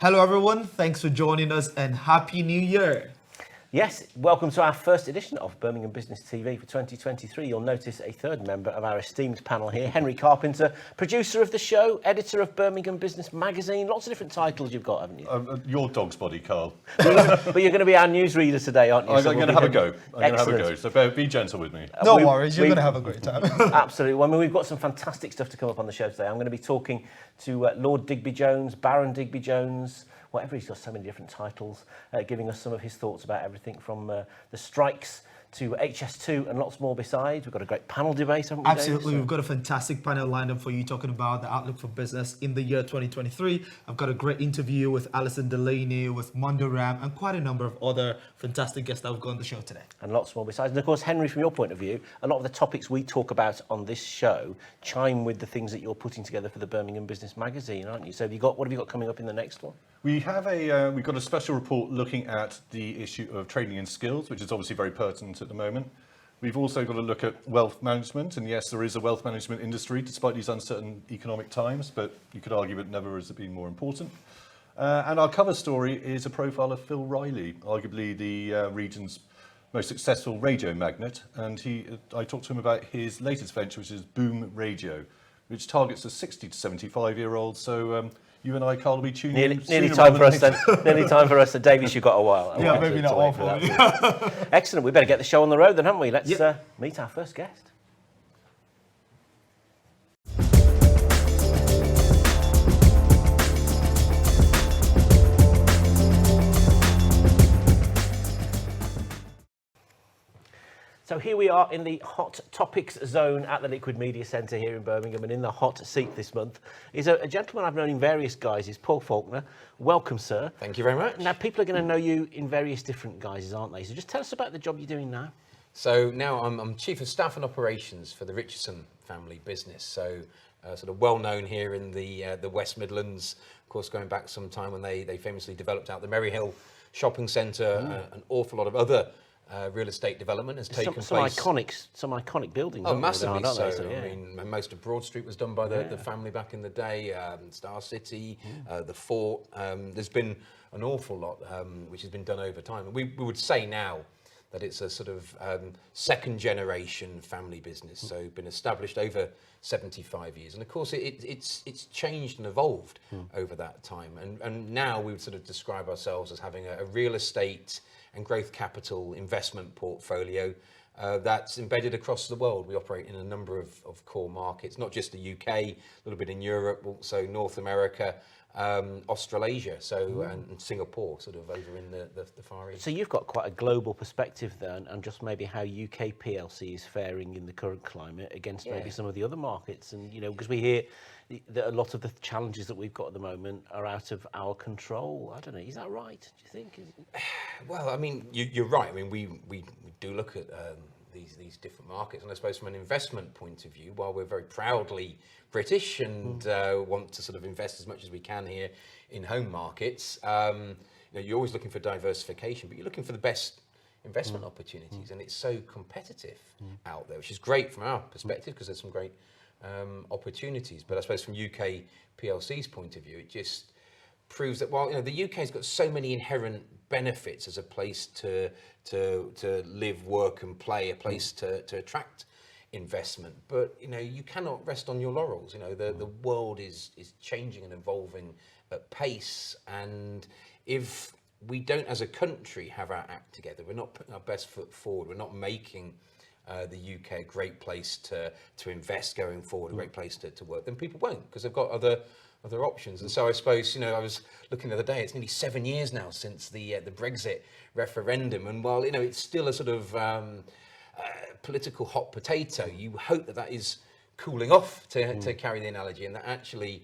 Hello, everyone. Thanks for joining us and Happy New Year. Yes, welcome to our first edition of Birmingham Business TV for 2023. You'll notice a third member of our esteemed panel here, Henry Carpenter, producer of the show, editor of Birmingham Business Magazine. Lots of different titles you've got, haven't you? Your dog's body, Carl. But you're going to be our newsreader today, aren't you? I'm going to have a go. I'm going to have a go. Excellent. So be gentle with me. No worries, you're going to have a great time. Absolutely. Well, I mean, we've got some fantastic stuff to come up on the show today. I'm going to be talking to Lord Digby Jones, Baron Digby Jones, whatever, he's got so many different titles, giving us some of his thoughts about everything from the strikes to HS2 and lots more besides. We've got a great panel debate, haven't we, Absolutely. David? We've got a fantastic panel lined up for you talking about the outlook for business in the year 2023. I've got a great interview with Alison Delaney, with Mondo Ram, and quite a number of other fantastic guests that have got on the show today. And lots more besides. And of course, Henry, from your point of view, a lot of the topics we talk about on this show chime with the things that you're putting together for the Birmingham Business Magazine, aren't you? So what have you got coming up in the next one? We've got a special report looking at the issue of trading in skills, which is obviously very pertinent at the moment. We've also got to look at wealth management, and yes, there is a wealth management industry despite these uncertain economic times, but you could argue that never has it been more important. And our cover story is a profile of Phil Riley, arguably the region's most successful radio magnate, and I talked to him about his latest venture, which is Boom Radio, which targets the 60 to 75-year-olds. So you and I, Carl, will be tuning in. Nearly time for us then. Nearly time for us. Davies, you've got a while. Yeah, maybe not all for me. Excellent. We better get the show on the road then, haven't we? Let's meet our first guest. So here we are in the Hot Topics zone at the Liquid Media Centre here in Birmingham, and in the hot seat this month is a gentleman I've known in various guises, Paul Faulkner. Welcome, sir. Thank you very much. Now, people are going to know you in various different guises, aren't they? So just tell us about the job you're doing now. So now I'm Chief of Staff and Operations for the Richardson family business. So sort of well known here in the West Midlands, of course, going back some time when they famously developed out the Maryhill Shopping Centre. An awful lot of other real estate development has taken place. Some iconic buildings. Oh, massively so. Yeah. I mean, most of Broad Street was done by the family back in the day. Star City, the Fort. There's been an awful lot which has been done over time. We would say now that it's a sort of second generation family business. So been established over 75 years. And of course, it's changed and evolved over that time. And now we would sort of describe ourselves as having a real estate and growth capital investment portfolio that's embedded across the world. We operate in a number of core markets, not just the UK, a little bit in Europe, also North America, Australasia, and Singapore, sort of over in the Far East. So you've got quite a global perspective then, and just maybe how UK PLC is faring in the current climate against maybe some of the other markets, and because we hear that a lot of the challenges that we've got at the moment are out of our control. I don't know, is that right? Do you think? Well, I mean, you're right. I mean, we do look at these different markets, and I suppose from an investment point of view, while we're very proudly British and want to sort of invest as much as we can here in home markets, you're always looking for diversification, but you're looking for the best investment opportunities, and it's so competitive out there, which is great from our perspective because there's some great opportunities. But I suppose from UK PLC's point of view, it just proves that while the UK's got so many inherent benefits as a place to live, work and play, a place to attract investment, but you cannot rest on your laurels. The world is changing and evolving at pace, and if we don't as a country have our act together, we're not putting our best foot forward, we're not making the UK a great place to invest going forward, a great place to work, then people won't, because they've got other options. And so I suppose, I was looking the other day, it's nearly 7 years now since the Brexit referendum, and while it's still a sort of political hot potato, you hope that is cooling off, to carry the analogy, and that actually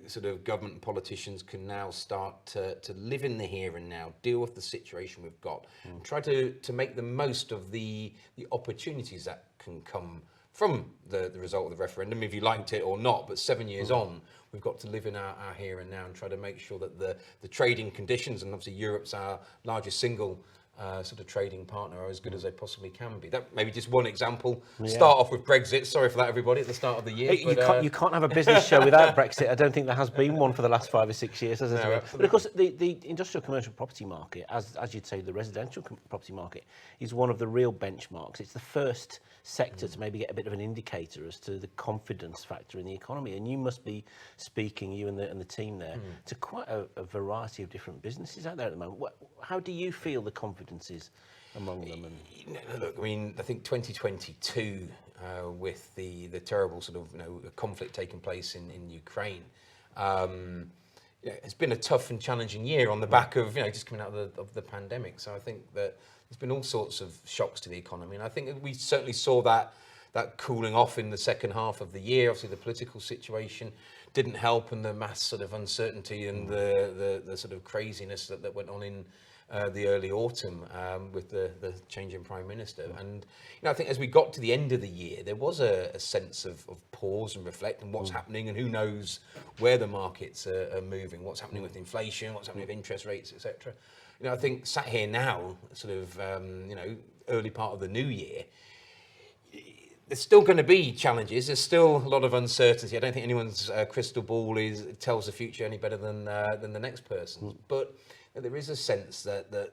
sort of government and politicians can now start to live in the here and now, deal with the situation we've got, and try to make the most of the opportunities that can come from the result of the referendum, if you liked it or not. But 7 years on, we've got to live in our here and now and try to make sure that the trading conditions, and obviously Europe's our largest single sort of trading partner are as good as they possibly can be. That maybe just one example. Start off with Brexit. Sorry for that, everybody, at the start of the year. You can't have a business show without Brexit. I don't think there has been one for the last 5 or 6 years, has there? No, But of course, the industrial commercial property market, as you'd say, the residential property market, is one of the real benchmarks. It's the first sector to maybe get a bit of an indicator as to the confidence factor in the economy. And you must be speaking, you and the team there, to quite a variety of different businesses out there at the moment. How do you feel the confidence is among them? And look, I mean, I think 2022, with the terrible sort of conflict taking place in Ukraine, it's been a tough and challenging year on the back of just coming out of the pandemic. So I think that there's been all sorts of shocks to the economy, and I think we certainly saw that cooling off in the second half of the year. Obviously, the political situation didn't help, and the mass sort of uncertainty and the sort of craziness that went on in the early autumn with the change in Prime Minister. And I think as we got to the end of the year, there was a sense of pause and reflect on what's happening, and who knows where the markets are moving, what's happening with inflation, what's happening with interest rates, etc. I think sat here now, sort of early part of the new year, there's still going to be challenges. There's still a lot of uncertainty. I don't think anyone's crystal ball tells the future any better than the next person's. But there is a sense that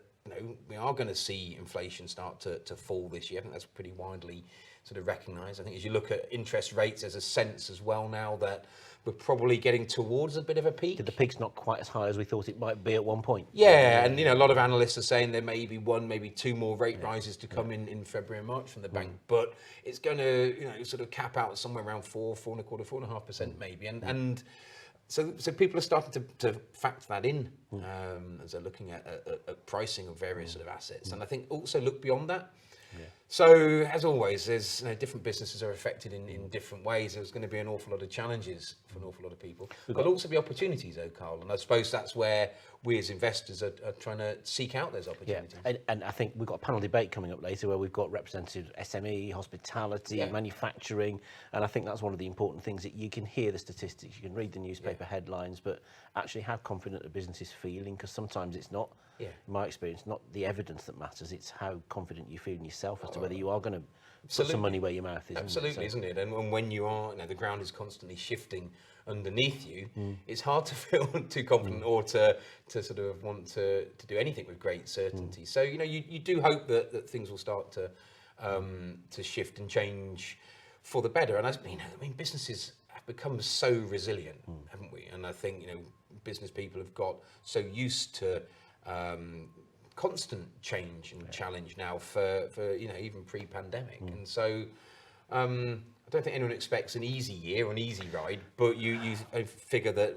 we are going to see inflation start to fall this year. I think that's pretty widely sort of recognised. I think as you look at interest rates, there's a sense as well now that we're probably getting towards a bit of a peak. the peak's not quite as high as we thought it might be at one point. Yeah, and a lot of analysts are saying there may be one, maybe two more rate rises to come in February and March from the bank, but it's going to sort of cap out somewhere around 4.25%, 4.5% maybe, and so people are starting to factor that in as they're looking at pricing of various sort of assets, and I think also look beyond that. Yeah. So, as always, there's different businesses are affected in different ways. There's going to be an awful lot of challenges for an awful lot of people. There'll also be opportunities, though, Carl, and I suppose that's where we as investors are trying to seek out those opportunities. Yeah, and I think we've got a panel debate coming up later where we've got representatives SME, hospitality, manufacturing, and I think that's one of the important things that you can hear the statistics, you can read the newspaper headlines, but actually how confident a business is feeling, because sometimes it's not, in my experience, not the evidence that matters, it's how confident you feel in yourself as to whether you are going to put some money where your mouth is. Absolutely, isn't it? And when you are, the ground is constantly shifting underneath you, it's hard to feel too confident or to sort of want to do anything with great certainty. So, you do hope that things will start to shift and change for the better. And I mean, businesses have become so resilient, haven't we? And I think, business people have got so used to constant change and challenge now for even pre-pandemic, and so I don't think anyone expects an easy year or an easy ride, but you figure that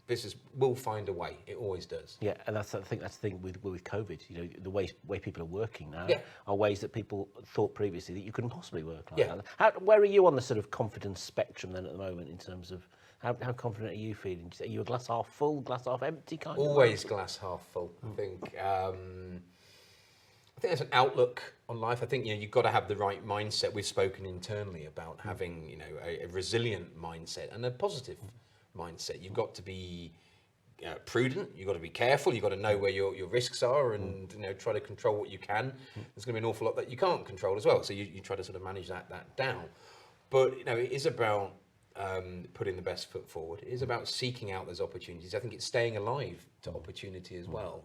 business will find a way. It always does. Yeah, and I think that's the thing with COVID. The way people are working now are ways that people thought previously that you couldn't possibly work like that. Where are you on the sort of confidence spectrum then at the moment in terms of how confident are you feeling? Are you a glass half full, glass half empty kind Always glass half full, I think. I think there's an outlook on life. I think you've got to have the right mindset. We've spoken internally about having a resilient mindset and a positive mindset. You've got to be prudent. You've got to be careful. You've got to know where your risks are and try to control what you can. There's going to be an awful lot that you can't control as well. So you try to sort of manage that down. But it is about putting the best foot forward. It is about seeking out those opportunities. I think it's staying alive to opportunity as well.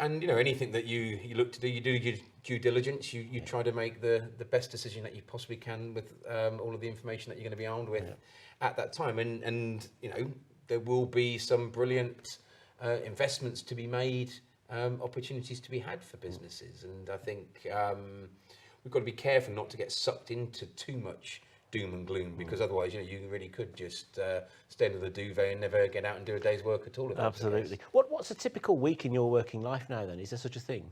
And anything that you look to do, you do your due diligence. You try to make the best decision that you possibly can with all of the information that you're going to be armed with at that time. And there will be some brilliant investments to be made, opportunities to be had for businesses. And I think we've got to be careful not to get sucked into too much doom and gloom, because otherwise you really could just stay under the duvet and never get out and do a day's work at all. Absolutely. What's a typical week in your working life now then? Is there such a thing?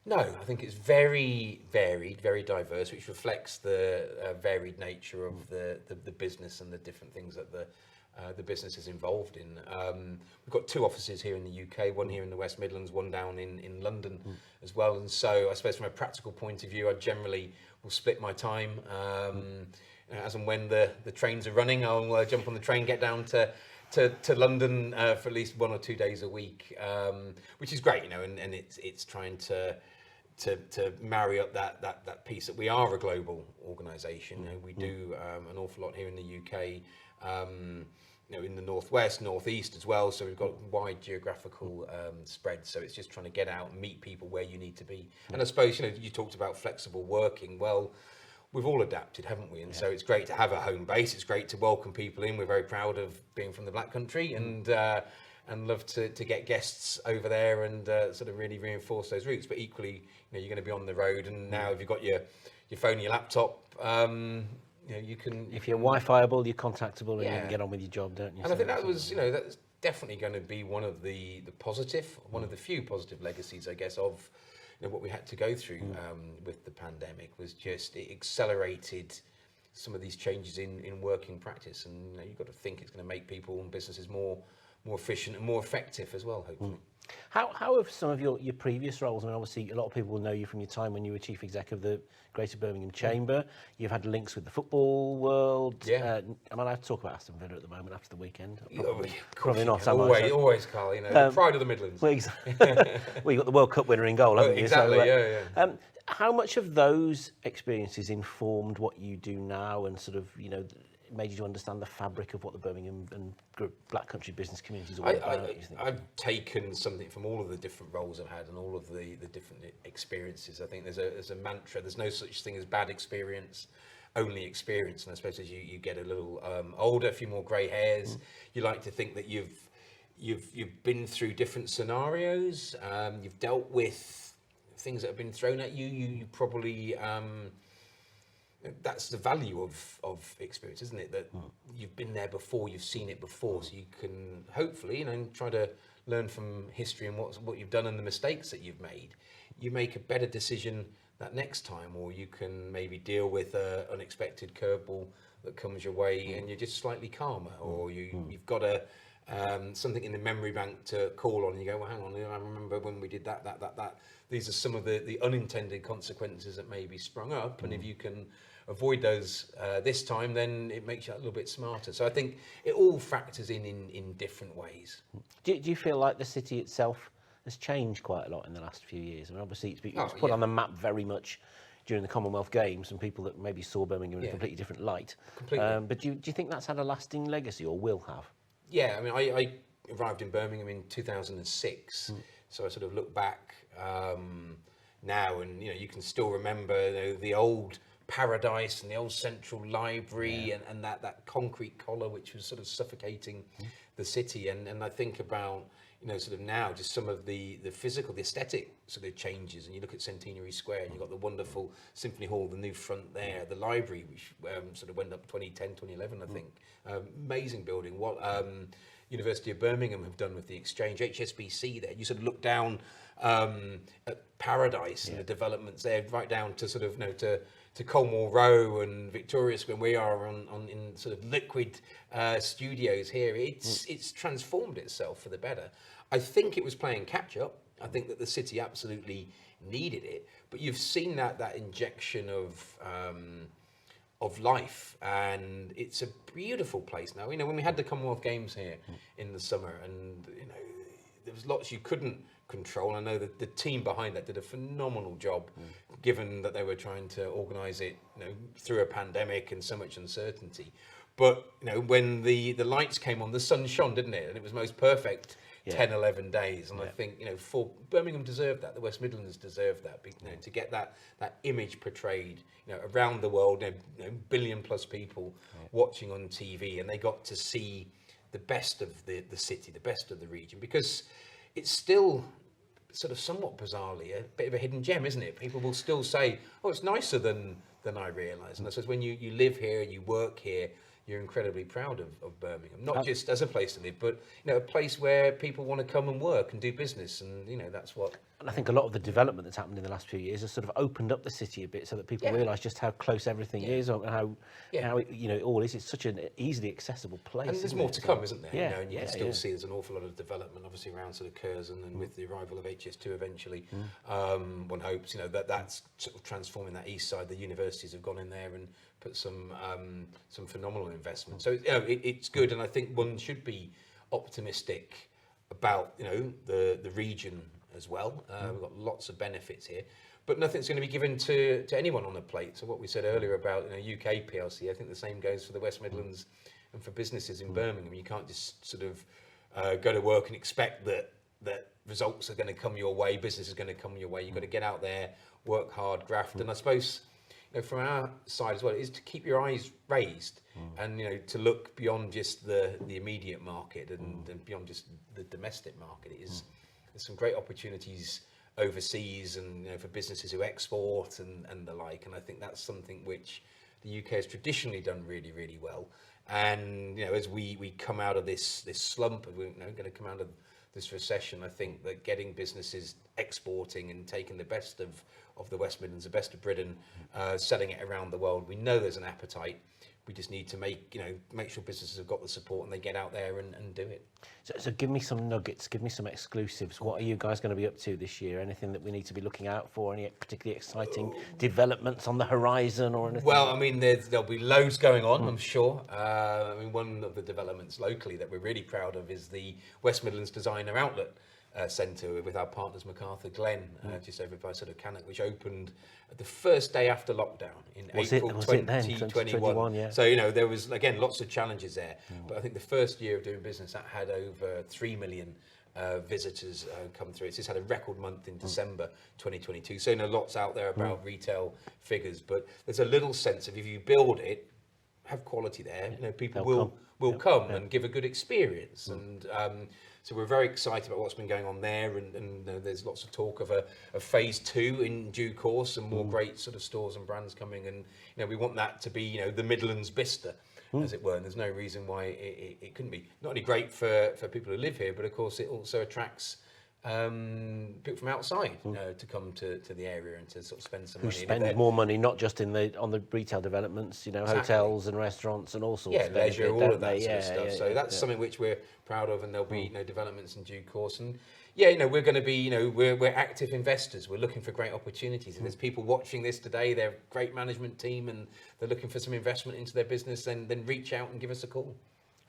No, I think it's very varied, very diverse, which reflects the varied nature of the business and the different things that the business is involved in. We've got 2 offices here in the UK, one here in the West Midlands, one down in London as well. And so I suppose from a practical point of view, I generally will split my time. As and when the trains are running, I'll jump on the train, get down to to London for at least 1 or 2 days a week, which is great, and it's trying to marry up that piece that we are a global organisation. We do an awful lot here in the UK. In the northwest, northeast as well. So we've got wide geographical spread. So it's just trying to get out and meet people where you need to be. And I suppose you talked about flexible working. Well, we've all adapted, haven't we? And so it's great to have a home base. It's great to welcome people in. We're very proud of being from the Black Country and love to get guests over there and sort of really reinforce those roots. But equally, you're going to be on the road. And now if you've got your phone, your laptop, you can. If you're Wi-Fiable, you're contactable, and you can get on with your job, don't you? And I think that was, that's definitely going to be one of the one of the few positive legacies, I guess, of what we had to go through with the pandemic was just it accelerated some of these changes in working practice, and you've got to think it's going to make people and businesses more efficient and more effective as well, hopefully. How have some of your previous roles, I mean, obviously a lot of people will know you from your time when you were Chief Exec of the Greater Birmingham Chamber. You've had links with the football world. Yeah. I'm allowed to talk about Aston Villa at the moment after the weekend. Probably not. Always, Carl, the pride of the Midlands. Well, exactly. Well, you got the World Cup winner in goal, haven't you? Exactly, yeah. How much of those experiences informed what you do now and sort of, made you understand the fabric of what the Birmingham and Black Country business community is all about? I've taken something from all of the different roles I've had and all of the different experiences. I think there's a mantra. There's no such thing as bad experience, only experience. And I suppose as you get a little older, a few more grey hairs, you like to think that you've been through different scenarios. You've dealt with things that have been thrown at you. You probably. That's the value of experience, isn't it? That you've been there before, you've seen it before, so you can hopefully, try to learn from history and what you've done and the mistakes that you've made. You make a better decision that next time, or you can maybe deal with an unexpected curveball that comes your way, and you're just slightly calmer, or you've got something in the memory bank to call on. And you go, well, hang on, I remember when we did that. These are some of the unintended consequences that maybe sprung up, and if you can avoid those this time, then it makes you a little bit smarter. So I think it all factors in different ways. Do you feel like the city itself has changed quite a lot in the last few years? I mean, obviously it's put on the map very much during the Commonwealth Games, and people that maybe saw Birmingham in a completely different light. Completely. But do you think that's had a lasting legacy, or will have? Yeah, I mean, I arrived in Birmingham in 2006, so I sort of look back now, and you can still remember the old Paradise and the old Central Library and that concrete collar which was sort of suffocating the city, and I think about sort of now just some of the physical, the aesthetic sort of changes, and you look at Centenary Square and you've got the wonderful Symphony Hall, the new front there, the library which sort of went up 2010, 2011 I think. Amazing building. What University of Birmingham have done with the Exchange, HSBC there, you sort of look down at Paradise and the developments there, right down to sort of to Colmore Row and Victoria Square. We are on in sort of liquid studios here. It's transformed itself for the better. I think it was playing catch up. I think that the city absolutely needed it, but you've seen that injection of life, and it's a beautiful place now. When we had the Commonwealth Games here in the summer, and there was lots you couldn't control. I know that the team behind that did a phenomenal job, given that they were trying to organise it, through a pandemic and so much uncertainty. But when the lights came on, the sun shone, didn't it? And it was most perfect 10, 11 days. And I think for Birmingham deserved that. The West Midlands deserved that. To get that image portrayed, around the world, billion plus people watching on TV, and they got to see the best of the city, the best of the region, because it's still sort of somewhat bizarrely a bit of a hidden gem, isn't it? People will still say, oh, it's nicer than I realise. And I suppose when you live here, you work here, you're incredibly proud of Birmingham, not just as a place to live, but a place where people want to come and work and do business, and that's what And I think a lot of the development that's happened in the last few years has sort of opened up the city a bit so that people realise just how close everything is and how it, it all is. It's such an easily accessible place. And there's more to come, isn't there? Yeah, You know, and you can still yeah. see there's an awful lot of development, obviously, around sort of Curzon, and with the arrival of HS2 eventually, one hopes, that's sort of transforming that east side. The universities have gone in there and put some phenomenal investment. So it's good, and I think one should be optimistic about the region as well. We've got lots of benefits here, but nothing's going to be given to anyone on a plate. So what we said earlier about UK PLC, I think the same goes for the West Midlands and for businesses in Birmingham. You can't just sort of go to work and expect that results are going to come your way, business is going to come your way. You've got to get out there, work hard, graft, and I suppose from our side as well is to keep your eyes raised and to look beyond just the immediate market and beyond just the domestic market. There's some great opportunities overseas and for businesses who export and the like, and I think that's something which the UK has traditionally done really, really well. And as we come out of this slump, we're going to come out of this recession, I think that getting businesses exporting and taking the best of the West Midlands, the best of Britain, selling it around the world, we know there's an appetite. We just need to make sure businesses have got the support and they get out there and do it. So give me some nuggets, give me some exclusives. What are you guys going to be up to this year? Anything that we need to be looking out for? Any particularly exciting developments on the horizon or anything? Well, I mean, there'll be loads going on, I'm sure. One of the developments locally that we're really proud of is the West Midlands Designer Outlet Centre with our partners MacArthur Glen, just over by sort of Cannock, which opened the first day after lockdown in April 2021. Yeah. So there was again lots of challenges there, but I think the first year of doing business that had over 3 million visitors come through. It's just had a record month in December 2022. So lots out there about retail figures, but there's a little sense of if you build it, have quality there, people will come and give a good experience. And so we're very excited about what's been going on there, and there's lots of talk of a phase 2 in due course, and more great sort of stores and brands coming. And we want that to be the Midlands Bicester, as it were. And there's no reason why it couldn't be. Not only great for people who live here, but of course it also attracts people from outside to come to the area and to sort of spend some money. Who spend more money, not just on the retail developments, hotels and restaurants and all sorts of leisure, all of that don't sort of they? stuff. So that's something which we're proud of, and there'll be developments in due course. And we're going to be, we're active investors. We're looking for great opportunities. If there's people watching this today, they're a great management team, and they're looking for some investment into their business, then reach out and give us a call.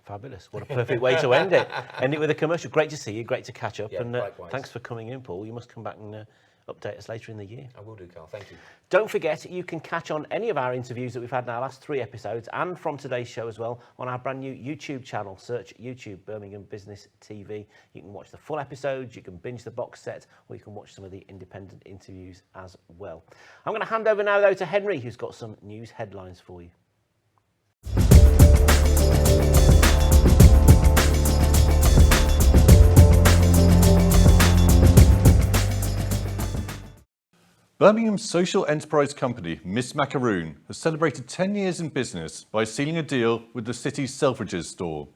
Fabulous. What a perfect way to end it. End it with a commercial. Great to see you. Great to catch up. Yeah, and likewise. Thanks for coming in, Paul. You must come back and update us later in the year. I will do, Carl. Thank you. Don't forget, you can catch on any of our interviews that we've had in our last 3 episodes and from today's show as well on our brand new YouTube channel. Search YouTube Birmingham Business TV. You can watch the full episodes, you can binge the box set, or you can watch some of the independent interviews as well. I'm going to hand over now, though, to Henry, who's got some news headlines for you. Birmingham's social enterprise company, Miss Macaroon, has celebrated 10 years in business by sealing a deal with the city's Selfridges store.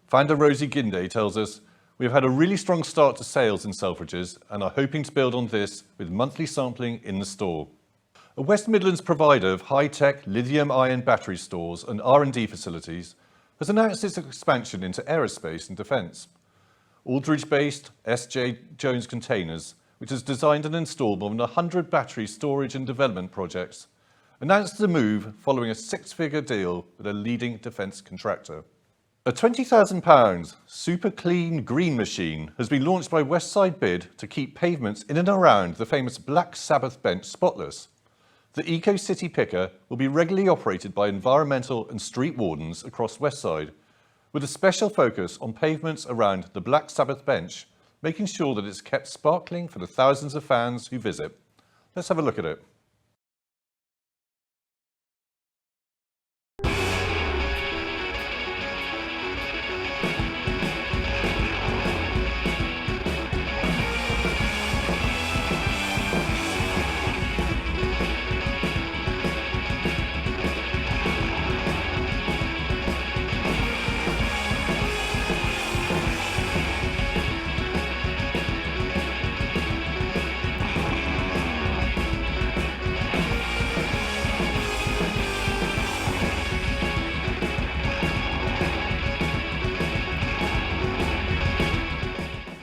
Founder Rosie Ginde tells us, "We've had a really strong start to sales in Selfridges and are hoping to build on this with monthly sampling in the store." A West Midlands provider of high-tech lithium-ion battery stores and R&D facilities has announced its expansion into aerospace and defence. Aldridge-based SJ Jones Containers, which has designed and installed more than 100 battery storage and development projects, announced the move following a 6-figure deal with a leading defence contractor. A £20,000 super clean green machine has been launched by Westside Bid to keep pavements in and around the famous Black Sabbath bench spotless. The Eco City Picker will be regularly operated by environmental and street wardens across Westside, with a special focus on pavements around the Black Sabbath bench, making sure that it's kept sparkling for the thousands of fans who visit. Let's have a look at it.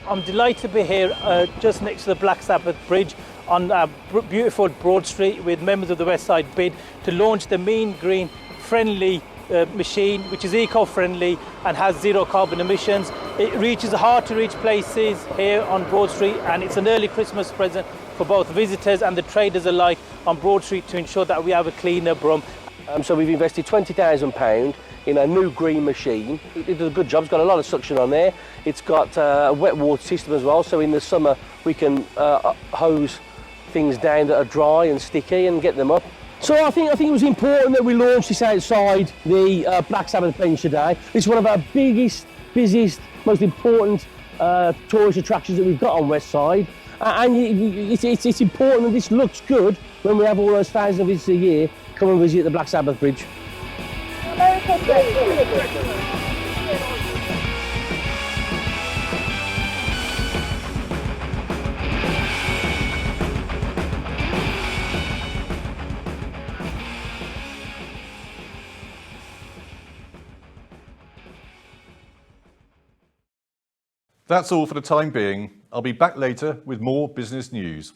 I'm delighted to be here just next to the Black Sabbath Bridge on beautiful Broad Street with members of the West Side Bid to launch the Mean Green Friendly machine, which is eco-friendly and has zero carbon emissions. It reaches hard to reach places here on Broad Street, and it's an early Christmas present for both visitors and the traders alike on Broad Street to ensure that we have a cleaner Brum. So we've invested £20,000 in a new green machine. It does a good job. It's got a lot of suction on there. It's got a wet water system as well, so in the summer we can hose things down that are dry and sticky and get them up. So I think it was important that we launched this outside the Black Sabbath bench today. It's one of our biggest, busiest, most important tourist attractions that we've got on West Side. And it's important that this looks good when we have all those thousands of visitors a year come and visit the Black Sabbath Bridge. That's all for the time being. I'll be back later with more business news.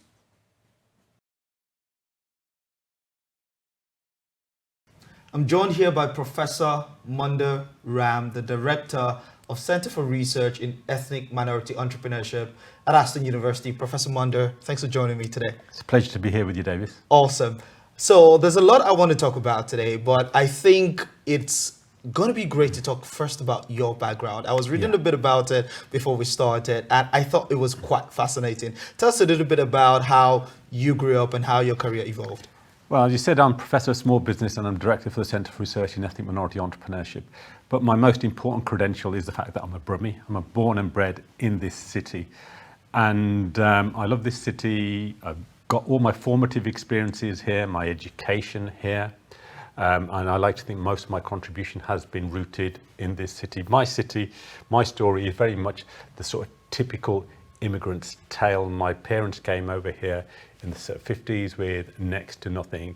I'm joined here by Professor Munder Ram, the Director of Center for Research in Ethnic Minority Entrepreneurship at Aston University. Professor Munder, thanks for joining me today. It's a pleasure to be here with you, Davis. Awesome. So there's a lot I want to talk about today, but I think it's going to be great to talk first about your background. I was reading a bit about it before we started, and I thought it was quite fascinating. Tell us a little bit about how you grew up and how your career evolved. Well, as you said, I'm Professor of Small Business and I'm Director for the Centre for Research in Ethnic Minority Entrepreneurship. But my most important credential is the fact that I'm a Brummie. I'm born and bred in this city. And I love this city. I've got all my formative experiences here, my education here. And I like to think most of my contribution has been rooted in this city. My story is very much the sort of typical immigrant's tale. My parents came over here in the 50s with next to nothing,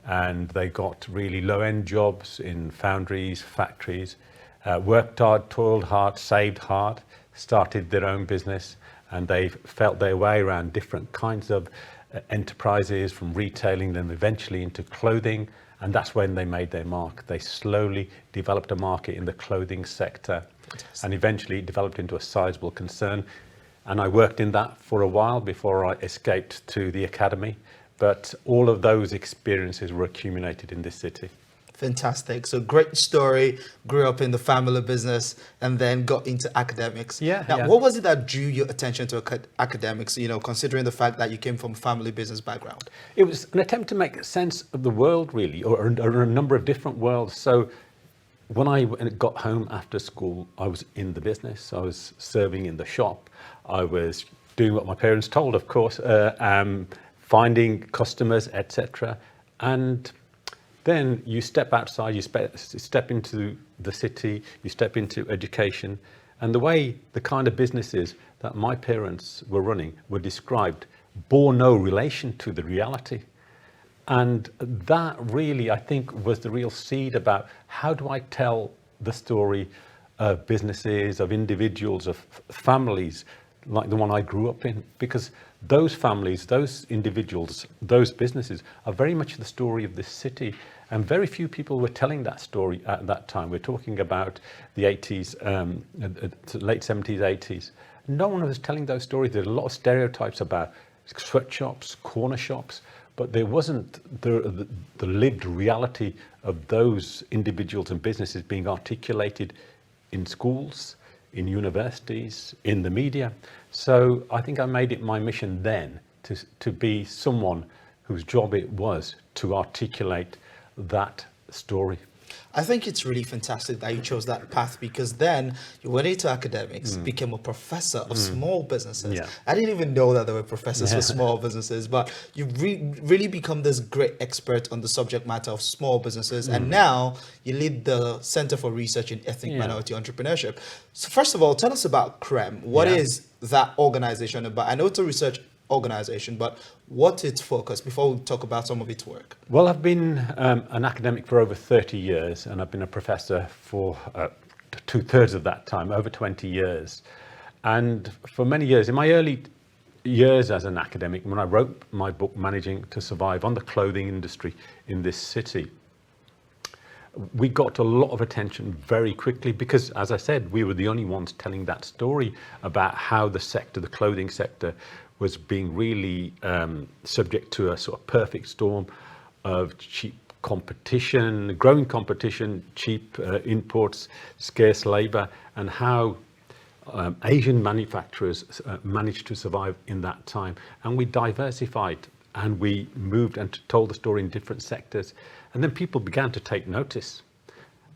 and they got really low-end jobs in foundries, factories, worked hard, toiled hard, saved hard, started their own business, and they felt their way around different kinds of enterprises, from retailing them eventually into clothing, and that's when they made their mark. They slowly developed a market in the clothing sector, and eventually developed into a sizable concern. And I worked in that for a while before I escaped to the academy. But all of those experiences were accumulated in this city. Fantastic. So great story, grew up in the family business and then got into academics. Now, what was it that drew your attention to academics, considering the fact that you came from a family business background? It was an attempt to make sense of the world, really, or a number of different worlds. So when I got home after school, I was in the business. I was serving in the shop. I was doing what my parents told, of course, finding customers, etc. And then you step outside, you step into the city, you step into education. And the kind of businesses that my parents were running were described bore no relation to the reality. And that really, I think, was the real seed about how do I tell the story of businesses, of individuals, of families, like the one I grew up in, because those families, those individuals, those businesses are very much the story of this city, and very few people were telling that story at that time. We're talking about the 80s, late 70s, 80s. No one was telling those stories. There's a lot of stereotypes about sweatshops, corner shops, but there wasn't the lived reality of those individuals and businesses being articulated in schools, in universities, in the media. So I think I made it my mission then to be someone whose job it was to articulate that story. I think it's really fantastic that you chose that path, because then you went into academics, became a professor of small businesses. Yeah. I didn't even know that there were professors for small businesses, but you've really become this great expert on the subject matter of small businesses. And now you lead the Center for Research in Ethnic Minority Entrepreneurship. So first of all, tell us about CREM. What is that organization about? I know it's a research organization, but what's its focus before we talk about some of its work? Well, I've been an academic for over 30 years, and I've been a professor for 2/3 of that time, over 20 years. And for many years, in my early years as an academic, when I wrote my book, Managing to Survive, on the clothing industry in this city, we got a lot of attention very quickly because, as I said, we were the only ones telling that story about how the sector, the clothing sector, was being really subject to a sort of perfect storm of cheap competition, growing competition, cheap imports, scarce labor, and how Asian manufacturers managed to survive in that time. And we diversified and we moved and told the story in different sectors. And then people began to take notice.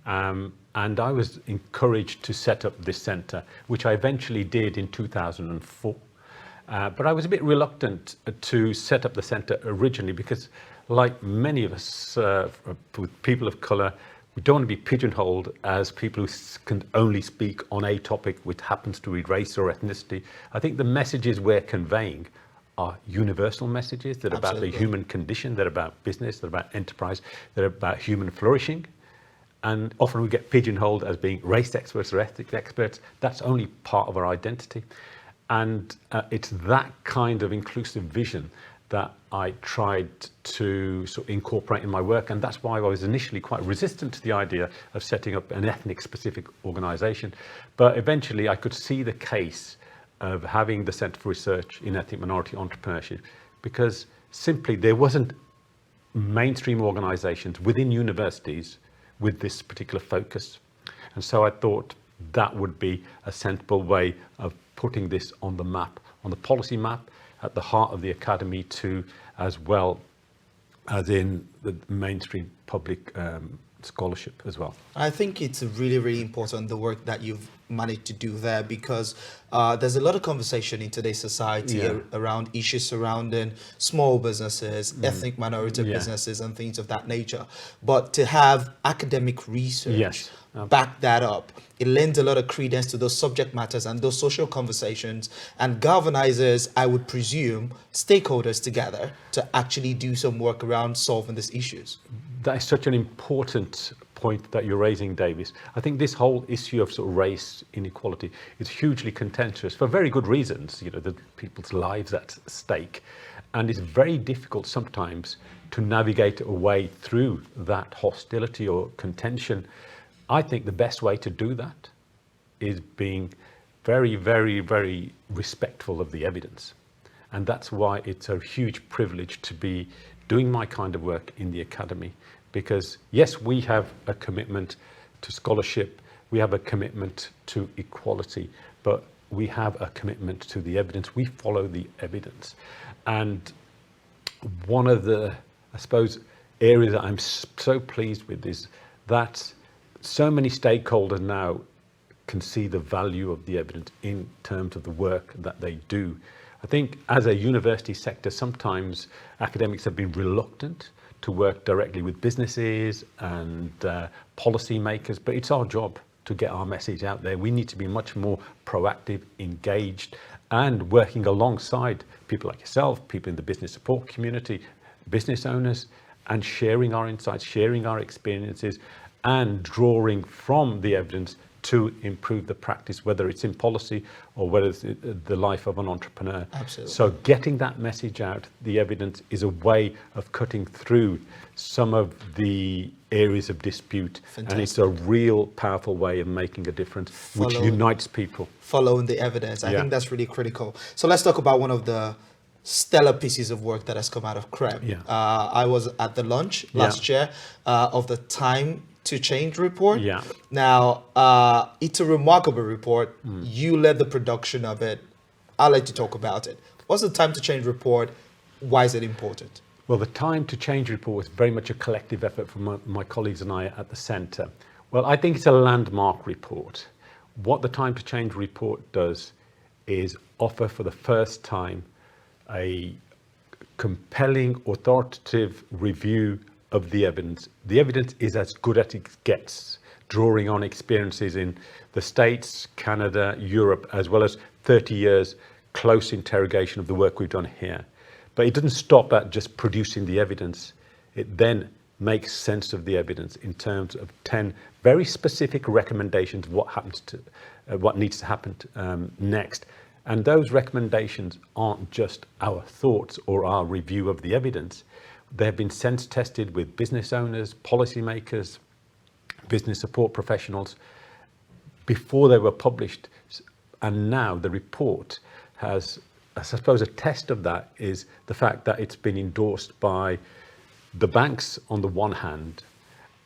And I was encouraged to set up this centre, which I eventually did in 2004. But I was a bit reluctant to set up the centre originally because, like many of us, with people of colour, we don't want to be pigeonholed as people who can only speak on a topic which happens to be race or ethnicity. I think the messages we're conveying are universal messages that are about the human condition, that are about business, that are about enterprise, that are about human flourishing. And often we get pigeonholed as being race experts or ethnic experts. That's only part of our identity. And it's that kind of inclusive vision that I tried to sort of incorporate in my work. And that's why I was initially quite resistant to the idea of setting up an ethnic specific organization. But eventually I could see the case of having the Centre for Research in Ethnic Minority Entrepreneurship, because simply there wasn't mainstream organizations within universities with this particular focus. And so I thought that would be a sensible way of putting this on the map, on the policy map, at the heart of the academy too, as well as in the mainstream public scholarship as well. I think it's really, really important, the work that you've managed to do there, because there's a lot of conversation in today's society around issues surrounding small businesses, ethnic minority businesses and things of that nature. But to have academic research back that up, it lends a lot of credence to those subject matters and those social conversations, and galvanizes, I would presume, stakeholders together to actually do some work around solving these issues. That is such an important point that you're raising, Davis. I think this whole issue of sort of race inequality is hugely contentious for very good reasons. You know, the people's lives at stake, and it's very difficult sometimes to navigate a way through that hostility or contention. I think the best way to do that is being very, very, very respectful of the evidence. And that's why it's a huge privilege to be doing my kind of work in the academy. Because yes, we have a commitment to scholarship, we have a commitment to equality, but we have a commitment to the evidence. We follow the evidence. And one of the, I suppose, areas that I'm so pleased with is that so many stakeholders now can see the value of the evidence in terms of the work that they do. I think as a university sector, sometimes academics have been reluctant to work directly with businesses and policy makers, but it's our job to get our message out there. We need to be much more proactive, engaged, and working alongside people like yourself, people in the business support community, business owners, and sharing our insights, sharing our experiences, and drawing from the evidence to improve the practice, whether it's in policy or whether it's the life of an entrepreneur. Absolutely. So getting that message out, the evidence, is a way of cutting through some of the areas of dispute. Fantastic. And it's a real powerful way of making a difference, which unites people. Following the evidence. I think that's really critical. So let's talk about one of the stellar pieces of work that has come out of CREM. I was at the launch last year of the Time to Change report. Now, it's a remarkable report. You led the production of it. I'll let you talk about it. What's the Time to Change report? Why is it important? Well, the Time to Change report was very much a collective effort from my colleagues and I at the centre. Well, I think it's a landmark report. What the Time to Change report does is offer for the first time a compelling, authoritative review of the evidence. The evidence is as good as it gets, drawing on experiences in the States, Canada, Europe, as well as 30 years close interrogation of the work we've done here. But it doesn't stop at just producing the evidence. It then make sense of the evidence in terms of 10 very specific recommendations of what needs to happen next. And those recommendations aren't just our thoughts or our review of the evidence. They've been sense tested with business owners, policymakers, business support professionals before they were published. And now the report has, I suppose, a test of that is the fact that it's been endorsed by the banks on the one hand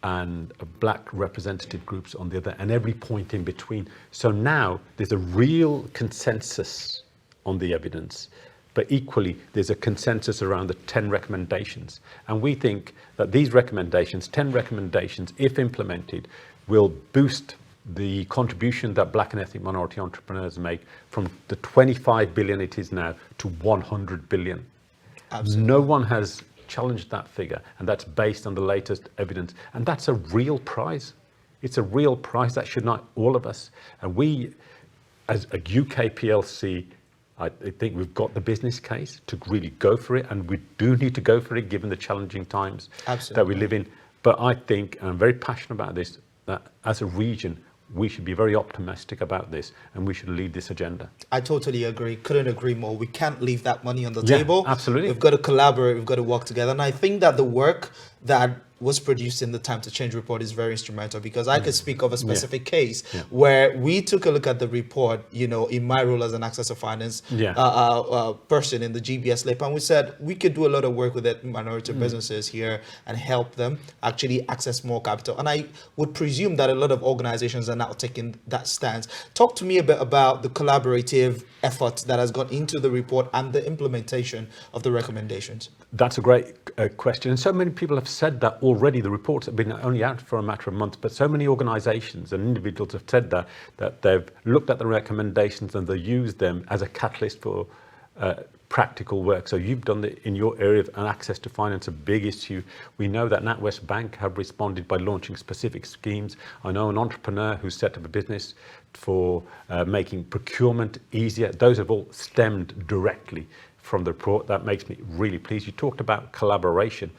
and black representative groups on the other, and every point in between. So now there's a real consensus on the evidence, but equally there's a consensus around the 10 recommendations. And we think that these recommendations, 10 recommendations, if implemented, will boost the contribution that black and ethnic minority entrepreneurs make from the 25 billion it is now to 100 billion. Absolutely. No one has challenged that figure, and that's based on the latest evidence. And that's a real prize. It's a real prize that should unite all of us. And we, as a UK PLC, I think we've got the business case to really go for it, and we do need to go for it given the challenging times that we live in. But I think, and I'm very passionate about this, that as a region, we should be very optimistic about this, and we should lead this agenda. I totally agree. Couldn't agree more. We can't leave that money on the table. Absolutely. We've got to collaborate. We've got to work together. And I think that the work that was produced in the Time to Change report is very instrumental, because I could speak of a specific case where we took a look at the report, you know, in my role as an access to finance person in the GBS LIP, and we said we could do a lot of work with it, minority businesses here, and help them actually access more capital. And I would presume that a lot of organizations are now taking that stance. Talk to me a bit about the collaborative effort that has gone into the report and the implementation of the recommendations. That's a great question. And so many people have said that already. The reports have been only out for a matter of months, but so many organizations and individuals have said that they've looked at the recommendations and they used them as a catalyst for practical work. So you've done it in your area of access to finance, a big issue. We know that NatWest Bank have responded by launching specific schemes. I know an entrepreneur who set up a business for making procurement easier. Those have all stemmed directly from the report. That makes me really pleased. You talked about collaboration.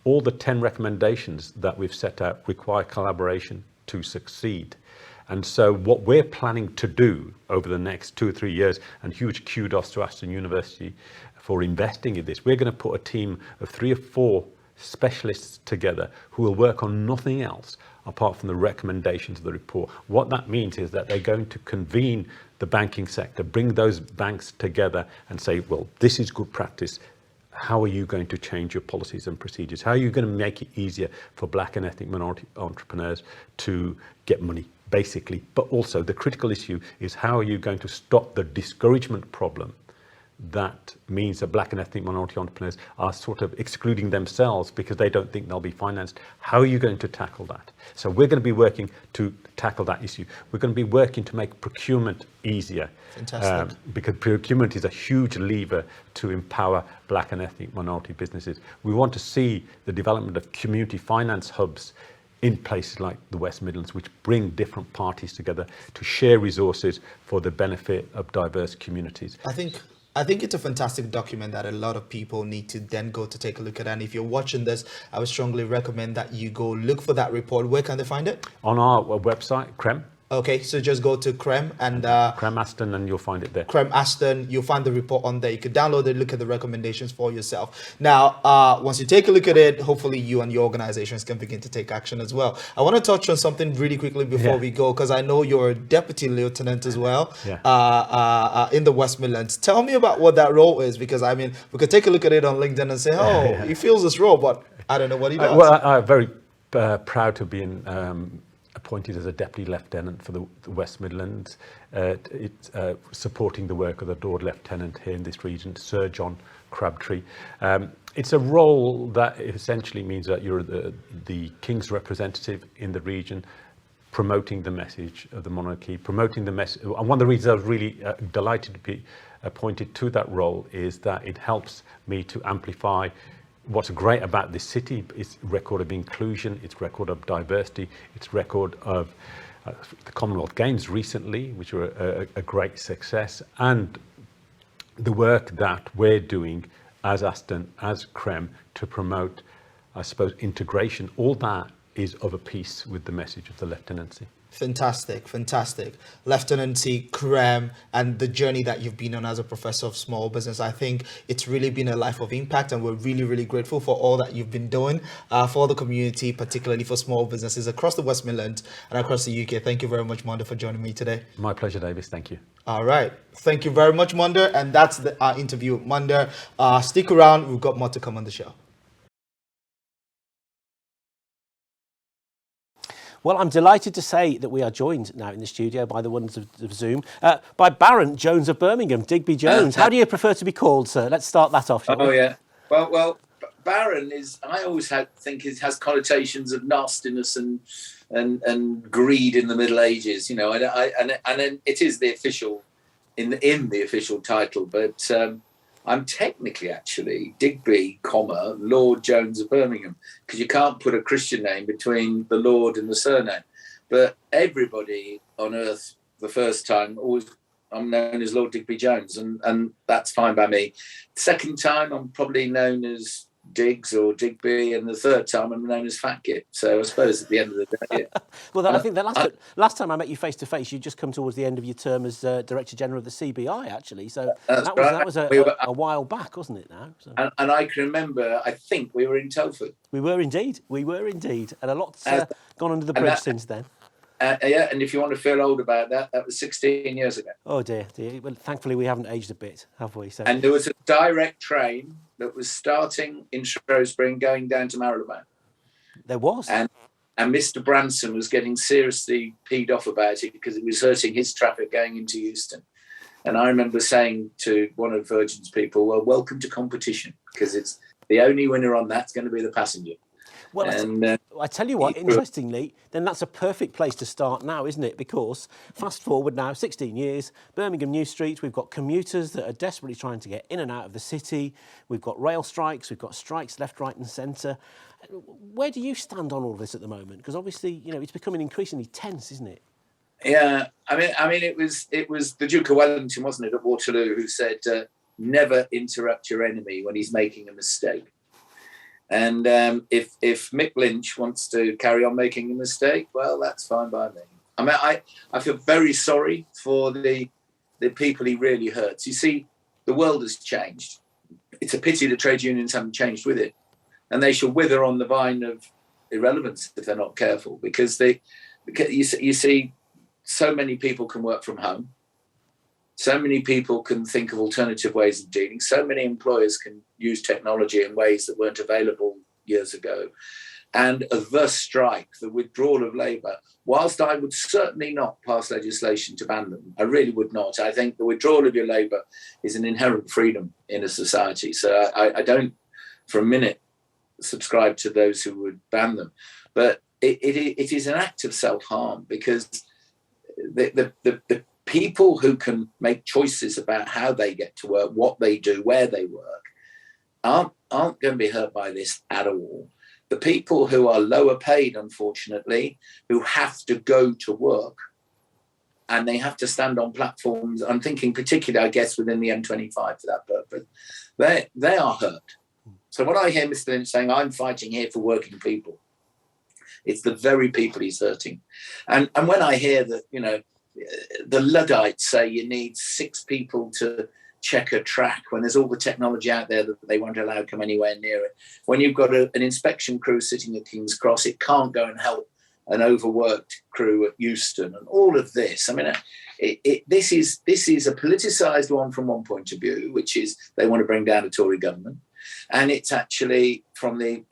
All the 10 recommendations that we've set out require collaboration to succeed. And so what we're planning to do over the next 2 or 3 years, and huge kudos to Aston University for investing in this, we're going to put a team of 3 or 4 specialists together who will work on nothing else apart from the recommendations of the report. What that means is that they're going to convene the banking sector, bring those banks together and say, well, this is good practice. How are you going to change your policies and procedures? How are you going to make it easier for black and ethnic minority entrepreneurs to get money, basically? But also the critical issue is, how are you going to stop the discouragement problem that means that black and ethnic minority entrepreneurs are sort of excluding themselves because they don't think they'll be financed? How are you going to tackle that? So we're going to be working to tackle that issue. We're going to be working to make procurement easier. Fantastic. Because procurement is a huge lever to empower black and ethnic minority businesses. We want to see the development of community finance hubs in places like the West Midlands, which bring different parties together to share resources for the benefit of diverse communities. I think it's a fantastic document that a lot of people need to then go to take a look at. And if you're watching this, I would strongly recommend that you go look for that report. Where can they find it? On our website, CREM. Okay, so just go to CREM and CREM Aston, and you'll find it there. CREM Aston, you'll find the report on there. You can download it, look at the recommendations for yourself. Now, once you take a look at it, hopefully you and your organizations can begin to take action as well. I want to touch on something really quickly before we go, because I know you're a deputy lieutenant as well in the West Midlands. Tell me about what that role is, because I mean, we could take a look at it on LinkedIn and say, oh, he fills this role, but I don't know what he does. Well, I'm very proud to have been appointed as a Deputy Lieutenant for the West Midlands. It's supporting the work of the Lord Lieutenant here in this region, Sir John Crabtree. It's a role that essentially means that you're the King's representative in the region, promoting the message of the monarchy, promoting the message. And one of the reasons I was really delighted to be appointed to that role is that it helps me to amplify what's great about this city, its record of inclusion, its record of diversity, its record of the Commonwealth Games recently, which were a great success, and the work that we're doing as Aston, as CREM, to promote I suppose, integration, all that is of a piece with the message of the lieutenancy. Fantastic, fantastic. Lieutenancy, CREM, and the journey that you've been on as a professor of small business. I think it's really been a life of impact, and we're really, really grateful for all that you've been doing for the community, particularly for small businesses across the West Midlands and across the UK. Thank you very much, Monder, for joining me today. My pleasure, Davis. Thank you. All right. Thank you very much, Monder. And that's our interview with Monder. Stick around. We've got more to come on the show. Well, I'm delighted to say that we are joined now in the studio by the wonders of Zoom, by Baron Jones of Birmingham, Digby Jones. How do you prefer to be called, sir? Let's start that off, shall we? Oh, yeah. Well, Baron is, I always think it has connotations of nastiness and greed in the Middle Ages, you know, and then it is the official, in the official title, but I'm technically actually Digby, Lord Jones of Birmingham, because you can't put a Christian name between the Lord and the surname. But everybody on earth, the first time, I'm known as Lord Digby Jones, and that's fine by me. Second time, I'm probably known as Diggs or Digby, and the third time I'm known as Fat Gip. So I suppose at the end of the day, well, I think the last time I met you face to face, you just come towards the end of your term as Director General of the CBI, actually. So that was a while back, wasn't it? Now, so. And I can remember. I think we were in Telford. We were indeed, and a lot's gone under the bridge since then. Yeah, and if you want to feel old about that, that was 16 years ago. Oh dear. Well, thankfully we haven't aged a bit, have we? So. And there was a direct train that was starting in Shrewsbury and going down to Marylebone. There was. And Mr. Branson was getting seriously peed off about it because it was hurting his traffic going into Euston. And I remember saying to one of Virgin's people, well, welcome to competition, because it's the only winner on that's going to be the passenger. Well, I tell you what, interestingly, then that's a perfect place to start now, isn't it? Because fast forward now, 16 years, Birmingham New Street, we've got commuters that are desperately trying to get in and out of the city. We've got rail strikes, we've got strikes left, right and centre. Where do you stand on all this at the moment? Because obviously, you know, it's becoming increasingly tense, isn't it? Yeah, I mean, it was the Duke of Wellington, wasn't it, at Waterloo, who said, never interrupt your enemy when he's making a mistake. And if Mick Lynch wants to carry on making a mistake, well, that's fine by me. I mean, I feel very sorry for the people he really hurts. You see, the world has changed. It's a pity the trade unions haven't changed with it. And they shall wither on the vine of irrelevance if they're not careful, because you see, so many people can work from home. So many people can think of alternative ways of dealing. So many employers can use technology in ways that weren't available years ago. And the strike, the withdrawal of labour, whilst I would certainly not pass legislation to ban them, I really would not. I think the withdrawal of your labour is an inherent freedom in a society. So I don't for a minute subscribe to those who would ban them. But it is an act of self-harm, because the people who can make choices about how they get to work, what they do, where they work, aren't going to be hurt by this at all. The people who are lower paid, unfortunately, who have to go to work and they have to stand on platforms, I'm thinking particularly, I guess, within the M25 for that purpose, they are hurt. So when I hear Mr. Lynch saying, I'm fighting here for working people, it's the very people he's hurting. And when I hear that, you know, the Luddites say you need 6 people to check a track when there's all the technology out there that they won't allow come anywhere near it. When you've got an inspection crew sitting at King's Cross, it can't go and help an overworked crew at Euston, and all of this. I mean, this is a politicised one from one point of view, which is they want to bring down a Tory government. And it's actually from the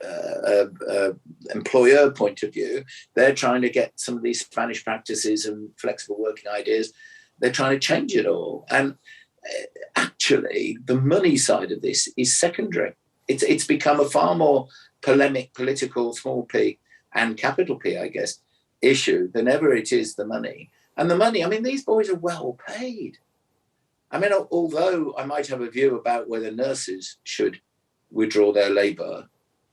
employer point of view, they're trying to get some of these Spanish practices and flexible working ideas. They're trying to change it all. And actually, the money side of this is secondary. It's become a far more polemic, political, small p and capital P, I guess, issue than ever it is the money. And the money, I mean, these boys are well paid. I mean, although I might have a view about whether nurses should withdraw their labour,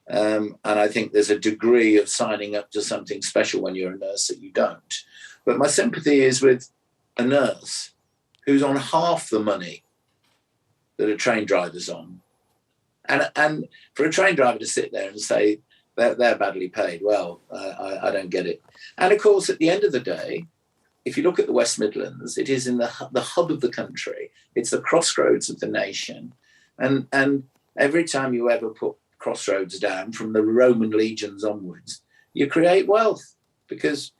and I think there's a degree of signing up to something special when you're a nurse that you don't. But my sympathy is with a nurse who's on half the money that a train driver's on. And for a train driver to sit there and say, they're badly paid. Well, I don't get it. And of course, at the end of the day, if you look at the West Midlands, it is in the hub of the country. It's the crossroads of the nation. And every time you ever put Crossroads down from the Roman legions onwards, you create wealth, because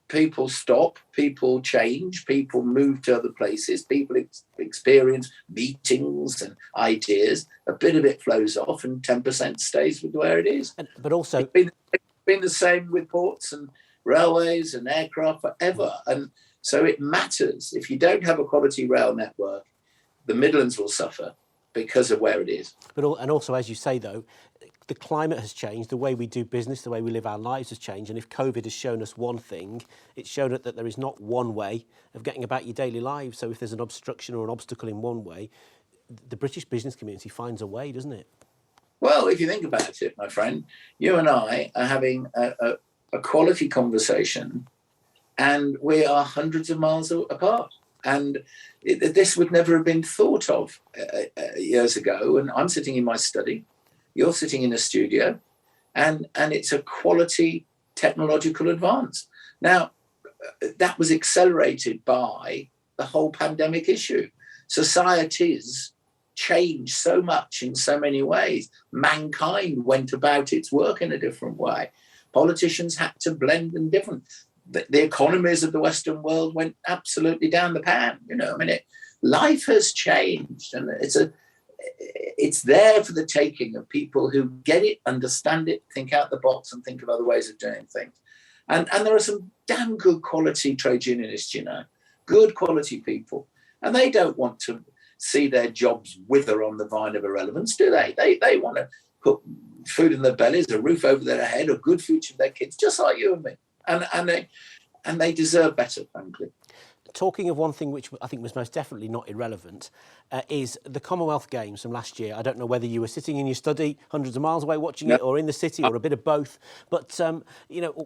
people stop, people change, people move to other places, people experience meetings and ideas. A bit of it flows off and 10% stays with where it is. But also, it's been the same with ports and railways and aircraft forever. And so it matters. If you don't have a quality rail network, the Midlands will suffer because of where it is. And also, as you say, though, the climate has changed, the way we do business, the way we live our lives has changed. And if COVID has shown us one thing, it's shown us that there is not one way of getting about your daily lives. So if there's an obstruction or an obstacle in one way, the British business community finds a way, doesn't it? Well, if you think about it, my friend, you and I are having a quality conversation, and we are hundreds of miles apart. And this would never have been thought of years ago. And I'm sitting in my study, you're sitting in a studio, and it's a quality technological advance. Now, that was accelerated by the whole pandemic issue. Societies changed so much in so many ways. Mankind went about its work in a different way. Politicians had to blend in different. The economies of the Western world went absolutely down the pan. Life has changed, and it's there for the taking of people who get it, understand it, think out the box, and think of other ways of doing things. And there are some damn good quality trade unionists, good quality people, and they don't want to see their jobs wither on the vine of irrelevance, do they? They want to put food in their bellies, a roof over their head, a good future for their kids, just like you and me. And they deserve better, frankly. Talking of one thing which I think was most definitely not irrelevant is the Commonwealth Games from last year. I don't know whether you were sitting in your study hundreds of miles away watching it, or in the city, or a bit of both. But,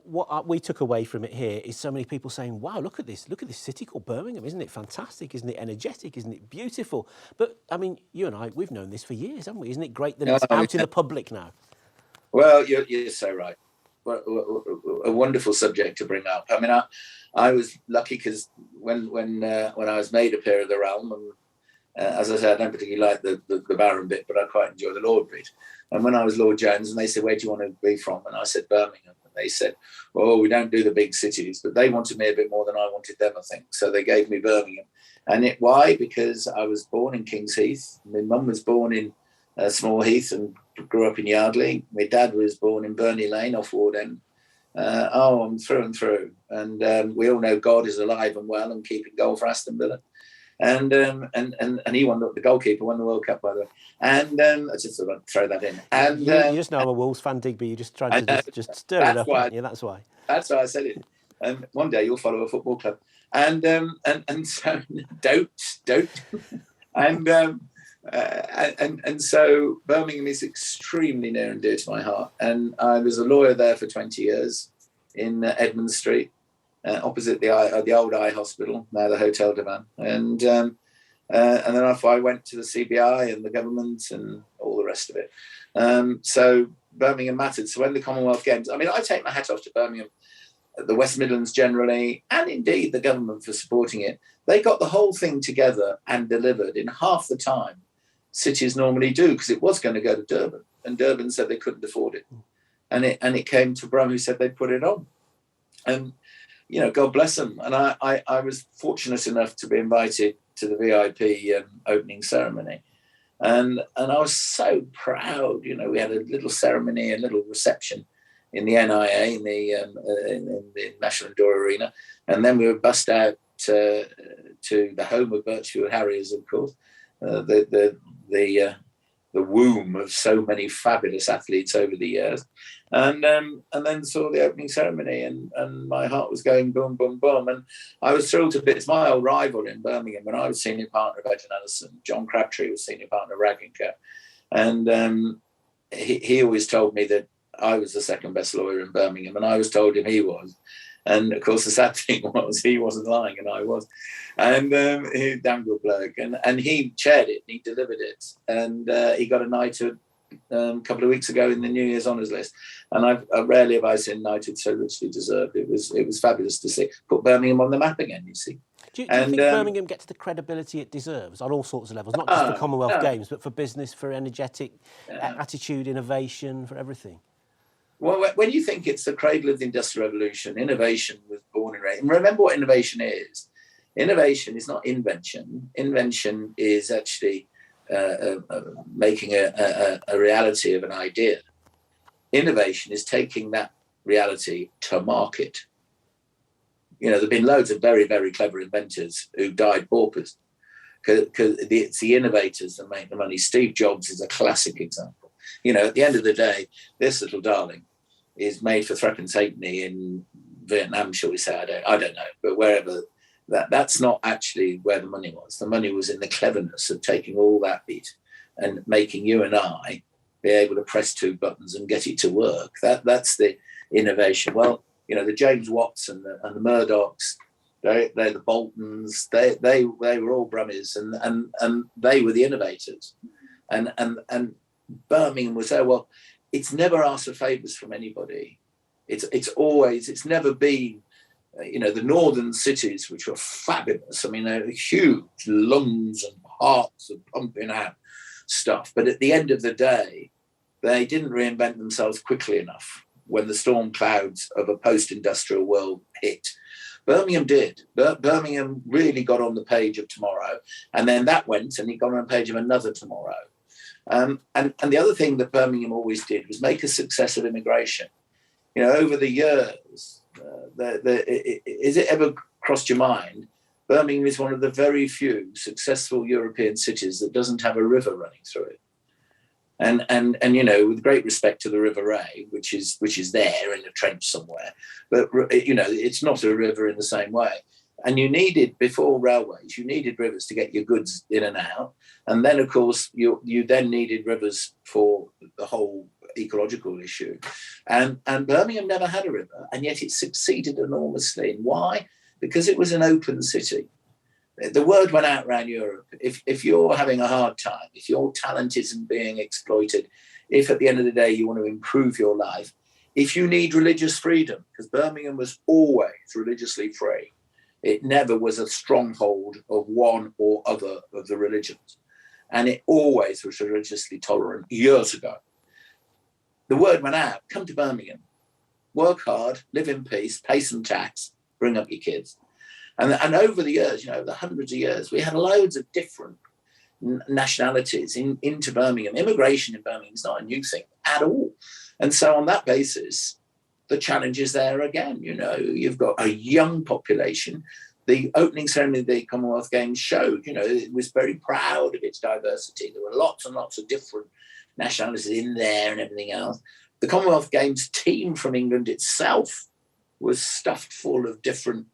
what we took away from it here is so many people saying, wow, look at this city called Birmingham. Isn't it fantastic? Isn't it energetic? Isn't it beautiful? But, I mean, you and I, we've known this for years, haven't we? Isn't it great that it's out in the public now? Well, you're so right. A wonderful subject to bring up. I mean, I was lucky because when I was made a peer of the realm, and as I said, I don't particularly like the Baron bit, but I quite enjoy the Lord bit. And when I was Lord Jones, and they said, "Where do you want to be from?" and I said, "Birmingham." And they said, "Well, we don't do the big cities," but they wanted me a bit more than I wanted them, I think. So they gave me Birmingham. And why? Because I was born in Kings Heath. My mum was born in Small Heath and grew up in Yardley. My dad was born in Burnley Lane off Ward End. I'm through and through. And we all know God is alive and well and keeping goal for Aston Villa. And he won the goalkeeper, won the World Cup, by the way. And I just sort of throw that in. And you just know I'm a Wolves fan, Digby. You just tried to just stir it up. That's why. That's why I said it. And one day you'll follow a football club. And so don't. And so Birmingham is extremely near and dear to my heart. And I was a lawyer there for 20 years in Edmund Street, opposite the old Eye Hospital, now the Hotel Divan. And then I went to the CBI and the government and all the rest of it. So Birmingham mattered. So when the Commonwealth Games, I mean, I take my hat off to Birmingham, the West Midlands generally, and indeed the government for supporting it. They got the whole thing together and delivered in half the time cities normally do, because it was going to go to Durban, and Durban said they couldn't afford it, and it came to Brum, who said they'd put it on, and God bless them. And I was fortunate enough to be invited to the VIP opening ceremony, and I was so proud. We had a little ceremony, a little reception in the NIA, in the National Indoor Arena, and then we were bussed out to the home of Birchfield Harriers, of course, the womb of so many fabulous athletes over the years, and then saw the opening ceremony, and my heart was going boom, boom, boom, and I was thrilled to bits. My old rival in Birmingham, when I was senior partner of Edwin Ellison, John Crabtree was senior partner of Rag & Co, and he always told me that I was the second best lawyer in Birmingham, and I was told him he was. And of course, the sad thing was he wasn't lying, and I was. And he damn good bloke, and he chaired it, and he delivered it, and he got a knighthood a couple of weeks ago in the New Year's honours list, and I rarely have I seen United so richly deserved. It was fabulous to see. Put Birmingham on the map again, you see. Do you think Birmingham gets the credibility it deserves on all sorts of levels, not just for Commonwealth Games, but for business, for energetic attitude, innovation, for everything? Well, when you think it's the cradle of the Industrial Revolution, innovation was born and raised. And remember what innovation is. Innovation is not invention. Invention is actually making a reality of an idea. Innovation is taking that reality to market. You know, there have been loads of very, very clever inventors who died paupers because it's the innovators that make the money. Steve Jobs is a classic example. You know, at the end of the day, this little darling is made for threepence halfpenny in Vietnam, shall we say? I don't know, but wherever. That's not actually where the money was. The money was in the cleverness of taking all that bit and making you and I be able to press two buttons and get it to work. That's the innovation. Well, you know, the James Watts and the Murdochs, they're the Boltons. They were all Brummies, and they were the innovators. And Birmingham was there. Well, it's never asked for favours from anybody. It's never been. You know, the northern cities, which were fabulous. I mean, they're huge lungs and hearts and pumping out stuff. But at the end of the day, they didn't reinvent themselves quickly enough when the storm clouds of a post-industrial world hit. Birmingham did. Birmingham really got on the page of tomorrow. And then that went and he got on the page of another tomorrow. And the other thing that Birmingham always did was make a success of immigration. You know, over the years, is it ever crossed your mind? Birmingham is one of the very few successful European cities that doesn't have a river running through it. And you know, with great respect to the River Ray, which is there in a trench somewhere, but you know, it's not a river in the same way. And you needed, before railways, you needed rivers to get your goods in and out, and then of course you then needed rivers for the whole ecological issue. And Birmingham never had a river, and yet it succeeded enormously. And why? Because it was an open city. The word went out around Europe. If you're having a hard time, if your talent isn't being exploited, if at the end of the day you want to improve your life, if you need religious freedom, because Birmingham was always religiously free, it never was a stronghold of one or other of the religions. And it always was religiously tolerant years ago. The word went out, come to Birmingham, work hard, live in peace, pay some tax, bring up your kids. And over the years, you know, the hundreds of years, we had loads of different nationalities into Birmingham. Immigration in Birmingham is not a new thing at all. And so on that basis, the challenge is there again. You know, you've got a young population. The opening ceremony of the Commonwealth Games showed, you know, it was very proud of its diversity. There were lots and lots of different nationalities in there and everything else. The Commonwealth Games team from England itself was stuffed full of different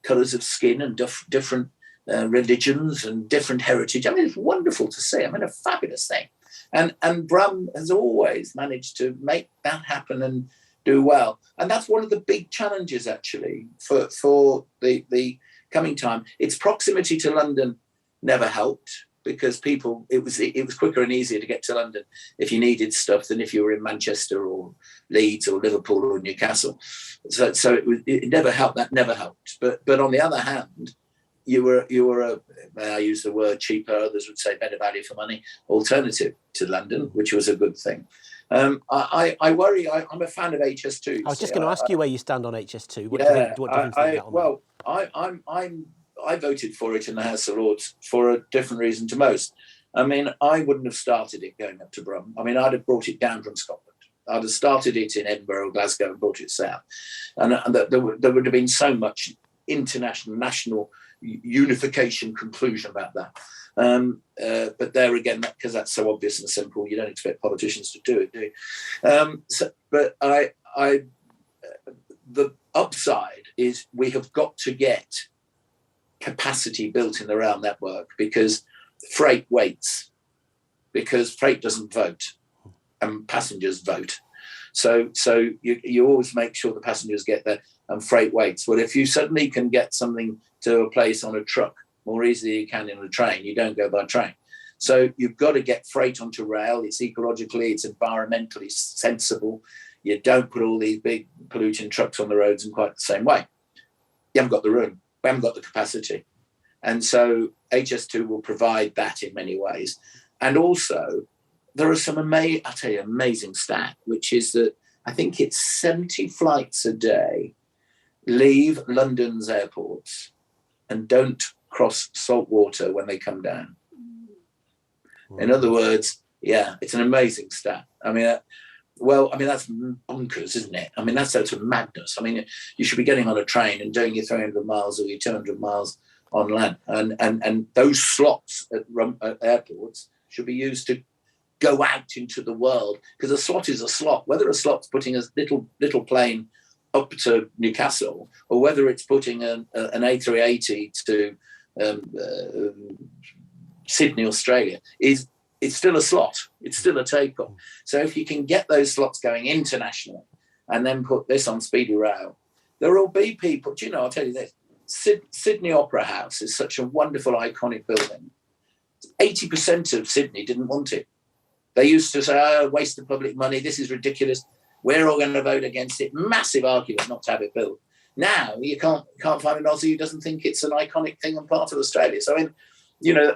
colours of skin and different religions and different heritage. I mean, it's wonderful to see. I mean, a fabulous thing. And Brum has always managed to make that happen and do well. And that's one of the big challenges, actually, for the coming time. Its proximity to London never helped, because people, it was quicker and easier to get to London if you needed stuff than if you were in Manchester or Leeds or Liverpool or Newcastle. So it never helped. That never helped. But on the other hand, you were a, may I use the word cheaper, others would say better value for money, alternative to London, which was a good thing. I worry. I'm a fan of HS2. I was just going to ask you where you stand on HS2. What do you think of that? Well, I voted for it in the House of Lords for a different reason to most. I mean, I wouldn't have started it going up to Brum. I mean, I'd have brought it down from Scotland. I'd have started it in Edinburgh or Glasgow and brought it south. And there would have been so much international, national unification conclusion about that. But there again, because that's so obvious and simple, you don't expect politicians to do it, do you? But the upside is we have got to get capacity built in the rail network, because freight waits, because freight doesn't vote and passengers vote. So you always make sure the passengers get there and freight waits. Well, if you suddenly can get something to a place on a truck more easily than you can in a train, you don't go by train. So you've got to get freight onto rail. It's ecologically, it's environmentally sensible. You don't put all these big polluting trucks on the roads in quite the same way. You haven't got the room. We haven't got the capacity. And so HS2 will provide that in many ways. And also, there are some amazing stat, which is that I think it's 70 flights a day leave London's airports and don't cross salt water when they come down. In other words, yeah, it's an amazing stat. I mean, that's bonkers, isn't it? I mean, that's sort of madness. I mean, you should be getting on a train and doing your 300 miles or your 200 miles on land. And those slots at airports should be used to go out into the world, because a slot is a slot. Whether a slot's putting a little plane up to Newcastle, or whether it's putting an A380 to Sydney, Australia, it's still a slot. It's still a takeoff. So if you can get those slots going international and then put this on Speedy Rail, there will be people. Do you know, I'll tell you this, Sydney Opera House is such a wonderful, iconic building. 80% of Sydney didn't want it. They used to say, oh, waste of public money, this is ridiculous, we're all going to vote against it. Massive argument not to have it built. Now, you can't find an Aussie who doesn't think it's an iconic thing and part of Australia. So, I mean, you know,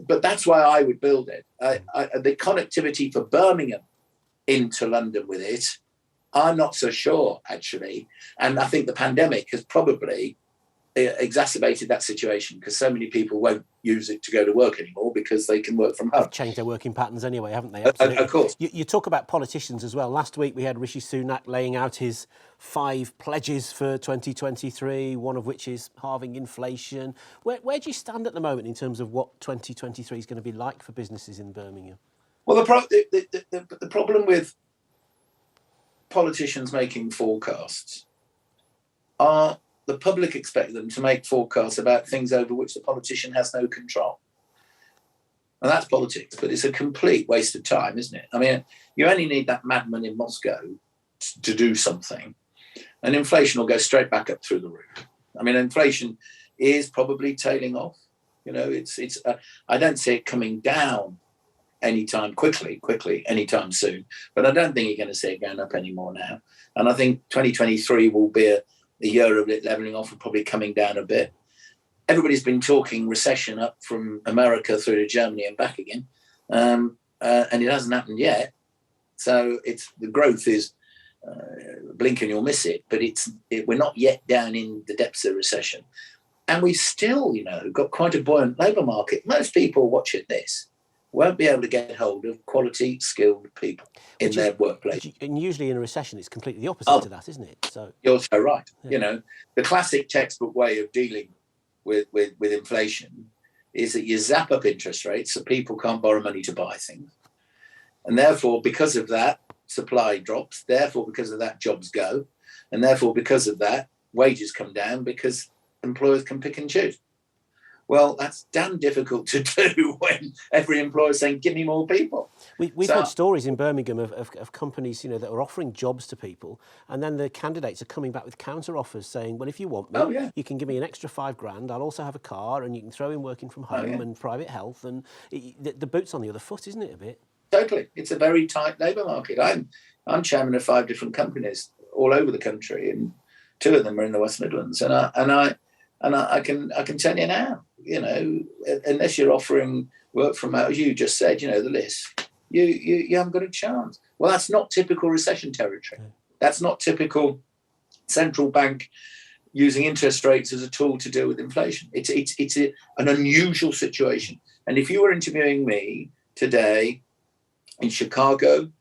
but that's why I would build it. The connectivity for Birmingham into London with it, I'm not so sure, actually. And I think the pandemic has probably exacerbated that situation, because so many people won't use it to go to work anymore because they can work from home. They've changed their working patterns anyway, haven't they? Of course. You talk about politicians as well. Last week we had Rishi Sunak laying out his 5 pledges for 2023, one of which is halving inflation. Where do you stand at the moment in terms of what 2023 is going to be like for businesses in Birmingham? Well, the problem with politicians making forecasts are the public expect them to make forecasts about things over which the politician has no control. And that's politics, but it's a complete waste of time, isn't it? I mean, you only need that madman in Moscow to do something, and inflation will go straight back up through the roof. I mean, inflation is probably tailing off. You know, I don't see it coming down anytime quickly, anytime soon, but I don't think you're going to see it going up anymore now. And I think 2023 will be a year of it levelling off and probably coming down a bit. Everybody's been talking recession up from America through to Germany and back again, and it hasn't happened yet. So the growth is blink and you'll miss it, but we're not yet down in the depths of recession, and we've still, got quite a buoyant labour market. Most people watching this won't be able to get hold of quality, skilled people in their workplace. And usually in a recession, it's completely the opposite to that, isn't it? So you're so right. Yeah. The classic textbook way of dealing with inflation is that you zap up interest rates so people can't borrow money to buy things. And therefore, because of that, supply drops. Therefore, because of that, jobs go. And therefore, because of that, wages come down because employers can pick and choose. Well, that's damn difficult to do when every employer is saying, give me more people. We've heard stories in Birmingham of companies, that are offering jobs to people, and then the candidates are coming back with counter offers saying, well, if you want me, you can give me an extra $5,000, I'll also have a car, and you can throw in working from home and private health, and the boot's on the other foot, isn't it, a bit? Totally. It's a very tight labour market. I'm chairman of 5 different companies all over the country, and 2 of them are in the West Midlands, and I can tell you now, unless you're offering work from home, as you just said, the list, you haven't got a chance. Well, that's not typical recession territory. That's not typical central bank using interest rates as a tool to deal with inflation. It's an unusual situation. And if you were interviewing me today in Chicago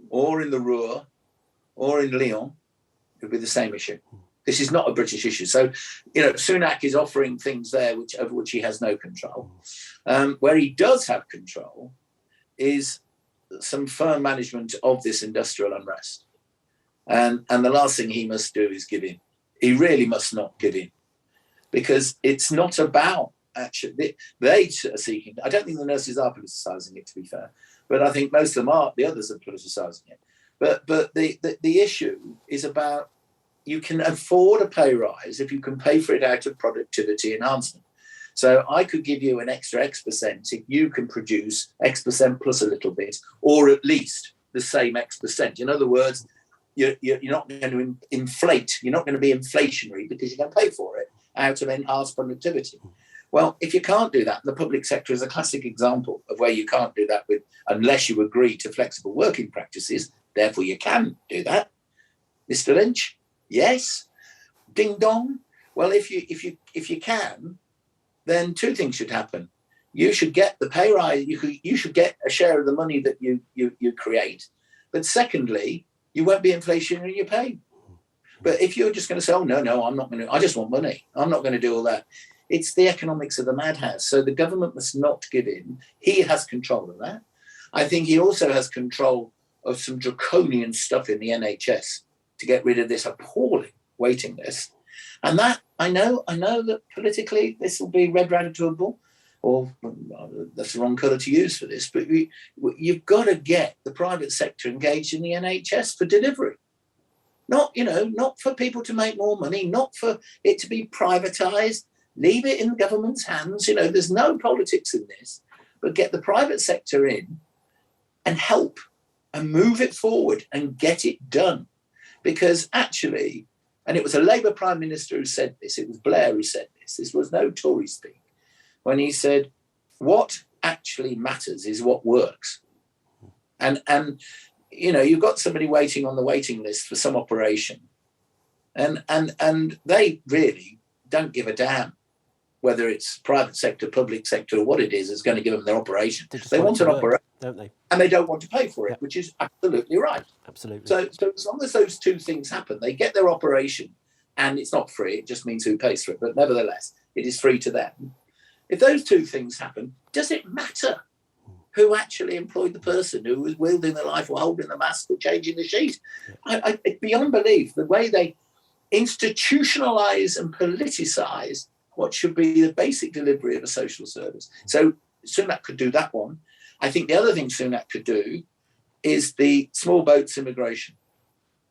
or in the Ruhr or in Lyon, it would be the same issue. This is not a British issue. So, Sunak is offering things there over which he has no control. Where he does have control is some firm management of this industrial unrest. And the last thing he must do is give in. He really must not give in, because it's not about actually, they are seeking, I don't think the nurses are politicising it, to be fair, but I think most of them are, the others are politicising it. But the issue is about, you can afford a pay rise if you can pay for it out of productivity enhancement. So I could give you an extra X% if you can produce X% plus a little bit, or at least the same X%. In other words, you're not going to inflate. You're not going to be inflationary because you're going to pay for it out of enhanced productivity. Well, if you can't do that, the public sector is a classic example of where you can't do that with unless you agree to flexible working practices. Therefore, you can do that. Mr. Lynch, yes. Ding dong. Well, if you can, then two things should happen. You should get the pay rise. You should get a share of the money that you create. But secondly, you won't be inflationary in your pay. But if you're just going to say, oh, no, I'm not going to, I just want money. I'm not going to do all that. It's the economics of the madhouse. So the government must not give in. He has control of that. I think he also has control of some draconian stuff in the NHS to get rid of this appalling waiting list. And that, I know that politically this will be red rag to a bull, or that's the wrong colour to use for this, but you've got to get the private sector engaged in the NHS for delivery. Not for people to make more money, not for it to be privatised. Leave it in the government's hands. There's no politics in this, but get the private sector in and help and move it forward and get it done. Because actually, and it was a Labour Prime Minister who said this, it was Blair who said this was no Tory speak, when he said, what actually matters is what works. And you've got somebody waiting on the waiting list for some operation, and they really don't give a damn whether it's private sector, public sector, or what it is going to give them their operation. They want an operation, don't they? And they don't want to pay for it, which is absolutely right. Absolutely. So as long as those two things happen, they get their operation, and it's not free. It just means who pays for it. But nevertheless, it is free to them. If those two things happen, does it matter who actually employed the person who was wielding the life or holding the mask or changing the sheet? It's beyond belief the way they institutionalise and politicise what should be the basic delivery of a social service. So Sunak could do that one. I think the other thing Sunak could do is the small boats immigration.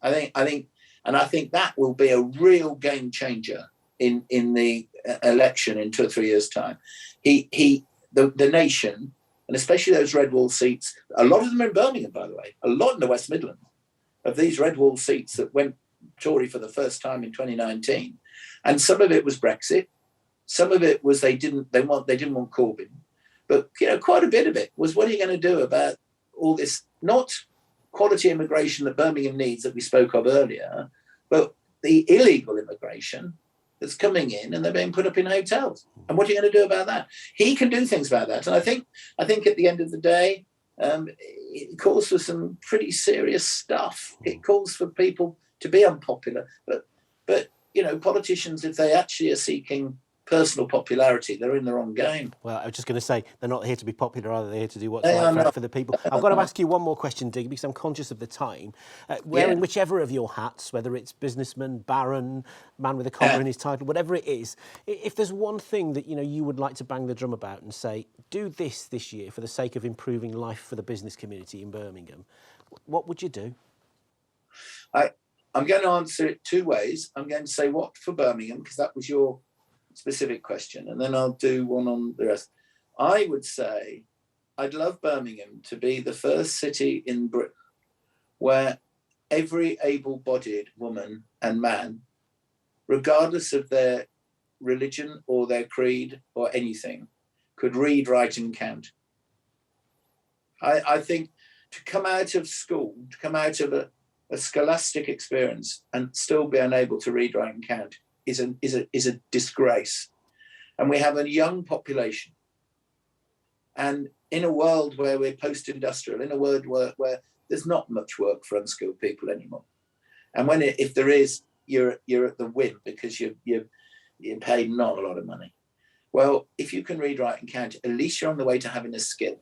I think that will be a real game changer in the election in 2 or 3 years' time. The nation, and especially those red wall seats, a lot of them are in Birmingham, by the way, a lot in the West Midlands, of these red wall seats that went Tory for the first time in 2019, and some of it was Brexit, some of it was they didn't want Corbyn, but quite a bit of it was, what are you going to do about all this not quality immigration that Birmingham needs that we spoke of earlier, but the illegal immigration that's coming in and they're being put up in hotels. And what are you going to do about that? He can do things about that. And I think at the end of the day, it calls for some pretty serious stuff. It calls for people to be unpopular. But politicians, if they actually are seeking personal popularity, they're in the wrong game. Well, I was just going to say, they're not here to be popular, are they? They're here to do what's right for the people. I've got to ask you one more question, Digby, because I'm conscious of the time. Wearing whichever of your hats, whether it's businessman, baron, man with a comma in his title, whatever it is, if there's one thing that you would like to bang the drum about and say, do this year for the sake of improving life for the business community in Birmingham, what would you do? I'm going to answer it two ways. I'm going to say what for Birmingham, because that was your specific question, and then I'll do one on the rest. I would say I'd love Birmingham to be the first city in Britain where every able-bodied woman and man, regardless of their religion or their creed or anything, could read, write and count. I think to come out of school, to come out of a scholastic experience and still be unable to read, write and count is a disgrace. And we have a young population. And in a world where we're post-industrial, in a world where there's not much work for unskilled people anymore. And if there is, you're at the whim because you're paid not a lot of money. Well, if you can read, write and count, at least you're on the way to having a skill.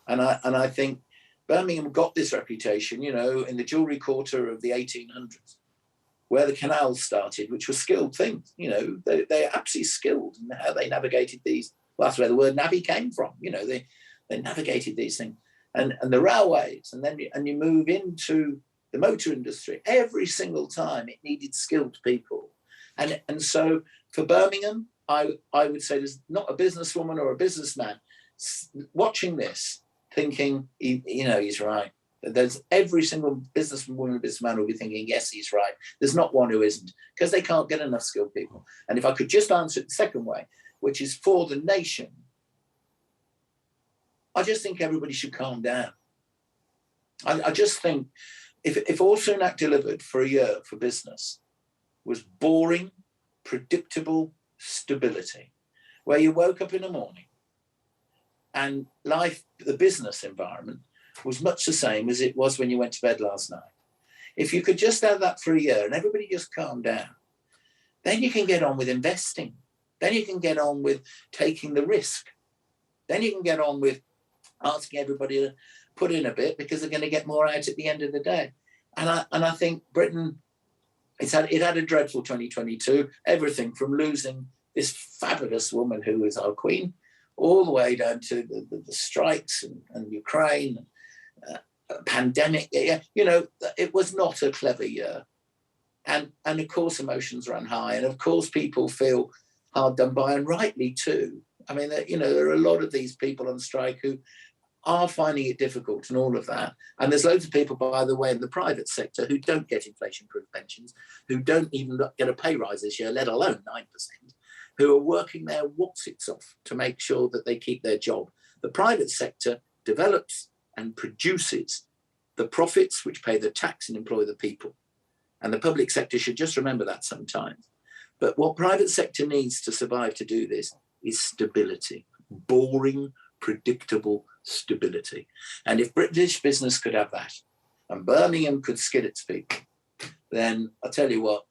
And I think Birmingham got this reputation, in the jewellery quarter of the 1800s, where the canals started, which were skilled things. They're absolutely skilled in how they navigated these. Well, that's where the word navvy came from. They navigated these things. And the railways, and you move into the motor industry. Every single time it needed skilled people. And so for Birmingham, I would say there's not a businesswoman or a businessman watching this thinking, he's right. There's every single businesswoman and businessman will be thinking, yes, he's right. There's not one who isn't, because they can't get enough skilled people. And if I could just answer it the second way, which is for the nation, I just think everybody should calm down. I just think if all Sunak delivered for a year for business was boring, predictable stability, where you woke up in the morning and life, the business environment, was much the same as it was when you went to bed last night. If you could just have that for a year and everybody just calm down, then you can get on with investing. Then you can get on with taking the risk. Then you can get on with asking everybody to put in a bit, because they're going to get more out at the end of the day. And I think Britain, it had a dreadful 2022. Everything from losing this fabulous woman who is our queen, all the way down to the strikes and Ukraine, pandemic. It was not a clever year. And of course, emotions run high. And of course, people feel hard done by, and rightly too. I mean, there are a lot of these people on strike who are finding it difficult and all of that. And there's loads of people, by the way, in the private sector who don't get inflation-proof pensions, who don't even get a pay rise this year, let alone 9%, who are working their whatsits off to make sure that they keep their job. The private sector develops and produces the profits which pay the tax and employ the people. And the public sector should just remember that sometimes. But what private sector needs to survive to do this is stability, boring, predictable stability. And if British business could have that, and Birmingham could skid its feet, then I'll tell you what,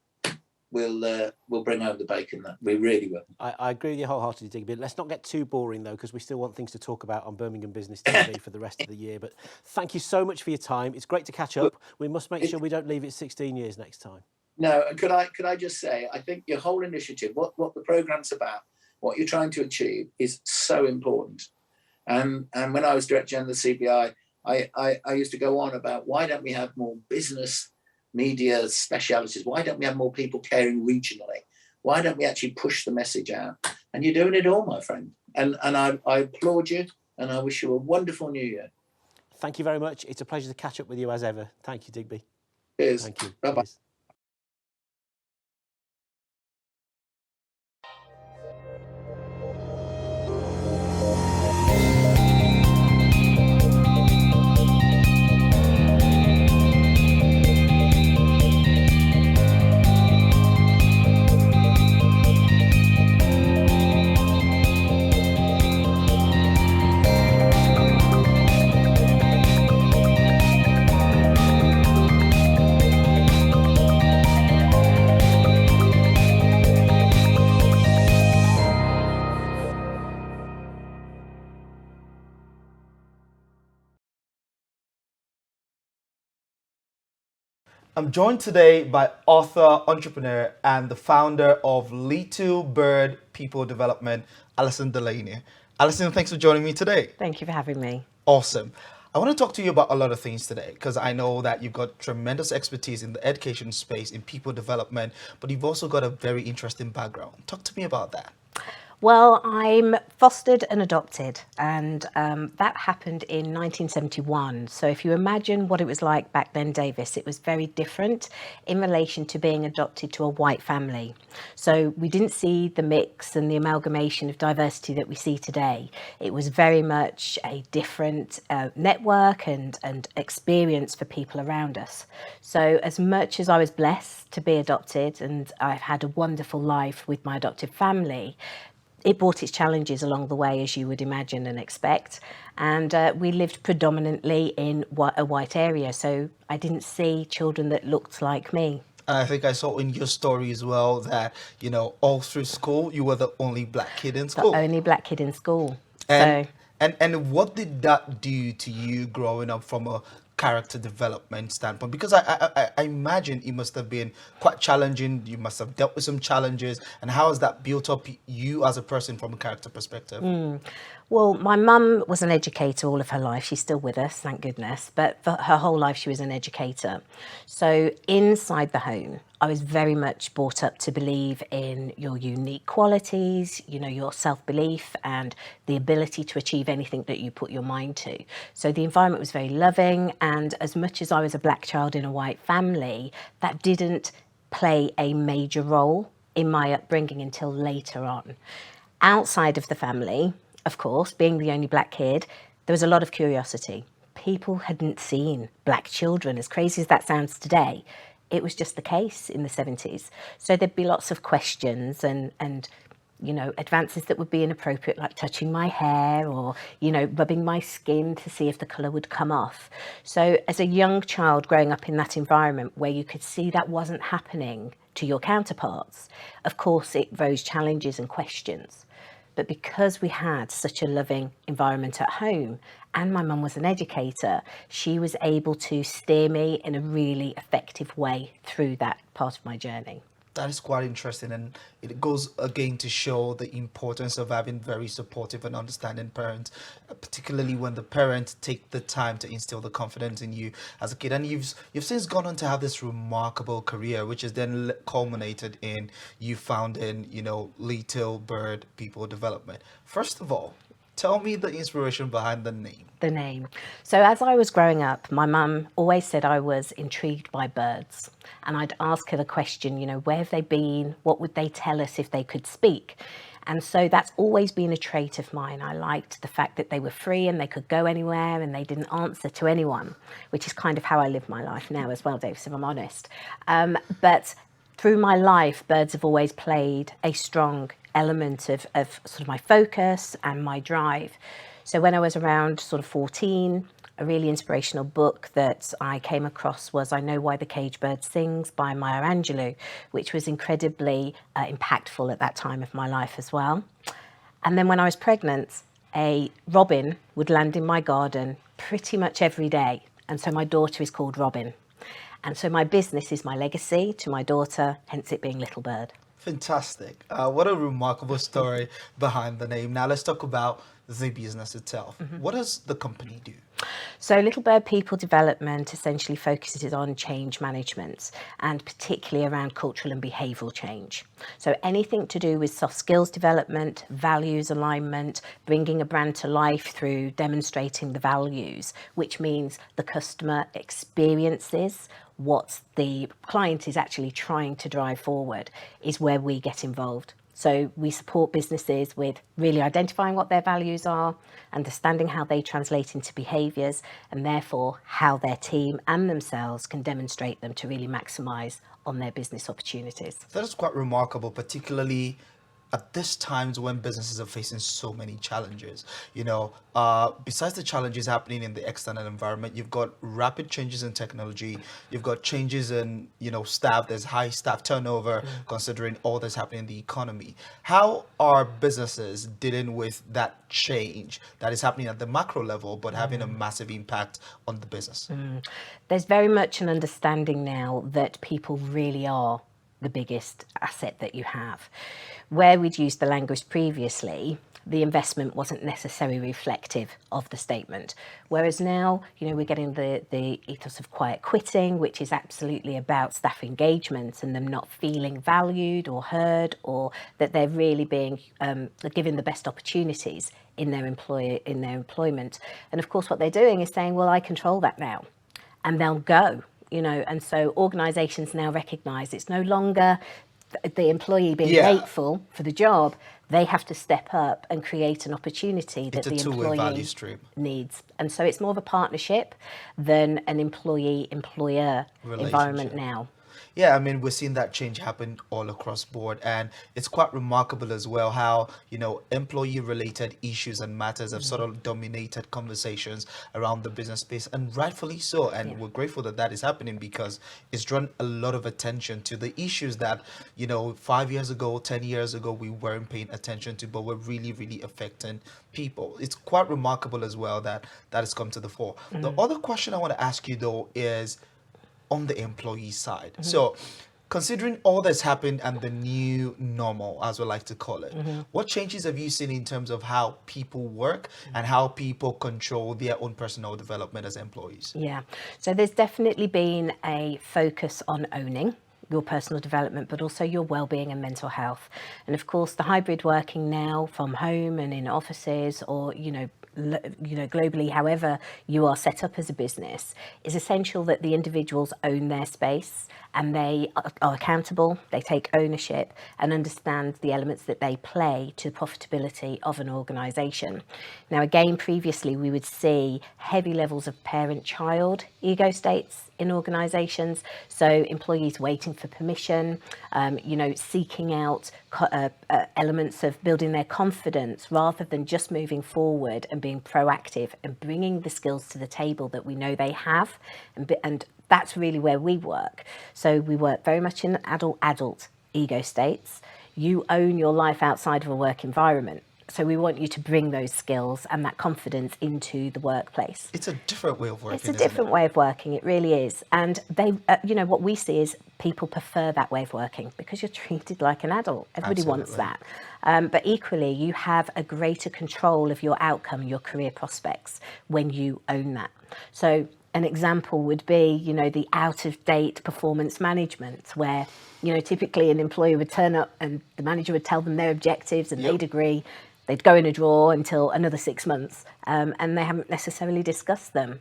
we'll bring home the bacon. That we really will. I agree with you wholeheartedly, Digby. Let's not get too boring though, because we still want things to talk about on Birmingham Business TV for the rest of the year. But thank you so much for your time. It's great to catch up. We must make sure we don't leave it 16 years next time. No, could I just say, I think your whole initiative, what the programme's about, what you're trying to achieve, is so important. And when I was Director General of the CBI, I used to go on about, why don't we have more business media specialities? Why don't we have more people caring regionally? Why don't we actually push the message out? And you're doing it all, my friend. And I applaud you, and I wish you a wonderful new year. Thank you very much. It's a pleasure to catch up with you as ever. Thank you, Digby. Cheers. Thank you. Bye-bye. Cheers. I'm joined today by author, entrepreneur, and the founder of Little Bird People Development, Alison Delaney. Alison, thanks for joining me today. Thank you for having me. Awesome. I want to talk to you about a lot of things today, because I know that you've got tremendous expertise in the education space, in people development, but you've also got a very interesting background. Talk to me about that. Well, I'm fostered and adopted, and that happened in 1971. So if you imagine what it was like back then, Davis, it was very different in relation to being adopted to a white family. So we didn't see the mix and the amalgamation of diversity that we see today. It was very much a different network and experience for people around us. So as much as I was blessed to be adopted, and I've had a wonderful life with my adopted family, it brought its challenges along the way, as you would imagine and expect. And we lived predominantly in a white area, so I didn't see children that looked like me. And I think I saw in your story as well that, all through school, you were the only black kid in school. The only black kid in school. And what did that do to you growing up from a character development standpoint? Because I imagine it must have been quite challenging. You must have dealt with some challenges. And how has that built up you as a person from a character perspective? Well, my mum was an educator all of her life. She's still with us, thank goodness. But for her whole life, she was an educator. So inside the home, I was very much brought up to believe in your unique qualities, you know, your self-belief and the ability to achieve anything that you put your mind to. So the environment was very loving. And as much as I was a black child in a white family, that didn't play a major role in my upbringing until later on. Outside of the family, of course, being the only black kid, there was a lot of curiosity. People hadn't seen black children, as crazy as that sounds today. It was just the case in the 70s. So there'd be lots of questions and you know, advances that would be inappropriate, like touching my hair or, you know, rubbing my skin to see if the colour would come off. So as a young child growing up in that environment where you could see that wasn't happening to your counterparts, of course it rose challenges and questions. But because we had such a loving environment at home and my mum was an educator, she was able to steer me in a really effective way through that part of my journey. That is quite interesting, and it goes again to show the importance of having very supportive and understanding parents, particularly when the parents take the time to instill the confidence in you as a kid. And you've since gone on to have this remarkable career, which is then culminated in you founding, you know, Little Bird People Development. First of all, tell me the inspiration behind the name. The name. So as I was growing up, my mum always said I was intrigued by birds. And I'd ask her the question, you know, where have they been? What would they tell us if they could speak? And so that's always been a trait of mine. I liked the fact that they were free and they could go anywhere and they didn't answer to anyone, which is kind of how I live my life now as well, Dave, if I'm honest. But through my life, birds have always played a strong element of sort of my focus and my drive. So when I was around sort of 14, a really inspirational book that I came across was I Know Why the Caged Bird Sings by Maya Angelou, which was incredibly impactful at that time of my life as well. And then when I was pregnant, a robin would land in my garden pretty much every day. And so my daughter is called Robin. And so my business is my legacy to my daughter, hence it being Little Bird. Fantastic. What a remarkable story behind the name. Now let's talk about the business itself. What does the company do? So Little Bird People Development essentially focuses on change management and particularly around cultural and behavioural change. So anything to do with soft skills development, values alignment, bringing a brand to life through demonstrating the values, which means the customer experiences what the client is actually trying to drive forward, is where we get involved. So we support businesses with really identifying what their values are, understanding how they translate into behaviours, and therefore how their team and themselves can demonstrate them to really maximise on their business opportunities. That is quite remarkable, particularly at this times when businesses are facing so many challenges. You know, besides the challenges happening in the external environment, you've got rapid changes in technology, you've got changes in, you know, staff, there's high staff turnover, considering all that's happening in the economy. How are businesses dealing with that change that is happening at the macro level, but having a massive impact on the business? There's very much an understanding now that people really are the biggest asset that you have. Where we'd used the language previously, the investment wasn't necessarily reflective of the statement. Whereas now, you know, we're getting the ethos of quiet quitting, which is absolutely about staff engagement and them not feeling valued or heard, or that they're really being given the best opportunities in their employment. And of course, what they're doing is saying, well, I control that now, and they'll go. You know, and so organisations now recognise it's no longer the employee being grateful for the job. They have to step up and create an opportunity that the employee value stream needs. And so it's more of a partnership than an employee-employer environment now. Yeah, I mean, we're seeing that change happen all across board, and it's quite remarkable as well how, you know, employee-related issues and matters have sort of dominated conversations around the business space, and rightfully so. And we're grateful that that is happening because it's drawn a lot of attention to the issues that, you know, 5 years ago, 10 years ago, we weren't paying attention to, but were really, really affecting people. It's quite remarkable as well that that has come to the fore. The other question I want to ask you, though, is on the employee side. So Considering all that's happened and the new normal, as we like to call it, what changes have you seen in terms of how people work and how people control their own personal development as employees? Yeah, so there's definitely been a focus on owning your personal development, but also your well-being and mental health. And of course, the hybrid working now from home and in offices, or globally, however you are set up as a business, is essential that the individuals own their space and they are accountable, they take ownership and understand the elements that they play to the profitability of an organisation. Now, again, previously we would see heavy levels of parent-child ego states in organisations, so employees waiting for permission, seeking out elements of building their confidence rather than just moving forward and being proactive and bringing the skills to the table that we know they have, and that's really where we work. So we work very much in adult ego states. You own your life outside of a work environment. So we want you to bring those skills and that confidence into the workplace. It's a different way of working. It's a different way of working. It really is. And they, what we see is people prefer that way of working because you're treated like an adult. Everybody wants that. But equally, you have a greater control of your outcome, your career prospects when you own that. So an example would be, the out-of-date performance management, where, typically an employee would turn up and the manager would tell them their objectives and they'd agree. They'd go in a drawer until another 6 months, and they haven't necessarily discussed them.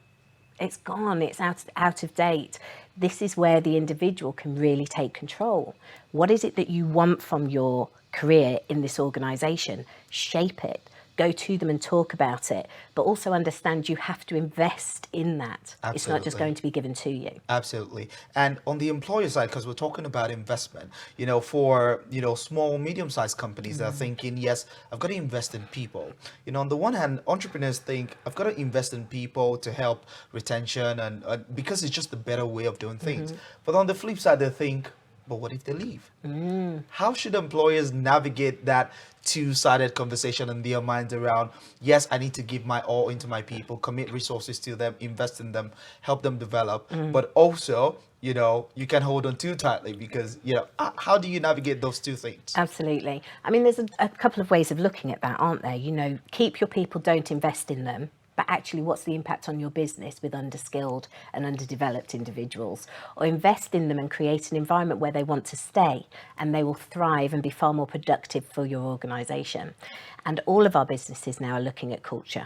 It's gone, it's out of date. This is where the individual can really take control. What is it that you want from your career in this organisation? Shape it. Go to them and talk about it, but also understand you have to invest in that. Absolutely. It's not just going to be given to you. Absolutely. And on the employer side, because we're talking about investment, for, small, medium-sized companies that are thinking, yes, I've got to invest in people. On the one hand, entrepreneurs think I've got to invest in people to help retention and because it's just a better way of doing things. But on the flip side, they think, but what if they leave? How should employers navigate that two-sided conversation in their minds around, yes, I need to give my all into my people, commit resources to them, invest in them, help them develop, but also, you can hold on too tightly because, how do you navigate those two things? Absolutely. I mean, there's a couple of ways of looking at that, aren't there? Keep your people, don't invest in them. But actually, what's the impact on your business with underskilled and underdeveloped individuals? Or invest in them and create an environment where they want to stay and they will thrive and be far more productive for your organisation. And all of our businesses now are looking at culture.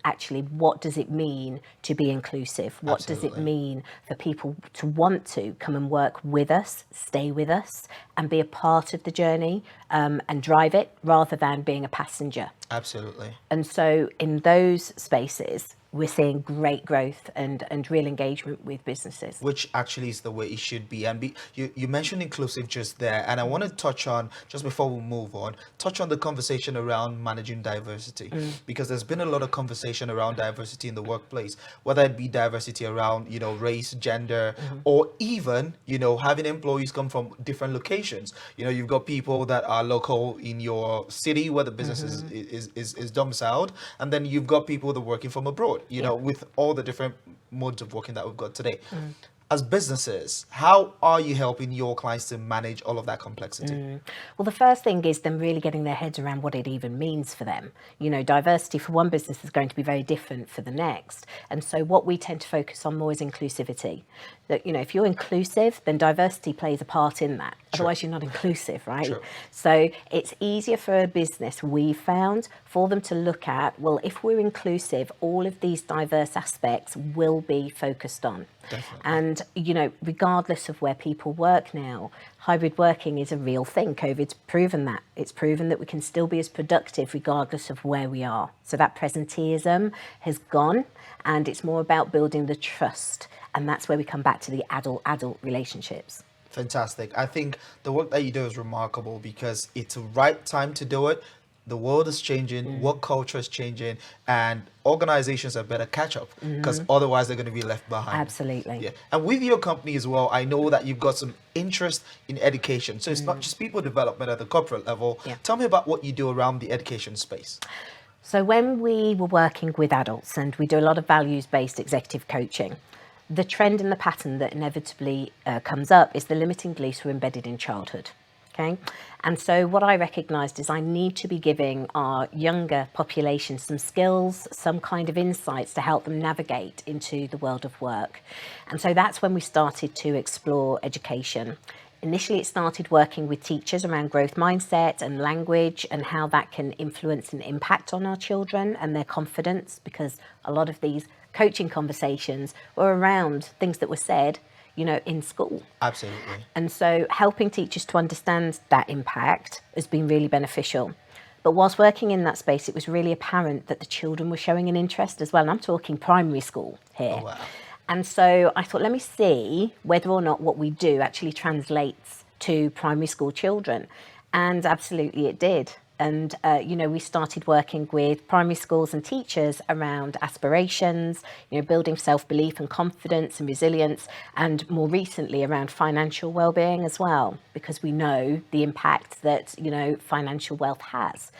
Actually, what does it mean to be inclusive? What does it mean for people to want to come and work with us, stay with us, and be a part of the journey and drive it rather than being a passenger? Absolutely. And so in those spaces, we're seeing great growth and real engagement with businesses. Which actually is the way it should be. And you mentioned inclusive just there. And I want to touch on, just before we move on, touch on the conversation around managing diversity. Because there's been a lot of conversation around diversity in the workplace, whether it be diversity around, race, gender, or even, having employees come from different locations. You've got people that are local in your city where the business is domiciled. And then you've got people that are working from abroad. With all the different modes of working that we've got today. As businesses, how are you helping your clients to manage all of that complexity? Well, the first thing is them really getting their heads around what it even means for them. Diversity for one business is going to be very different for the next. And so what we tend to focus on more is inclusivity. That, if you're inclusive, then diversity plays a part in that. Otherwise, you're not inclusive, right? Sure. So it's easier for a business, we've found, for them to look at, well, if we're inclusive, all of these diverse aspects will be focused on. Definitely. And, regardless of where people work now, hybrid working is a real thing. COVID's proven that. It's proven that we can still be as productive regardless of where we are. So that presenteeism has gone, and it's more about building the trust. And that's where we come back to the adult relationships. Fantastic. I think the work that you do is remarkable because it's the right time to do it. The world is changing, work culture is changing, and organizations have better catch up because otherwise they're going to be left behind. Absolutely. Yeah. And with your company as well, I know that you've got some interest in education. So it's not just people development at the corporate level. Yeah. Tell me about what you do around the education space. So when we were working with adults, and we do a lot of values-based executive coaching, the trend and the pattern that inevitably comes up is the limiting beliefs were embedded in childhood. Okay, and so what I recognised is I need to be giving our younger population some skills, some kind of insights to help them navigate into the world of work. And so that's when we started to explore education. Initially, it started working with teachers around growth mindset and language and how that can influence and impact on our children and their confidence, because a lot of these coaching conversations were around things that were said, you know, in school. Absolutely. And so helping teachers to understand that impact has been really beneficial. But whilst working in that space, it was really apparent that the children were showing an interest as well. And I'm talking primary school here. Oh, wow. And so I thought, let me see whether or not what we do actually translates to primary school children. And absolutely it did. And, you know, we started working with primary schools and teachers around aspirations, you know, building self-belief and confidence and resilience, and more recently around financial well-being as well, because we know the impact that, you know, financial wealth has.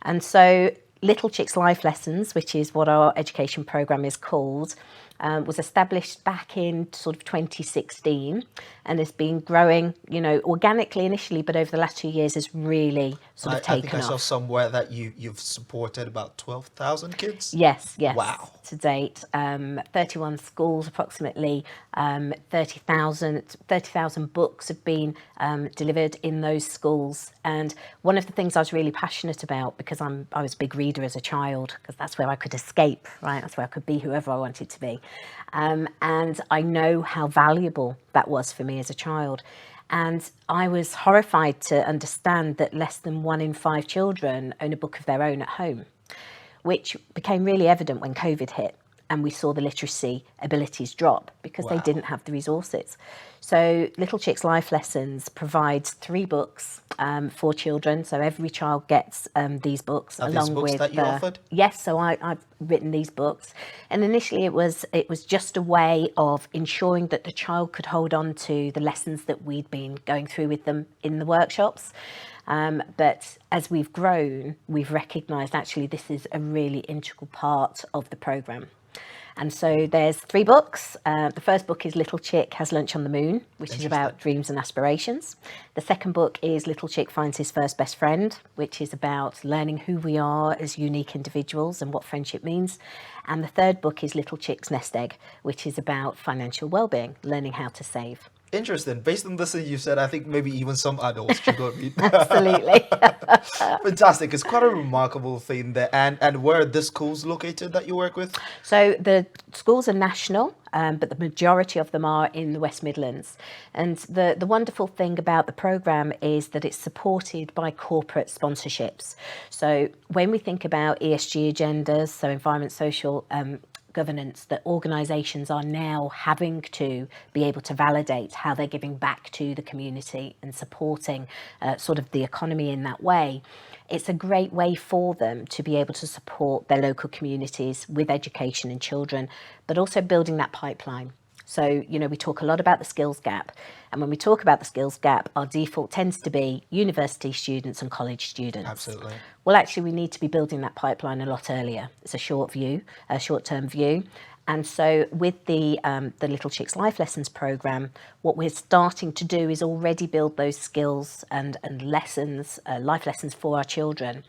And so Little Chicks Life Lessons, which is what our education programme is called, was established back in sort of 2016 and has been growing, you know, organically initially, but over the last 2 years has really sort of I think taken I saw off. somewhere that you've supported about 12,000 kids. Yes. Wow. To date, 31 schools, approximately 30,000 books have been delivered in those schools. And one of the things I was really passionate about, because I was a big reader as a child, because that's where I could escape, right? That's where I could be whoever I wanted to be. And I know how valuable that was for me as a child. And I was horrified to understand that less than 1 in 5 children own a book of their own at home, which became really evident when COVID hit and we saw the literacy abilities drop because they didn't have the resources. So Little Chicks Life Lessons provides 3 books for children. So every child gets these books Are along these books with that you offered? Yes, so I've written these books, and initially it was just a way of ensuring that the child could hold on to the lessons that we'd been going through with them in the workshops. But as we've grown, we've recognised actually this is a really integral part of the programme. And so there's 3 books. The first book is Little Chick Has Lunch on the Moon, which is about dreams and aspirations. The second book is Little Chick Finds His First Best Friend, which is about learning who we are as unique individuals and what friendship means. And the third book is Little Chick's Nest Egg, which is about financial well-being, learning how to save. Interesting. Based on this thing you said, I think maybe even some adults should go read. Absolutely. Fantastic. It's quite a remarkable thing there. And where are the schools located that you work with? So the schools are national, but the majority of them are in the West Midlands. And the wonderful thing about the programme is that it's supported by corporate sponsorships. So when we think about ESG agendas, so environment, social, governance, that organisations are now having to be able to validate how they're giving back to the community and supporting sort of the economy in that way. It's a great way for them to be able to support their local communities with education and children, but also building that pipeline. So, you know, we talk a lot about the skills gap. And when we talk about the skills gap, our default tends to be university students and college students. Absolutely. Well, actually, we need to be building that pipeline a lot earlier. It's a short-term view. And so with the Little Chicks Life Lessons programme, what we're starting to do is already build those skills and lessons, life lessons for our children.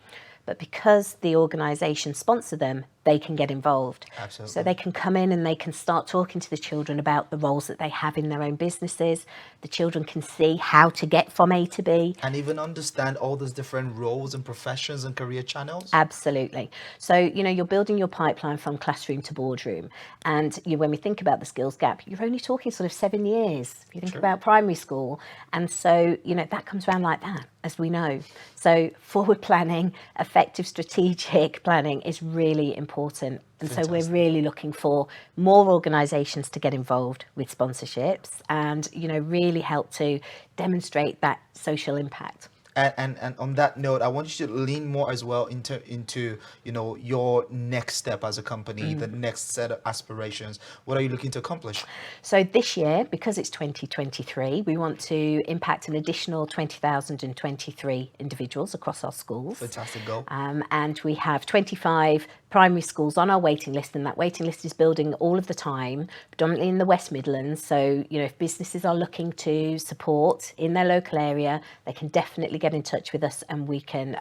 But because the organisation sponsor them, they can get involved. Absolutely. So they can come in and they can start talking to the children about the roles that they have in their own businesses. The children can see how to get from A to B. And even understand all those different roles and professions and career channels? Absolutely. So, you know, you're building your pipeline from classroom to boardroom. And when we think about the skills gap, you're only talking sort of 7 years. If you think about primary school. And so, you know, that comes around like that, as we know. So forward planning, effective strategic planning is really important. And so we're really looking for more organisations to get involved with sponsorships and, you know, really help to demonstrate that social impact. And on that note, I want you to lean more as well into you know, your next step as a company, the next set of aspirations. What are you looking to accomplish? So this year, because it's 2023, we want to impact an additional 20,023 individuals across our schools. Fantastic goal. And we have 25 primary schools on our waiting list, and that waiting list is building all of the time, predominantly in the West Midlands. So, you know, if businesses are looking to support in their local area, they can definitely get in touch with us, and we can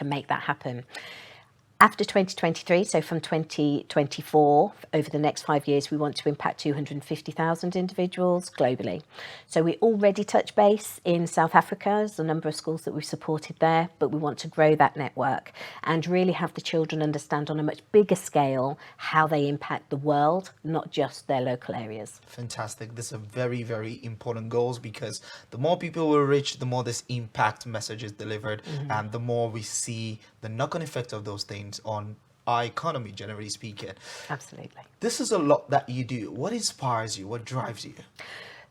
make that happen. After 2023, so from 2024, over the next 5 years, we want to impact 250,000 individuals globally. So we already touch base in South Africa. There's a number of schools that we've supported there, but we want to grow that network and really have the children understand on a much bigger scale how they impact the world, not just their local areas. Fantastic. These are very, very important goals, because the more people we reach, the more this impact message is delivered, and the more we see the knock-on effect of those things on our economy, generally speaking. Absolutely. This is a lot that you do. What inspires you? What drives you?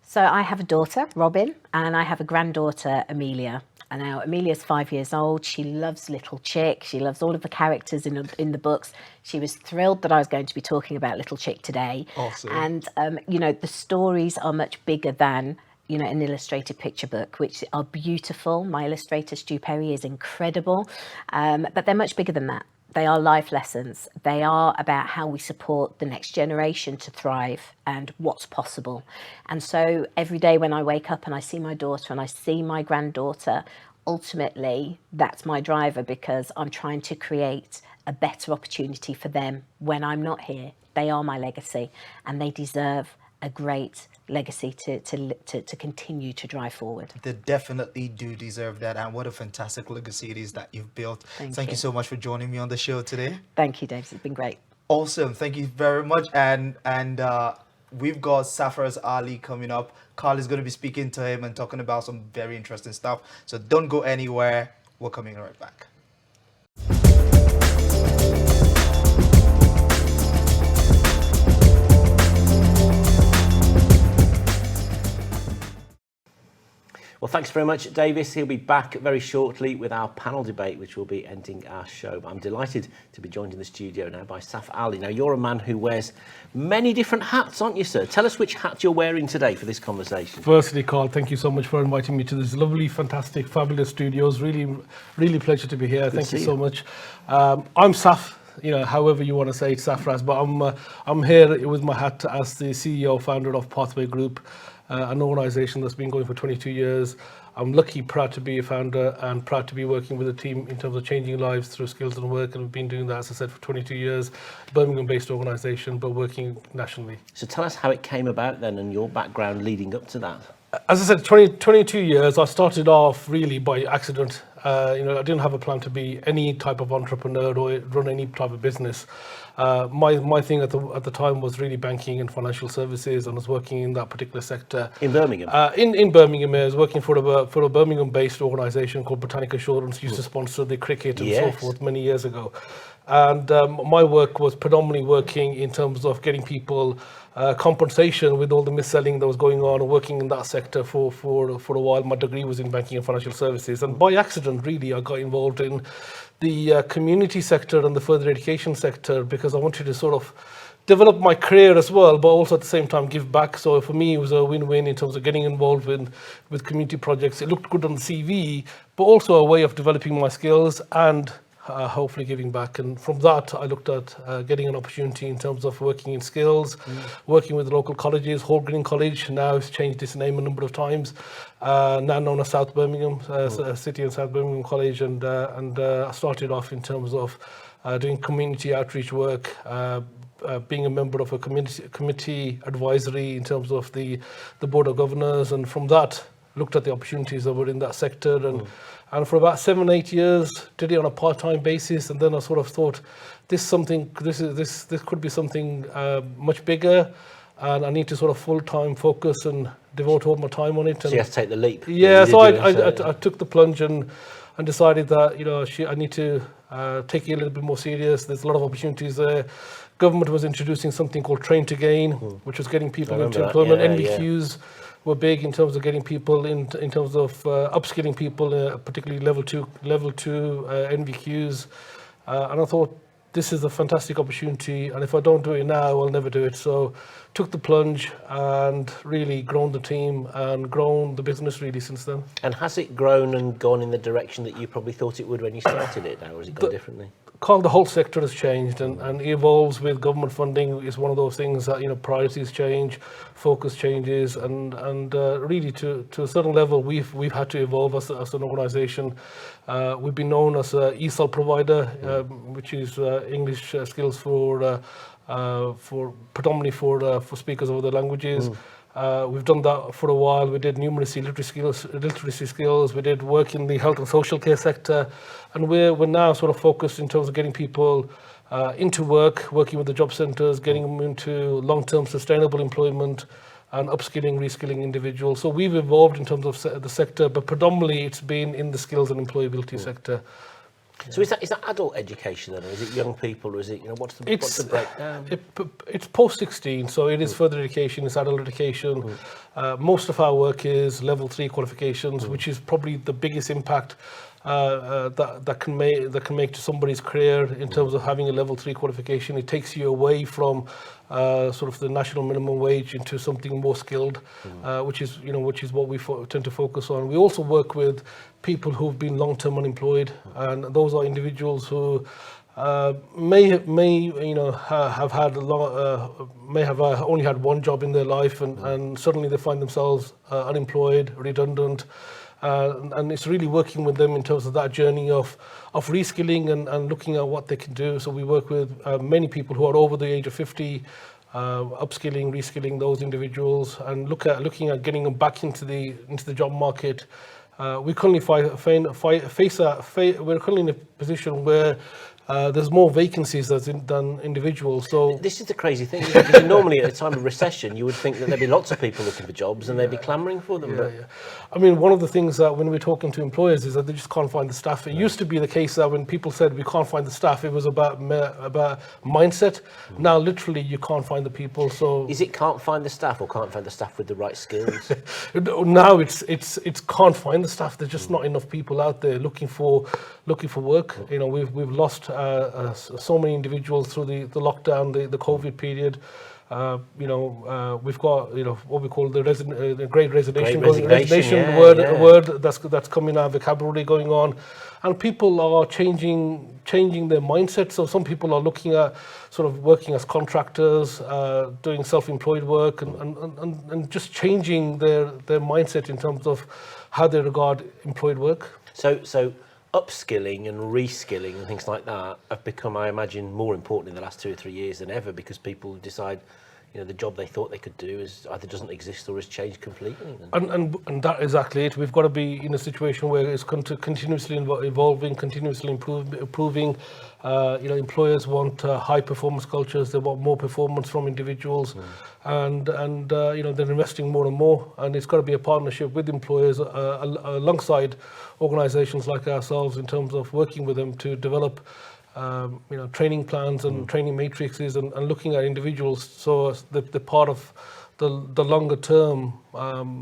So I have a daughter, Robin, and I have a granddaughter, Amelia. And now Amelia's 5 years old. She loves Little Chick. She loves all of the characters in the books. She was thrilled that I was going to be talking about Little Chick today. Awesome. And, you know, the stories are much bigger than, you know, an illustrated picture book, which are beautiful. My illustrator, Stu Perry, is incredible. But they're much bigger than that. They are life lessons. They are about how we support the next generation to thrive and what's possible. And so every day when I wake up and I see my daughter and I see my granddaughter, ultimately that's my driver, because I'm trying to create a better opportunity for them when I'm not here. They are my legacy, and they deserve a great legacy to continue to drive forward. They definitely do deserve that, and what a fantastic legacy it is that you've built. Thank you so much for joining me on the show today. Thank you, Dave. It's been great. Awesome. Thank you very much. And we've got Sarfraz Ali coming up. Carl is going to be speaking to him and talking about some very interesting stuff. So don't go anywhere. We're coming right back. Well, thanks very much, Davis. He'll be back very shortly with our panel debate, which will be ending our show. But I'm delighted to be joined in the studio now by Saf Ali. Now, you're a man who wears many different hats, aren't you, sir? Tell us which hat you're wearing today for this conversation. Firstly, Carl, thank you so much for inviting me to this lovely, fantastic, fabulous studios. Really, really pleasure to be here. Thank you so much. I'm Saf. You know, however you want to say it, Sarfraz, but I'm here with my hat as the CEO, founder of Pathway Group, an organisation that's been going for 22 years. I'm lucky, proud to be a founder, and proud to be working with a team in terms of changing lives through skills and work, and we've been doing that, as I said, for 22 years. Birmingham-based organisation, but working nationally. So tell us how it came about then, and your background leading up to that. As I said, 22 years. I started off really by accident. You know, I didn't have a plan to be any type of entrepreneur or run any type of business. My thing at the time was really banking and financial services, and I was working in that particular sector. In Birmingham? In Birmingham, I was working for a Birmingham-based organisation called Botanic Assurance, used to sponsor the cricket and so forth many years ago. And my work was predominantly working in terms of getting people compensation with all the mis-selling that was going on, and working in that sector for a while. My degree was in banking and financial services, and by accident, really, I got involved in the community sector and the further education sector, because I wanted to sort of develop my career as well, but also at the same time give back. So for me, it was a win-win in terms of getting involved with community projects. It looked good on the CV, but also a way of developing my skills and hopefully giving back. And from that, I looked at getting an opportunity in terms of working in skills, working with local colleges. Hall Green College now has changed its name a number of times, now known as South Birmingham City and South Birmingham College, and I started off in terms of doing community outreach work, being a member of a committee advisory in terms of the Board of Governors, and from that looked at the opportunities that were in that sector, and for about 7-8 years did it on a part-time basis, and then I sort of thought this could be something much bigger, and I need to sort of full-time focus and devote all my time on it. So you have to take the leap. Yeah, so I took the plunge and decided that, you know, I need to take it a little bit more serious. There's a lot of opportunities there. Government was introducing something called Train to Gain, which was getting people into employment. NVQs were big in terms of getting people in terms of upskilling people, particularly level two NVQs. And I thought, this is a fantastic opportunity, and if I don't do it now, I'll never do it. So took the plunge and really grown the team and grown the business really since then. And has it grown and gone in the direction that you probably thought it would when you started it now, or has it gone differently? Carl, the whole sector has changed and evolves with government funding is one of those things that, you know, priorities change, focus changes, and really to a certain level we've had to evolve as an organisation. We've been known as an ESOL provider, which is English skills for predominantly for speakers of other languages. We've done that for a while. We did numeracy literacy skills. We did work in the health and social care sector, and we're now sort of focused in terms of getting people into work, working with the job centres, getting them into long-term sustainable employment, and upskilling, reskilling individuals. So we've evolved in terms of the sector, but predominantly it's been in the skills and employability sector. So is that adult education then, or is it young people, or is it, you know, what's the breakdown? It's post 16, so it is further education, it's adult education. Most of our work is level 3 qualifications, which is probably the biggest impact that can make to somebody's career in terms of having a level 3 qualification. It takes you away from sort of the national minimum wage into something more skilled, which is what we tend to focus on. We also work with people who've been long-term unemployed, and those are individuals who may have only had one job in their life, and suddenly they find themselves unemployed, redundant. And it's really working with them in terms of that journey of reskilling and looking at what they can do. So we work with many people who are over the age of 50, upskilling, reskilling those individuals, and looking at getting them back into the job market. We currently we're currently in a position where there's more vacancies than individuals. So this is the crazy thing, because normally at a time of recession you would think that there'd be lots of people looking for jobs and they'd be clamouring for them. Yeah. I mean, one of the things that when we're talking to employers is that they just can't find the staff. It used to be the case that when people said we can't find the staff, it was about mindset. Now literally you can't find the people. So is it can't find the staff, or can't find the staff with the right skills? Now it's can't find the staff. There's just not enough people out there looking for work. You know, we've lost so many individuals through the lockdown, the COVID period. We've got what we call the Great Resignation. Yeah, a word that's coming out of vocabulary going on, and people are changing their mindset. So some people are looking at sort of working as contractors, doing self-employed work, and just changing their mindset in terms of how they regard employed work. So upskilling and reskilling and things like that have become, I imagine, more important in the last 2 or 3 years than ever, because people decide, you know, the job they thought they could do is either doesn't exist or has changed completely. And that's exactly it. We've got to be in a situation where it's continuously evolving, continuously improving. Employers want high performance cultures. They want more performance from individuals, and they're investing more and more. And it's got to be a partnership with employers alongside organisations like ourselves in terms of working with them to develop training plans and training matrices and looking at individuals so they're part of the longer term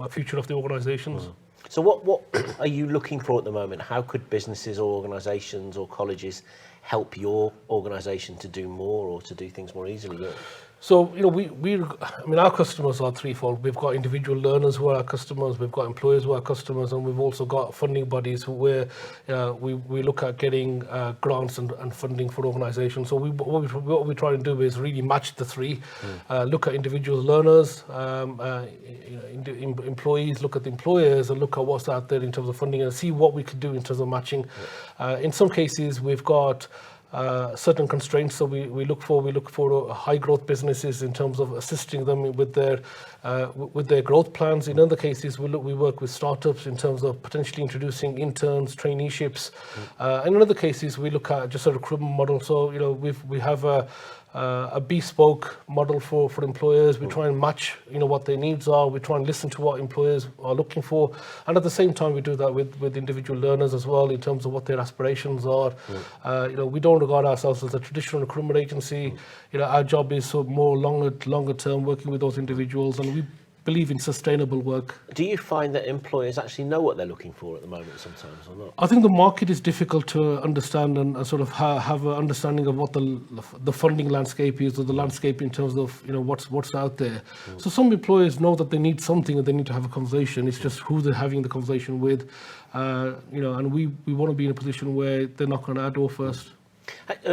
future of the organisations. So what are you looking for at the moment? How could businesses or organisations or colleges help your organisation to do more or to do things more easily? So, our customers are threefold. We've got individual learners who are our customers, we've got employers who are our customers, and we've also got funding bodies where we look at getting grants and funding for organisations. So what we try to do is really match the three, look at individual learners, employees, look at the employers, and look at what's out there in terms of funding and see what we could do in terms of matching. In some cases, we've got certain constraints, so we look for high growth businesses in terms of assisting them with their growth plans. In other cases, we work with startups in terms of potentially introducing interns, traineeships, and in other cases we look at just a recruitment model. So we have a bespoke model for employers. We try and match what their needs are. We try and listen to what employers are looking for, and at the same time we do that with individual learners as well in terms of what their aspirations are. We don't regard ourselves as a traditional recruitment agency. Our job is more longer term, working with those individuals, and we believe in sustainable work. Do you find that employers actually know what they're looking for at the moment sometimes, or not? I think the market is difficult to understand and sort of have an understanding of what the funding landscape is, or the landscape in terms of what's out there. So some employers know that they need something and they need to have a conversation. It's just who they're having the conversation with, and we want to be in a position where they're knocking on our door first.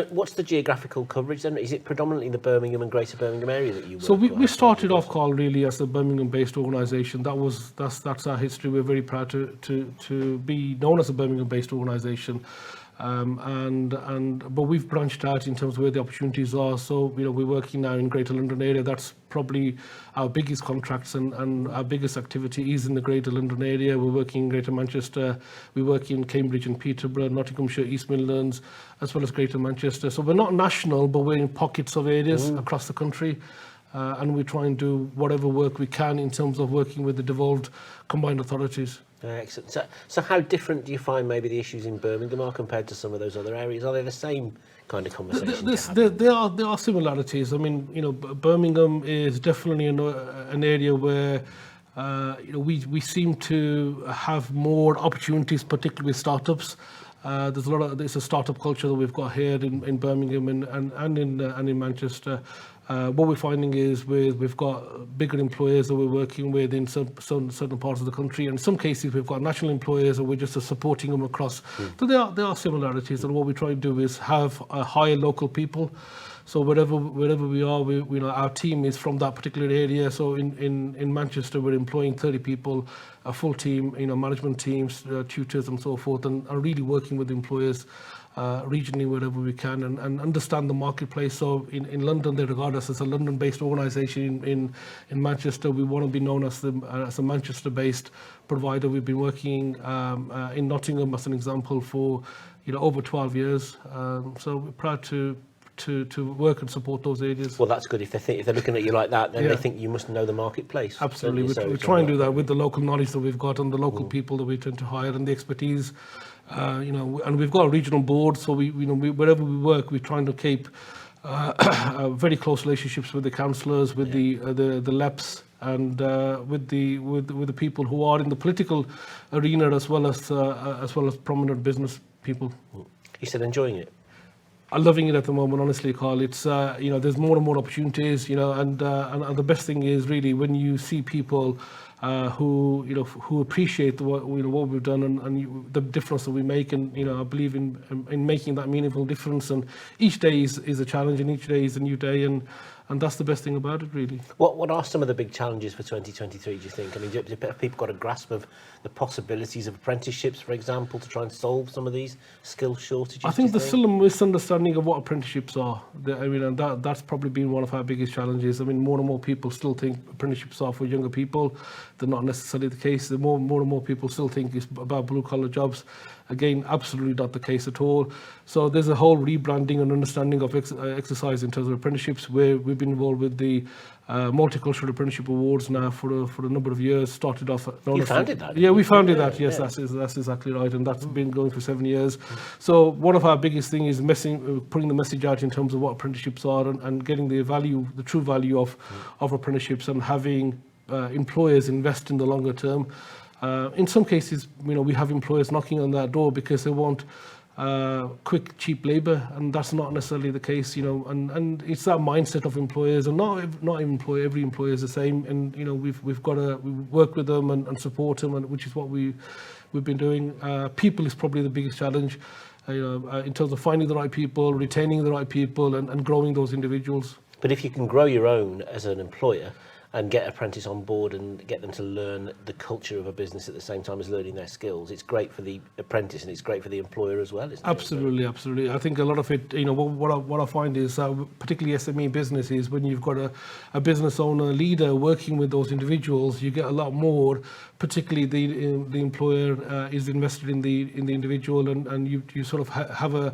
What's the geographical coverage then? Is it predominantly the Birmingham and Greater Birmingham area that you work? So we started off, Carl, really as a Birmingham-based organisation. That's our history. We're very proud to be known as a Birmingham-based organisation. But we've branched out in terms of where the opportunities are. So, we're working now in Greater London area. That's probably our biggest contracts and our biggest activity is in the Greater London area. We're working in Greater Manchester. We work in Cambridge and Peterborough, Nottinghamshire, East Midlands, as well as Greater Manchester. So we're not national, but we're in pockets of areas across the country. And we try and do whatever work we can in terms of working with the devolved combined authorities. Excellent. So how different do you find maybe the issues in Birmingham are compared to some of those other areas? Are they the same kind of conversations? There are similarities. I mean, Birmingham is definitely an area where we seem to have more opportunities, particularly with startups. There's a startup culture that we've got here in Birmingham and in Manchester. What we're finding is we've got bigger employers that we're working with in certain parts of the country. And in some cases, we've got national employers and we're just supporting them across. So there are similarities. And what we try to do is have a hire local people. So wherever we are, our team is from that particular area. So in Manchester, we're employing 30 people, a full team, management teams, tutors and so forth, and are really working with employers regionally wherever we can and understand the marketplace. So in London, they regard us as a London-based organisation. In Manchester, we want to be known as a Manchester-based provider. We've been working in Nottingham, as an example, for over 12 years. So we're proud to work and support those areas. Well, that's good. If they're looking at you like that, then they think you must know the marketplace. Absolutely. We try and do that with the local knowledge that we've got and the local people that we tend to hire and the expertise. And we've got a regional board, so we wherever we work, we're trying to keep very close relationships with the councillors, with the LEPs, and with the people who are in the political arena as well as prominent business people. You said enjoying it. I'm loving it at the moment, honestly, Carl. It's there's more and more opportunities, and the best thing is really when you see people who appreciate what we've done and the difference that we make, and I believe in making that meaningful difference. And each day is a challenge, and each day is a new day, and that's the best thing about it, really. What are some of the big challenges for 2023, do you think? I mean, have people got a grasp of the possibilities of apprenticeships, for example, to try and solve some of these skill shortages? I think there's still a misunderstanding of what apprenticeships are. And that's probably been one of our biggest challenges. I mean, more and more people still think apprenticeships are for younger people. They're not necessarily the case. More and more people still think it's about blue-collar jobs. Again, absolutely not the case at all. So there's a whole rebranding and understanding of exercise in terms of apprenticeships, where we've been involved with the Multicultural Apprenticeship Awards now for a number of years. Started off. You founded that? Yeah, we founded that. Yes, that's exactly right, and that's been going for 7 years. So one of our biggest things is putting the message out in terms of what apprenticeships are and getting the true value of apprenticeships, and having employers invest in the longer term. In some cases, we have employers knocking on that door because they want quick, cheap labour, and that's not necessarily the case. And it's that mindset of employers, and not every employer is the same. And we've got to work with them and support them, which is what we've been doing. People is probably the biggest challenge, in terms of finding the right people, retaining the right people, and growing those individuals. But if you can grow your own as an employer and get apprentice on board and get them to learn the culture of a business at the same time as learning their skills, it's great for the apprentice and it's great for the employer as well, isn't it? Absolutely. I think a lot of it, what I find is particularly SME businesses, when you've got a business owner, leader working with those individuals, you get a lot more. Particularly the employer is invested in the individual, and you sort of have a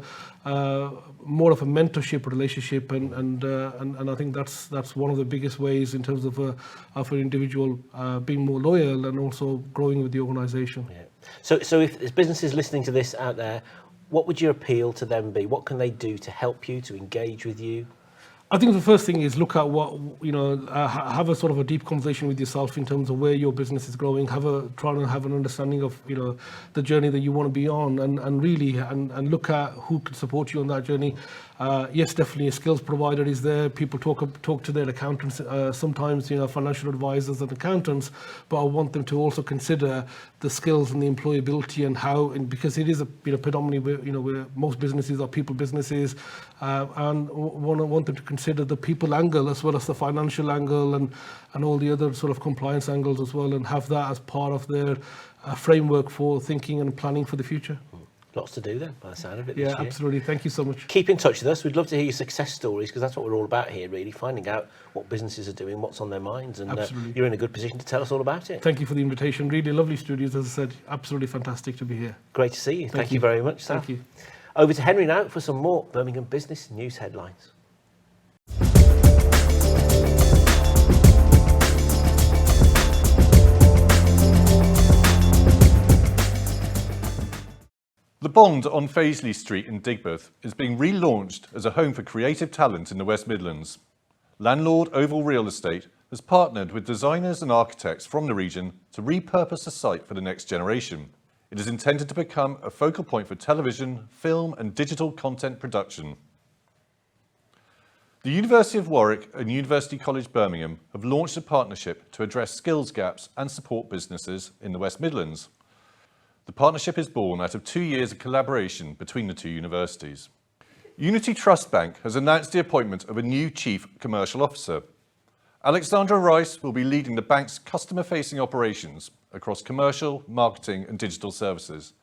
more of a mentorship relationship, and I think that's one of the biggest ways in terms of an individual being more loyal and also growing with the organisation. Yeah. So if there's businesses listening to this out there, what would your appeal to them be? What can they do to help you, to engage with you? I think the first thing is look at what, have a sort of a deep conversation with yourself in terms of where your business is growing. Try to have an understanding of, the journey that you want to be on, and really look at who can support you on that journey. Yes, definitely a skills provider is there. People talk to their accountants, sometimes, financial advisors and accountants, but I want them to also consider the skills and the employability and how, and because it is a predominantly where most businesses are people businesses, and want them to consider the people angle as well as the financial angle and all the other sort of compliance angles as well, and have that as part of their framework for thinking and planning for the future. Lots to do then, by the sound of it. Yeah, this year. absolutely. Thank you so much. Keep in touch with us. We'd love to hear your success stories, because that's what we're all about here, really, finding out what businesses are doing, what's on their minds, and you're in a good position to tell us all about it. Thank you for the invitation. Really lovely studios, as I said. Absolutely fantastic to be here. Great to see you. Thank you very much, Sam. Thank you. Over to Henry now for some more Birmingham Business News headlines. The Bond on Faisley Street in Digbeth is being relaunched as a home for creative talent in the West Midlands. Landlord Oval Real Estate has partnered with designers and architects from the region to repurpose the site for the next generation. It is intended to become a focal point for television, film and digital content production. The University of Warwick and University College Birmingham have launched a partnership to address skills gaps and support businesses in the West Midlands. The partnership is born out of 2 years of collaboration between the two universities. Unity Trust Bank has announced the appointment of a new Chief Commercial Officer. Alexandra Rice will be leading the bank's customer-facing operations across commercial, marketing and digital services,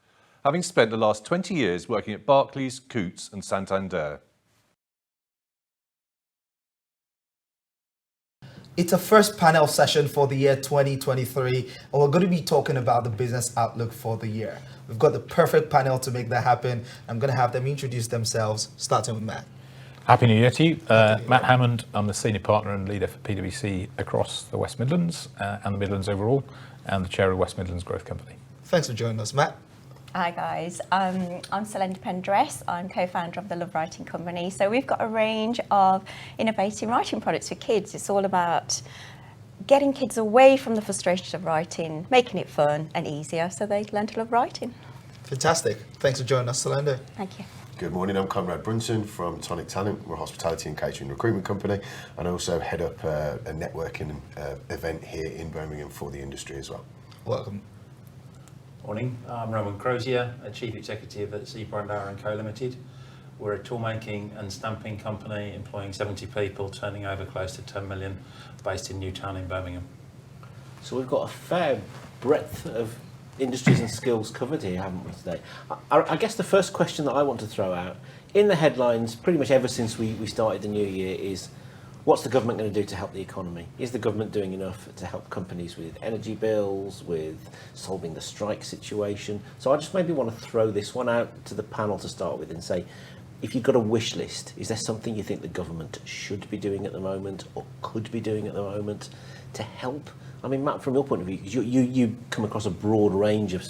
having spent the last 20 years working at Barclays, Coutts and Santander. It's a first panel session for the year 2023, and we're going to be talking about the business outlook for the year. We've got the perfect panel to make that happen. I'm going to have them introduce themselves, starting with Matt. Happy New Year to you. Matt Hammond, I'm the Senior Partner and Leader for PwC across the West Midlands and the Midlands overall, and the Chair of West Midlands Growth Company. Thanks for joining us, Matt. Hi guys, I'm Selenda Pendress. I'm co-founder of the Love Writing Company. So we've got a range of innovative writing products for kids. It's all about getting kids away from the frustrations of writing, making it fun and easier so they learn to love writing. Fantastic. Thanks for joining us, Selenda. Thank you. Good morning, I'm Conrad Brunson from Tonic Talent. We're a hospitality and catering recruitment company, and I also head up a networking event here in Birmingham for the industry as well. Welcome. Morning, I'm Roman Crozier, a Chief Executive at Seabright Lower & Co Limited. We're a toolmaking and stamping company employing 70 people, turning over close to 10 million, based in Newtown in Birmingham. So we've got a fair breadth of industries and skills covered here, haven't we, today? I guess the first question that I want to throw out, in the headlines, pretty much ever since we started the new year, is what's the government going to do to help the economy? Is the government doing enough to help companies with energy bills, with solving the strike situation? So I just maybe want to throw this one out to the panel to start with and say, if you've got a wish list, is there something you think the government should be doing at the moment or could be doing at the moment to help? I mean, Matt, from your point of view, because you come across a broad range of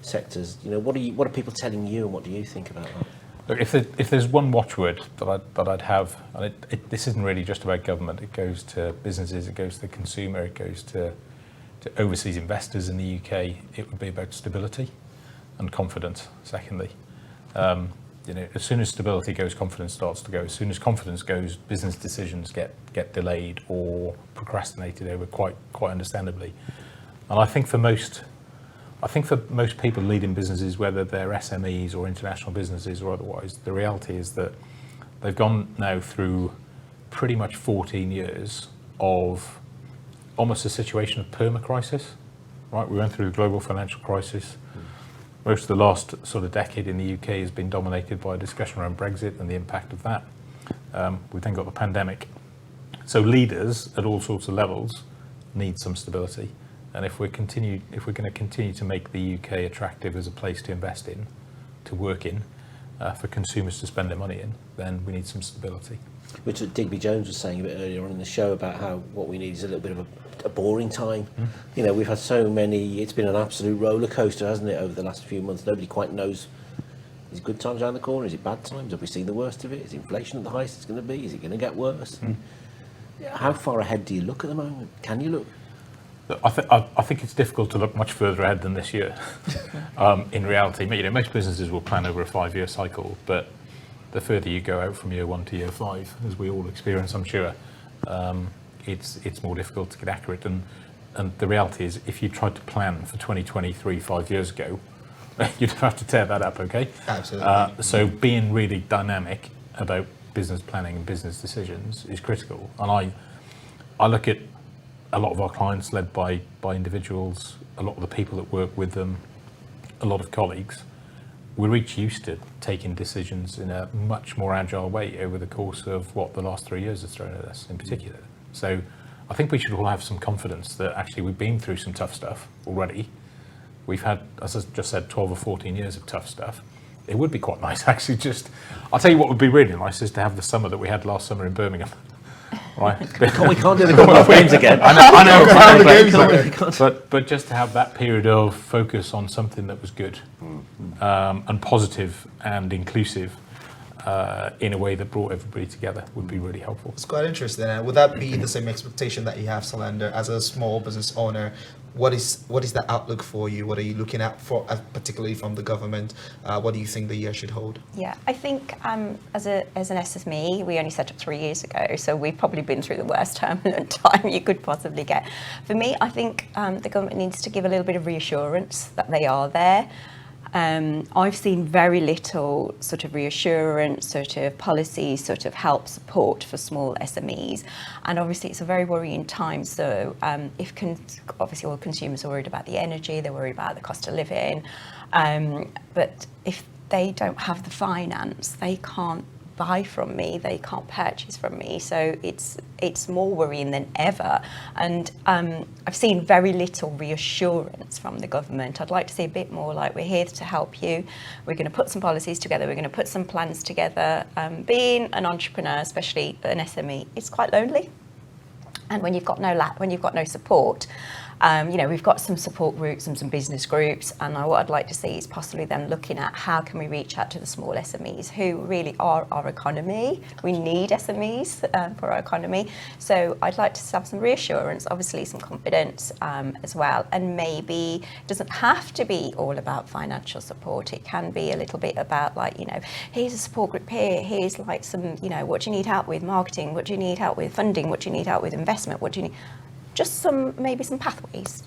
sectors, what are people telling you and what do you think about that? Look, if there's one watchword that I'd have, and this isn't really just about government, it goes to businesses, it goes to the consumer, it goes to overseas investors in the UK, it would be about stability and confidence, secondly. As soon as stability goes, confidence starts to go. As soon as confidence goes, business decisions get delayed or procrastinated over quite understandably. And I think for most people leading businesses, whether they're SMEs or international businesses or otherwise, the reality is that they've gone now through pretty much 14 years of almost a situation of perma-crisis, right? We went through the global financial crisis. Most of the last sort of decade in the UK has been dominated by a discussion around Brexit and the impact of that. We've then got the pandemic. So leaders at all sorts of levels need some stability. And if we're going to continue to make the UK attractive as a place to invest in, to work in, for consumers to spend their money in, then we need some stability. Which Digby Jones was saying a bit earlier on in the show about how what we need is a little bit of a boring time. We've had so many, it's been an absolute roller coaster, hasn't it, over the last few months. Nobody quite knows, is it good times around the corner, is it bad times, have we seen the worst of it, is inflation at the highest it's going to be, is it going to get worse? How far ahead do you look at the moment? Can you look? I think it's difficult to look much further ahead than this year. In reality, most businesses will plan over a 5-year cycle, but the further you go out from year 1 to year 5, as we all experience, I'm sure, it's more difficult to get accurate. And the reality is, if you tried to plan for 2023 5 years ago, you'd have to tear that up, okay? Absolutely. So being really dynamic about business planning and business decisions is critical. And I look at a lot of our clients led by individuals, a lot of the people that work with them, a lot of colleagues. We're each used to taking decisions in a much more agile way over the course of what the last 3 years has thrown at us in particular. So I think we should all have some confidence that actually we've been through some tough stuff already. We've had, as I just said, 12 or 14 years of tough stuff. It would be quite nice actually I'll tell you what would be really nice is to have the summer that we had last summer in Birmingham. Right. We can't do the Commonwealth Games again. I know. But just to have that period of focus on something that was good and positive and inclusive in a way that brought everybody together would be really helpful. It's quite interesting. And would that be the same expectation that you have, Solander, as a small business owner? What is the outlook for you? What are you looking at for, particularly from the government? What do you think the year should hold? Yeah, I think as an SME, we only set up 3 years ago, so we've probably been through the worst turbulent time you could possibly get. For me, I think the government needs to give a little bit of reassurance that they are there. I've seen very little sort of reassurance, sort of policy, sort of help support for small SMEs. And obviously it's a very worrying time. So obviously all consumers are worried about the energy, they're worried about the cost of living. But if they don't have the finance, they can't buy from me, they can't purchase from me, so it's more worrying than ever. And I've seen very little reassurance from the government. I'd like to see a bit more like, we're here to help you, we're going to put some policies together, we're going to put some plans together. Being an entrepreneur, especially an SME, it's quite lonely, and when you've got no support, we've got some support groups and some business groups, and what I'd like to see is possibly then looking at how can we reach out to the small SMEs who really are our economy. We need SMEs for our economy. So I'd like to have some reassurance, obviously some confidence as well, and maybe it doesn't have to be all about financial support. It can be a little bit about here's a support group here, here's like some, what do you need help with marketing, what do you need help with funding, what do you need help with investment, what do you need? Just maybe some pathways.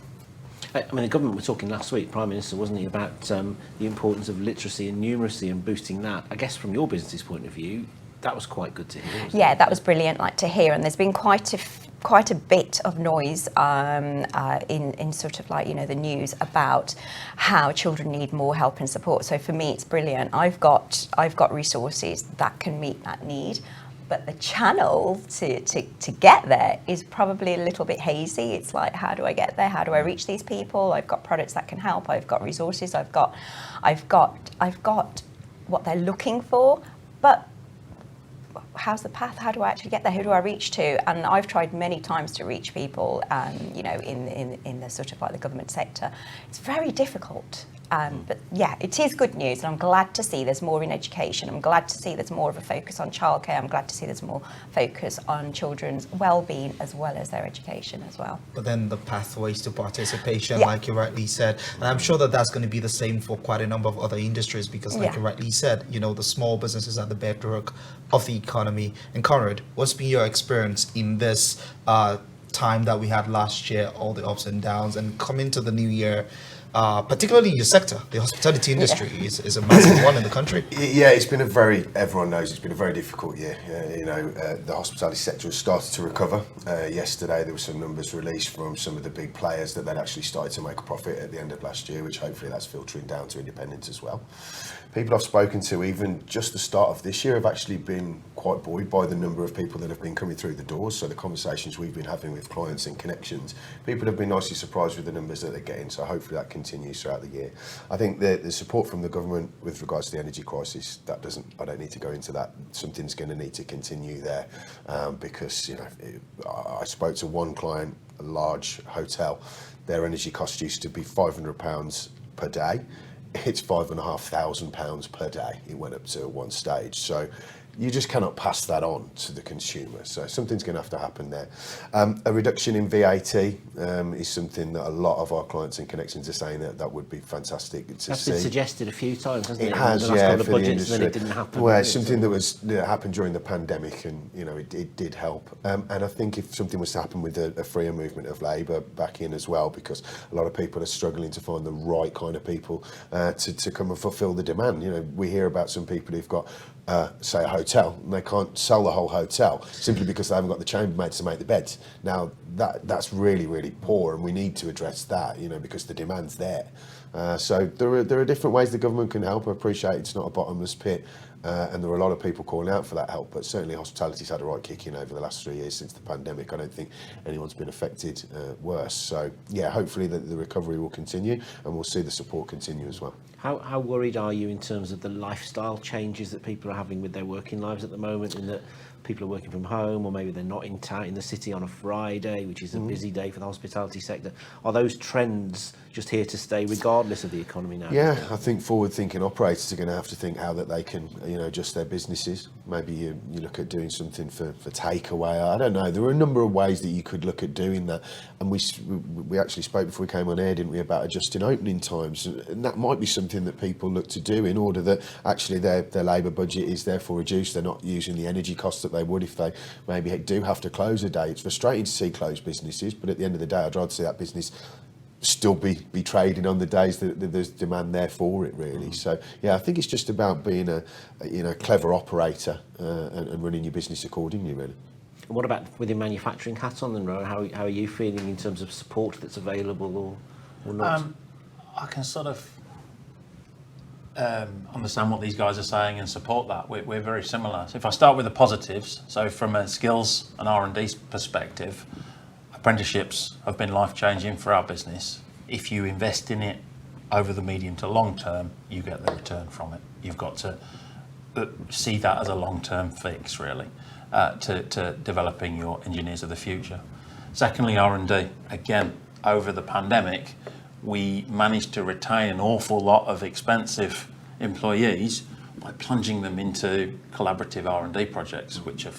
I mean, the government was talking last week, Prime Minister, wasn't he, about the importance of literacy and numeracy and boosting that. I guess from your business's point of view, that was quite good to hear. Yeah, that was brilliant, to hear. And there's been quite a bit of noise in sort of the news about how children need more help and support. So for me, it's brilliant. I've got resources that can meet that need. But the channel to get there is probably a little bit hazy. It's like, how do I get there? How do I reach these people? I've got products that can help. I've got resources. I've got what they're looking for. But how's the path? How do I actually get there? Who do I reach to? And I've tried many times to reach people, in the sort of the government sector. It's very difficult. But yeah, it is good news, and I'm glad to see there's more in education. I'm glad to see there's more of a focus on childcare. I'm glad to see there's more focus on children's well-being as well as their education as well. But then the pathways to participation, like you rightly said, and I'm sure that that's going to be the same for quite a number of other industries, because like you rightly said, the small businesses are the bedrock of the economy. And Conrad, what's been your experience in this time that we had last year, all the ups and downs, and coming to the new year? Particularly in your sector, the hospitality industry is a massive one in the country. Yeah, everyone knows it's been a very difficult year. The hospitality sector has started to recover. Yesterday there were some numbers released from some of the big players that they'd actually started to make a profit at the end of last year, which hopefully that's filtering down to independents as well. People I've spoken to, even just the start of this year, have actually been quite buoyed by the number of people that have been coming through the doors. So the conversations we've been having with clients and connections, people have been nicely surprised with the numbers that they're getting. So hopefully that continues throughout the year. I think the support from the government with regards to the energy crisis, I don't need to go into that. Something's going to need to continue there because I spoke to one client, a large hotel. Their energy cost used to be £500 per day. It's £5,500 per day. It went up to one stage. So you just cannot pass that on to the consumer. So something's going to have to happen there. A reduction in VAT is something that a lot of our clients and connections are saying that would be fantastic to see. That's been suggested a few times, hasn't it? It has, in the last yeah, couple of for the budgets, and then industry. it didn't happen. Well, it's something that happened during the pandemic, and it did help. And I think if something was to happen with a freer movement of labour back in as well, because a lot of people are struggling to find the right kind of people to come and fulfil the demand. We hear about some people who've got say a hotel, and they can't sell the whole hotel simply because they haven't got the chambermaids to make the beds. Now that's really, really poor, and we need to address that, because the demand's there. So there are different ways the government can help. I appreciate it's not a bottomless pit, and there are a lot of people calling out for that help, but certainly hospitality's had a right kick in over the last 3 years since the pandemic. I don't think anyone's been affected worse. So yeah, hopefully the recovery will continue, and we'll see the support continue as well. How worried are you in terms of the lifestyle changes that people are having with their working lives at the moment, in that people are working from home, or maybe they're not in town in the city on a Friday, which is a busy day for the hospitality sector? Are those trends just here to stay regardless of the economy now? Yeah, I think forward-thinking operators are going to have to think how that they can, adjust their businesses. Maybe you look at doing something for takeaway. I don't know. There are a number of ways that you could look at doing that. And we actually spoke before we came on air, didn't we, about adjusting opening times. And that might be something that people look to do in order that actually their labour budget is therefore reduced. They're not using the energy costs that they would if they maybe do have to close a day. It's frustrating to see closed businesses, but at the end of the day, I'd rather see that business still be trading on the days that there's demand there for it, really. So yeah, I think it's just about being a clever operator and running your business accordingly, really. And what about with your manufacturing hat on, then, Ro? How are you feeling in terms of support that's available or not? I can sort of understand what these guys are saying and support that. We're very similar. So if I start with the positives, so from a skills and R&D perspective, apprenticeships have been life-changing for our business. If you invest in it over the medium to long term, you get the return from it. You've got to see that as a long-term fix, really, to developing your engineers of the future. Secondly, R&D. Again, over the pandemic, we managed to retain an awful lot of expensive employees by plunging them into collaborative R&D projects, which are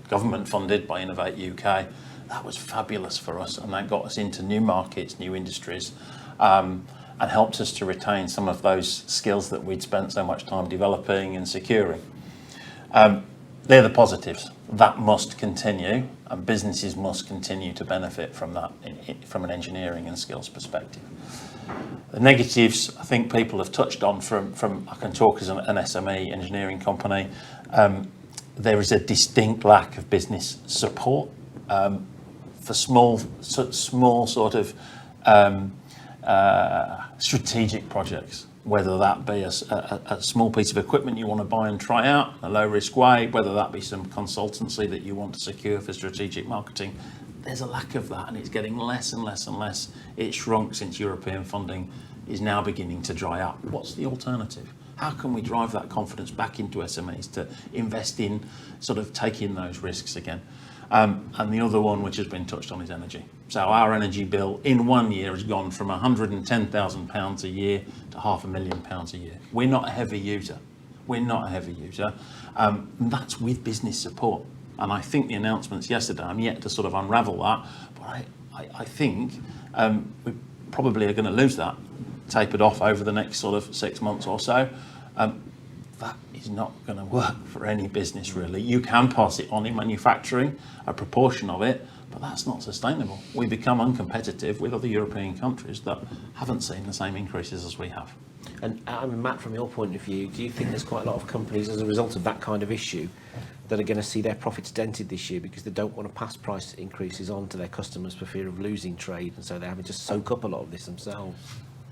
government funded by Innovate UK. That was fabulous for us, and that got us into new markets, new industries, and helped us to retain some of those skills that we'd spent so much time developing and securing. They're the positives. That must continue, and businesses must continue to benefit from that from an engineering and skills perspective. The negatives, I think people have touched on from I can talk as an SME engineering company. There is a distinct lack of business support for small sort of strategic projects, whether that be a small piece of equipment you want to buy and try out in a low risk way, whether that be some consultancy that you want to secure for strategic marketing. There's a lack of that, and it's getting less and less and less. It's shrunk since European funding is now beginning to dry up. What's the alternative? How can we drive that confidence back into SMEs to invest in sort of taking those risks again? And the other one, which has been touched on, is energy. So our energy bill in 1 year has gone from £110,000 a year to £500,000 a year. We're not a heavy user. That's with business support. And I think the announcements yesterday, I'm yet to sort of unravel that, but I think we probably are going to lose that, tapered off over the next sort of 6 months or so. That is not going to work for any business, really. You can pass it on in manufacturing, a proportion of it, but that's not sustainable. We become uncompetitive with other European countries that haven't seen the same increases as we have. And Matt, from your point of view, do you think there's quite a lot of companies, as a result of that kind of issue, that are going to see their profits dented this year because they don't want to pass price increases on to their customers for fear of losing trade, and so they're having to soak up a lot of this themselves?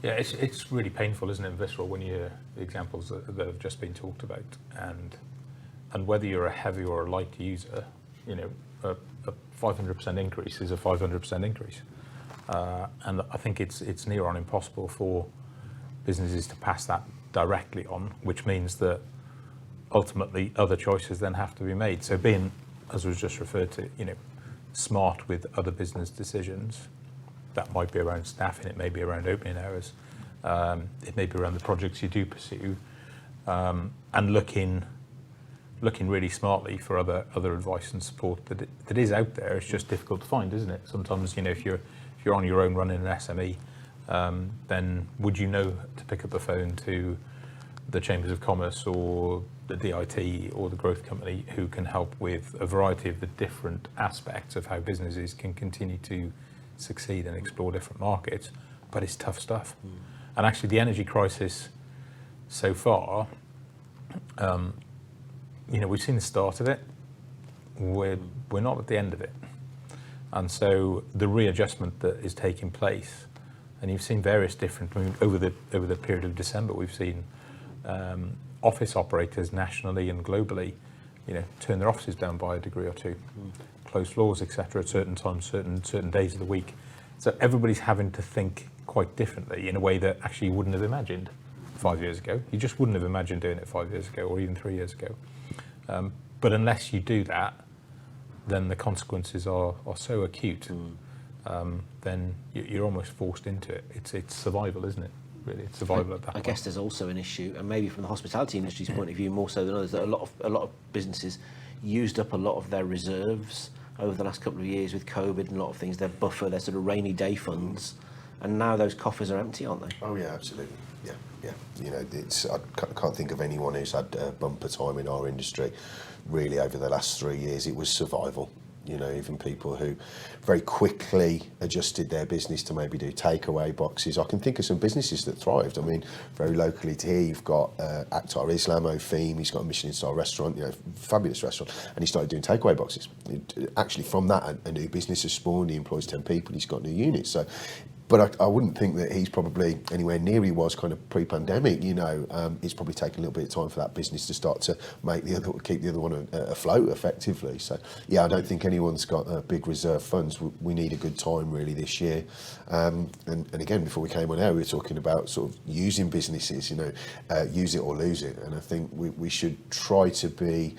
Yeah, it's really painful, isn't it, visceral, when you hear the examples that have just been talked about, and whether you're a heavy or a light user, a 500% increase is a 500% increase, and I think it's near on impossible for businesses to pass that directly on, which means that ultimately other choices then have to be made. So being, as was just referred to, smart with other business decisions. That might be around staffing, it may be around opening hours, it may be around the projects you do pursue, and looking looking really smartly for other advice and support that is out there. It's just difficult to find, isn't it? Sometimes, you know, if you're on your own running an SME, then would you know to pick up the phone to the Chambers of Commerce or the DIT or the growth company who can help with a variety of the different aspects of how businesses can continue to succeed and explore different markets? But it's tough stuff. And actually the energy crisis so far, you know, we've seen the start of it. We're not at the end of it. And so the readjustment that is taking place, and you've seen various different, I mean, over the period of December, we've seen office operators nationally and globally, you know, turn their offices down by a degree or two, close floors, etc., at certain times, certain days of the week. So everybody's having to think quite differently in a way that actually you wouldn't have imagined 5 years ago. You just wouldn't have imagined doing it 5 years ago or even 3 years ago. But unless you do that, then the consequences are so acute. Then you're almost forced into it. It's survival, isn't it? Really, it's survival at that point. I guess there's also an issue, and maybe from the hospitality industry's point of view more so than others, that a lot of businesses used up a lot of their reserves over the last couple of years with COVID and a lot of things. Their buffer, their sort of rainy day funds, and now those coffers are empty, aren't they? Oh yeah, absolutely. Yeah. You know, I can't think of anyone who's had a bumper time in our industry really over the last 3 years. It was survival. You know, even people who very quickly adjusted their business to maybe do takeaway boxes. I can think of some businesses that thrived. I mean, very locally to here, you've got Akhtar Islam, Ofim. He's got a Michelin-star restaurant, you know, fabulous restaurant, and he started doing takeaway boxes. Actually, from that, a new business has spawned. He employs 10 people. He's got new units. So. But I wouldn't think that he's probably anywhere near he was kind of pre-pandemic. You know, it's probably taken a little bit of time for that business to start to keep the other one afloat effectively. So yeah, I don't think anyone's got big reserve funds. We need a good time really this year. And again, before we came on air, we were talking about sort of using businesses. You know, use it or lose it. And I think we should try to be,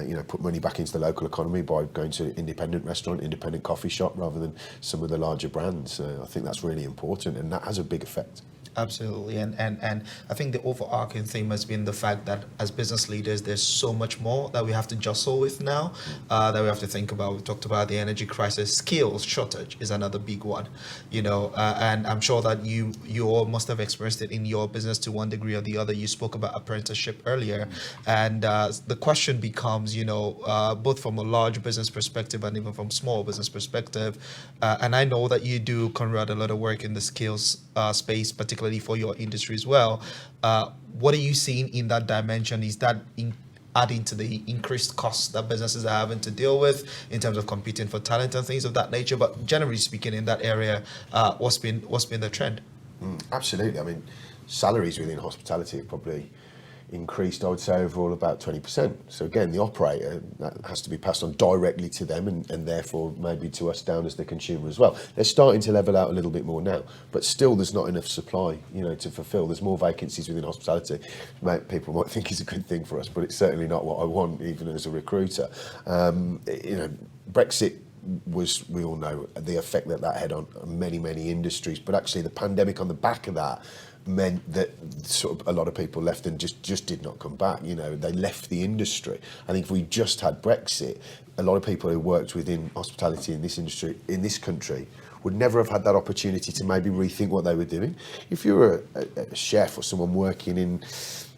you know, put money back into the local economy by going to independent restaurant, independent coffee shop, rather than some of the larger brands. I think that's really important, and that has a big effect. Absolutely, and I think the overarching theme has been the fact that as business leaders, there's so much more that we have to jostle with now, that we have to think about. We talked about the energy crisis. Skills shortage is another big one, you know, and I'm sure that you all must have experienced it in your business to one degree or the other. You spoke about apprenticeship earlier, and the question becomes, you know, both from a large business perspective and even from small business perspective, and I know that you do, Conrad, a lot of work in the skills space, particularly for your industry as well. What are you seeing in that dimension? Is that adding to the increased costs that businesses are having to deal with in terms of competing for talent and things of that nature? But generally speaking, in that area, what's been the trend? Absolutely. I mean, salaries within hospitality have probably increased, I would say, overall about 20%. So again, the operator, that has to be passed on directly to them and therefore maybe to us down as the consumer as well. They're starting to level out a little bit more now, but still there's not enough supply, you know, to fulfill. There's more vacancies within hospitality. People might think it's a good thing for us, but it's certainly not what I want, even as a recruiter. You know, Brexit was, we all know, the effect that had on many, many industries, but actually the pandemic on the back of that meant that sort of a lot of people left and just did not come back. You know, they left the industry. I think if we just had Brexit, a lot of people who worked within hospitality in this industry, in this country, would never have had that opportunity to maybe rethink what they were doing. If you're a chef or someone working in,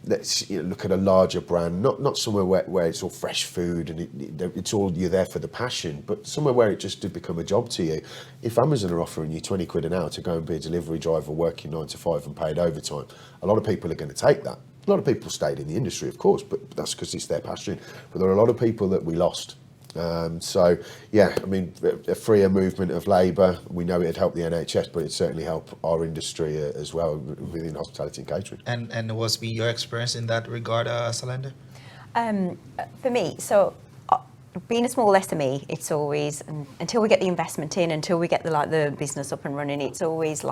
let's look at a larger brand, not somewhere where it's all fresh food and it's all, you're there for the passion, but somewhere where it just did become a job to you. If Amazon are offering you 20 quid an hour to go and be a delivery driver working 9 to 5 and paid overtime, a lot of people are going to take that. A lot of people stayed in the industry, of course, but that's because it's their passion. But there are a lot of people that we lost. So yeah, I mean, a freer movement of labour, we know it'd help the NHS, but it'd certainly help our industry as well within hospitality and catering. And what's been your experience in that regard, Salenda? For me, so being a small SME, it's always, until we get the investment in, until we get the business up and running, it's always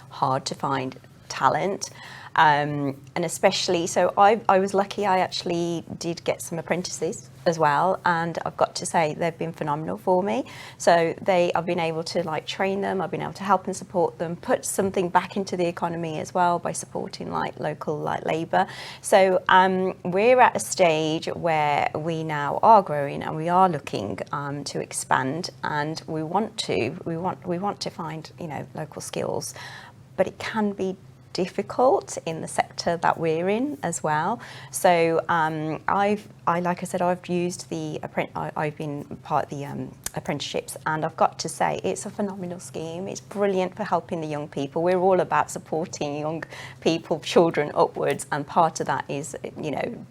hard to find talent. And especially, so I was lucky, I actually did get some apprentices as well, and I've got to say they've been phenomenal for me. So I've been able to like train them, I've been able to help and support them, put something back into the economy as well by supporting like local like labour. So we're at a stage where we now are growing and we are looking to expand, and we want to find, you know, local skills, but it can be difficult in the sector that we're in as well. So like I said, I've used I've been part of the apprenticeships, and I've got to say it's a phenomenal scheme. It's brilliant for helping the young people. We're all about supporting young people, children upwards, and part of that is, you know,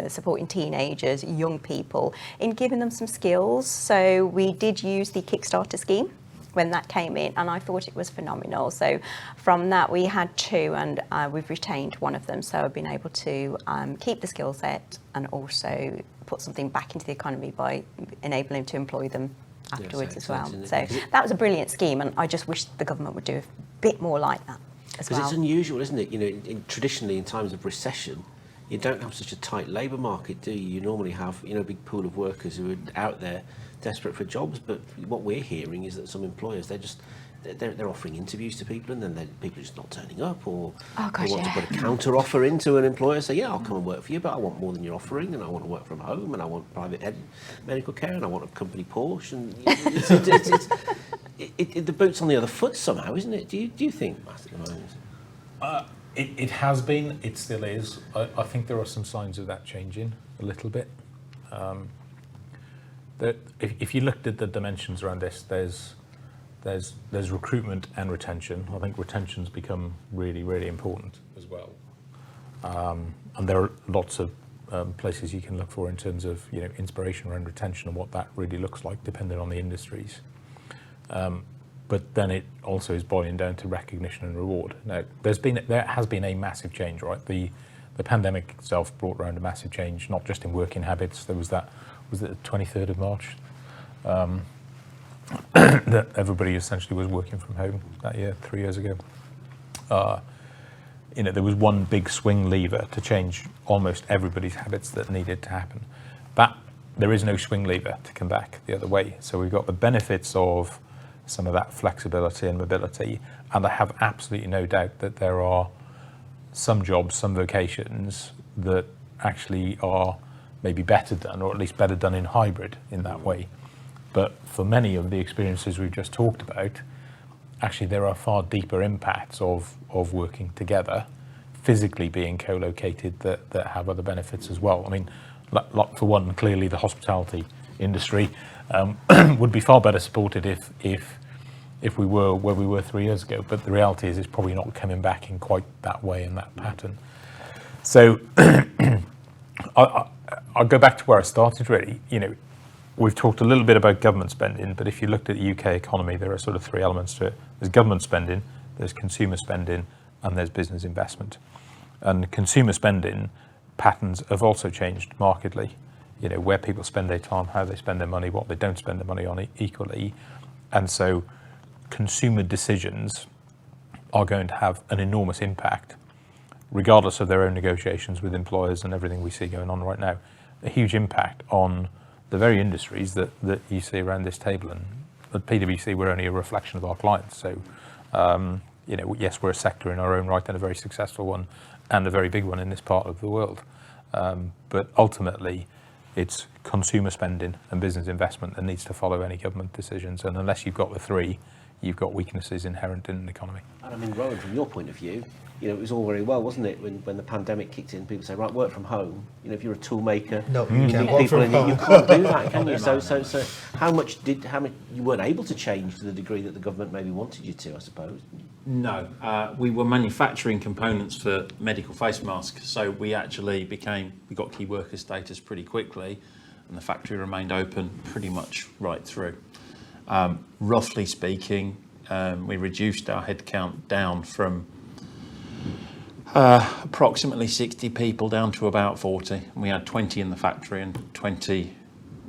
supporting teenagers, young people, in giving them some skills. So we did use the Kickstarter scheme when that came in, and I thought it was phenomenal. So from that we had 2, and we've retained one of them, so I've been able to keep the skill set and also put something back into the economy by enabling them to employ them afterwards as well. So that was a brilliant scheme, and I just wish the government would do a bit more like that as well. Because it's unusual, isn't it? You know, traditionally in times of recession, you don't have such a tight labour market, do you? You normally have, you know, a big pool of workers who are out there desperate for jobs. But what we're hearing is that some employers, they're offering interviews to people, and then people are just not turning up, or they want to put a counter offer into an employer, say, yeah, I'll come and work for you, but I want more than you're offering, and I want to work from home, and I want private medical care, and I want a company Porsche, and it's the boot's on the other foot somehow, isn't it? Do you think, Matt, at the moment? It has been, it still is. I think there are some signs of that changing a little bit. If you looked at the dimensions around this, there's recruitment and retention. I think retention's become really, really important as well. And there are lots of places you can look for in terms of, you know, inspiration around retention and what that really looks like, depending on the industries. But then it also is boiling down to recognition and reward. Now, there has been a massive change, right? The pandemic itself brought around a massive change, not just in working habits. There was that, was it the 23rd of March? That everybody essentially was working from home that year, 3 years ago. You know, there was one big swing lever to change almost everybody's habits that needed to happen. But there is no swing lever to come back the other way. So we've got the benefits of some of that flexibility and mobility, and I have absolutely no doubt that there are some jobs, some vocations that actually are maybe better done, or at least better done in hybrid in that way. But for many of the experiences we've just talked about, actually there are far deeper impacts of working together, physically being co-located, that have other benefits as well. I mean, for one, clearly the hospitality industry would be far better supported if we were where we were 3 years ago. But the reality is it's probably not coming back in quite that way, in that pattern. So I'll go back to where I started, really. You know, we've talked a little bit about government spending, but if you looked at the UK economy, there are sort of 3 elements to it. There's government spending, there's consumer spending, and there's business investment. And consumer spending patterns have also changed markedly. You know, where people spend their time, how they spend their money, what they don't spend their money on equally. And so consumer decisions are going to have an enormous impact, regardless of their own negotiations with employers and everything we see going on right now. A huge impact on the very industries that you see around this table. And at PwC, we're only a reflection of our clients. So, you know, yes, we're a sector in our own right, and a very successful one, and a very big one in this part of the world. But ultimately, it's consumer spending and business investment that needs to follow any government decisions. And unless you've got the 3, you've got weaknesses inherent in an economy. And I mean, Rowan, from your point of view, you know, it was all very well, wasn't it, when the pandemic kicked in, people say, right, work from home. You know, if you're a tool maker, no, you can't need people, and you can't do that, can you? So how much you weren't able to change to the degree that the government maybe wanted you to, I suppose? No, we were manufacturing components for medical face masks, so we actually we got key worker status pretty quickly, and the factory remained open pretty much right through. Roughly speaking, we reduced our headcount down from approximately 60 people down to about 40. We had 20 in the factory and 20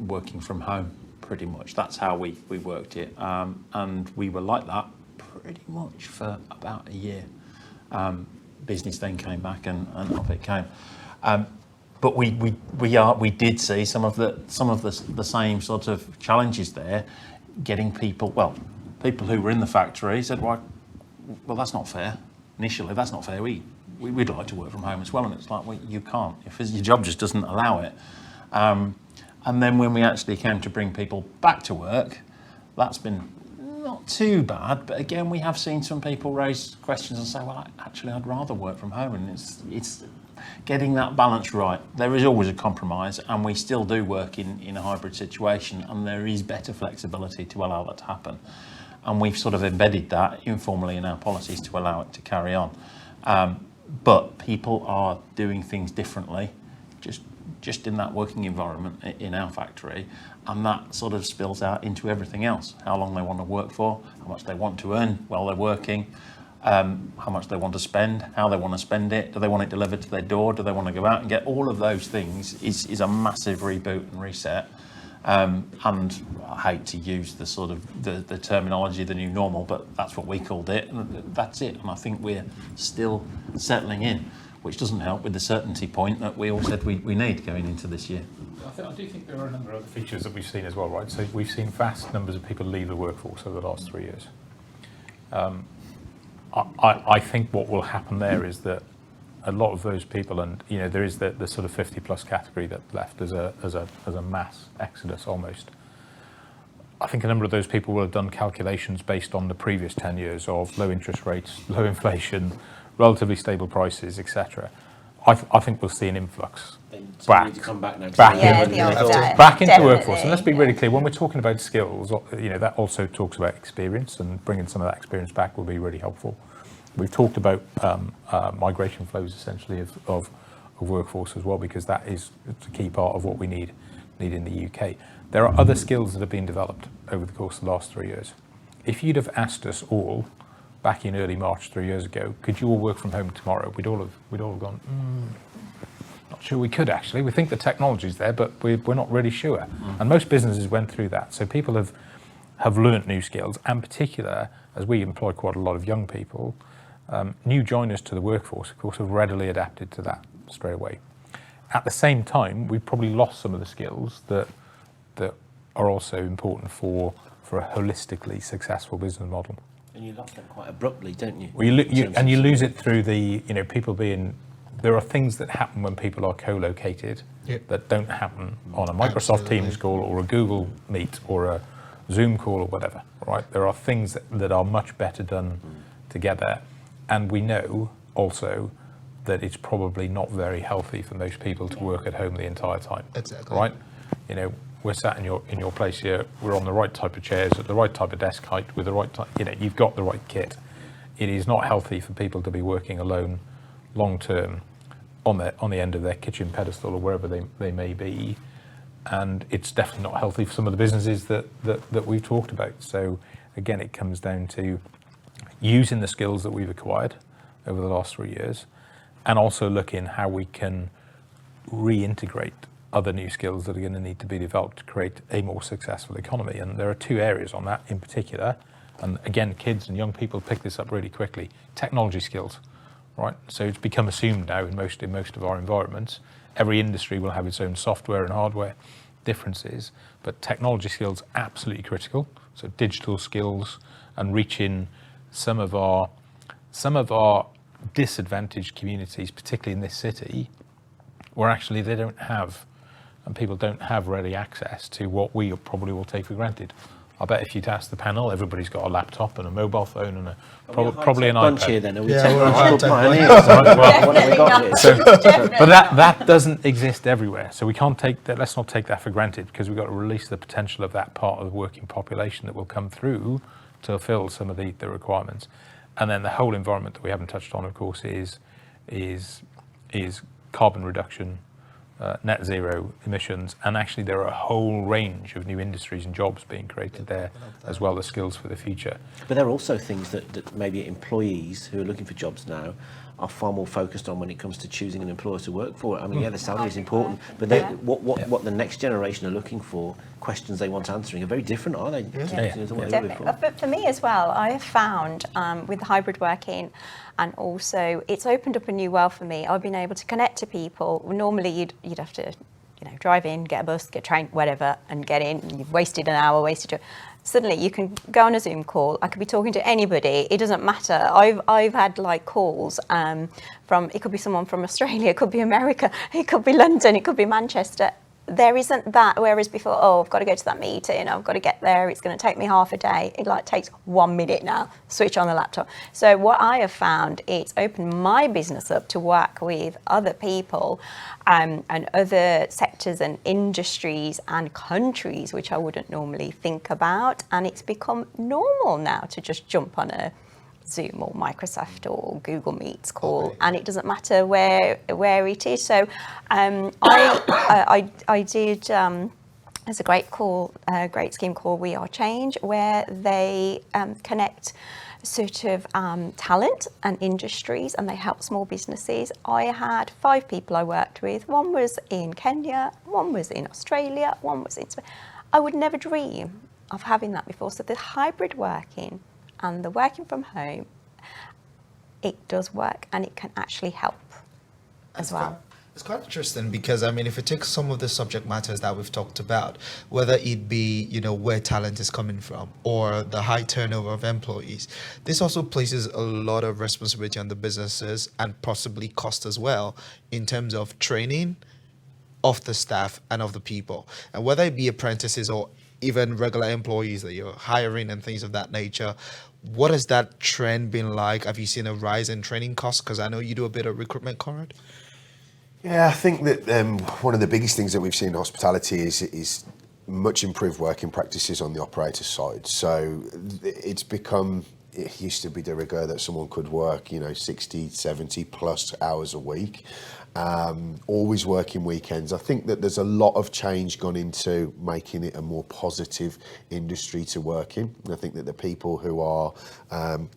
working from home, pretty much. That's how we worked it. And we were like that pretty much for about a year. business then came back and off it came. But we did see some of the same sort of challenges there, getting people who were in the factory said, well, that's not fair. Initially, that's not fair. We'd like to work from home as well, and it's like, well, you can't. Your job just doesn't allow it. And then when we actually came to bring people back to work, that's been not too bad. But again, we have seen some people raise questions and say, well, actually, I'd rather work from home. And it's getting that balance right. There is always a compromise, and we still do work in a hybrid situation, and there is better flexibility to allow that to happen. And we've sort of embedded that informally in our policies to allow it to carry on. But people are doing things differently, just in that working environment in our factory, and that sort of spills out into everything else. How long they want to work for, how much they want to earn while they're working, how much they want to spend, how they want to spend it, do they want it delivered to their door, do they want to go out and get all of those things is a massive reboot and reset. And I hate to use the sort of the terminology, the new normal, but that's what we called it, and that's it. And I think we're still settling in, which doesn't help with the certainty point that we all said we need going into this year. I do think there are a number of other features that we've seen as well, right? So we've seen vast numbers of people leave the workforce over the last 3 years. I think what will happen there is that a lot of those people, and there is the sort of 50+ category that left as a mass exodus almost. I think a number of those people will have done calculations based on the previous 10 years of low interest rates, low inflation, relatively stable prices, etc. I think we'll see an influx back into workforce. And let's be really clear, when we're talking about skills, that also talks about experience, and bringing some of that experience back will be really helpful. We've talked about migration flows essentially of workforce as well, because it's a key part of what we need in the UK. There are other skills that have been developed over the course of the last 3 years. If you'd have asked us all back in early March 3 years ago, could you all work from home tomorrow? We'd all have gone, not sure we could actually. We think the technology's there, but we're not really sure. And most businesses went through that. So people have learnt new skills, and particular, as we employ quite a lot of young people, new joiners to the workforce, of course, have readily adapted to that straight away. At the same time, we've probably lost some of the skills that are also important for a holistically successful business model. And you lost them quite abruptly, don't you? Well, you lose it through people being. There are things that happen when people are co-located that don't happen on a Microsoft Teams call or a Google Meet or a Zoom call or whatever, right? There are things that are much better done together, and we know also that it's probably not very healthy for most people to work at home the entire time. Exactly. Right? We're sat in your place here. We're on the right type of chairs, at the right type of desk height, with the right type. You've got the right kit. It is not healthy for people to be working alone, long term, on the end of their kitchen pedestal or wherever they may be, and it's definitely not healthy for some of the businesses that we've talked about. So again, it comes down to using the skills that we've acquired over the last 3 years, and also looking how we can reintegrate other new skills that are going to need to be developed to create a more successful economy. And there are two areas on that in particular. And again, kids and young people pick this up really quickly. Technology skills, right? So it's become assumed now in most of our environments. Every industry will have its own software and hardware differences, but technology skills absolutely critical. So digital skills and reaching some of our disadvantaged communities, particularly in this city, where actually they don't have, and people don't have ready access to what we probably will take for granted. I bet if you'd ask the panel, everybody's got a laptop and a mobile phone and probably an iPad. Here, then? Are we technological pioneers? But that doesn't exist everywhere. So we can't take that. Let's not take that for granted, because we've got to release the potential of that part of the working population that will come through to fill some of the requirements. And then the whole environment that we haven't touched on, of course, is carbon reduction, net zero emissions, and actually there are a whole range of new industries and jobs being created there, as well as skills for the future. But there are also things that maybe employees who are looking for jobs now are far more focused on when it comes to choosing an employer to work for. I mean, the salary is important, but what the next generation are looking for, questions they want answering, are very different, aren't they? To what they were before. But for me as well, I have found with hybrid working, and also it's opened up a new world for me. I've been able to connect to people. Normally, you'd have to, drive in, get a bus, get a train, whatever, and get in. And you've wasted an hour, Suddenly you can go on a Zoom call. I could be talking to anybody. It doesn't matter. I've had like calls from, it could be someone from Australia, it could be America, it could be London, it could be Manchester. There isn't that, whereas before, I've got to go to that meeting, I've got to get there, it's going to take me half a day. It takes 1 minute now, switch on the laptop. So what I have found, it's opened my business up to work with other people and other sectors and industries and countries, which I wouldn't normally think about. And it's become normal now to just jump on a Zoom or Microsoft or Google Meets call, and it doesn't matter where it is. So I did. There's a great scheme called We Are Change, where they connect sort of talent and industries, and they help small businesses. I had 5 people I worked with. One was in Kenya, one was in Australia, one was in Spain. I would never dream of having that before. So the hybrid working and the working from home, it does work, and it can actually help as well. It's quite interesting because, I mean, if you take some of the subject matters that we've talked about, whether it be, where talent is coming from or the high turnover of employees, this also places a lot of responsibility on the businesses and possibly cost as well in terms of training of the staff and of the people. And whether it be apprentices or even regular employees that you're hiring and things of that nature, what has that trend been like? Have you seen a rise in training costs? Because I know you do a bit of recruitment, Conrad. Yeah, I think that one of the biggest things that we've seen in hospitality is much improved working practices on the operator side. So it's become, it used to be de rigueur that someone could work, 60, 70 plus hours a week. Always working weekends. I think that there's a lot of change gone into making it a more positive industry to work in. And I think that the people who are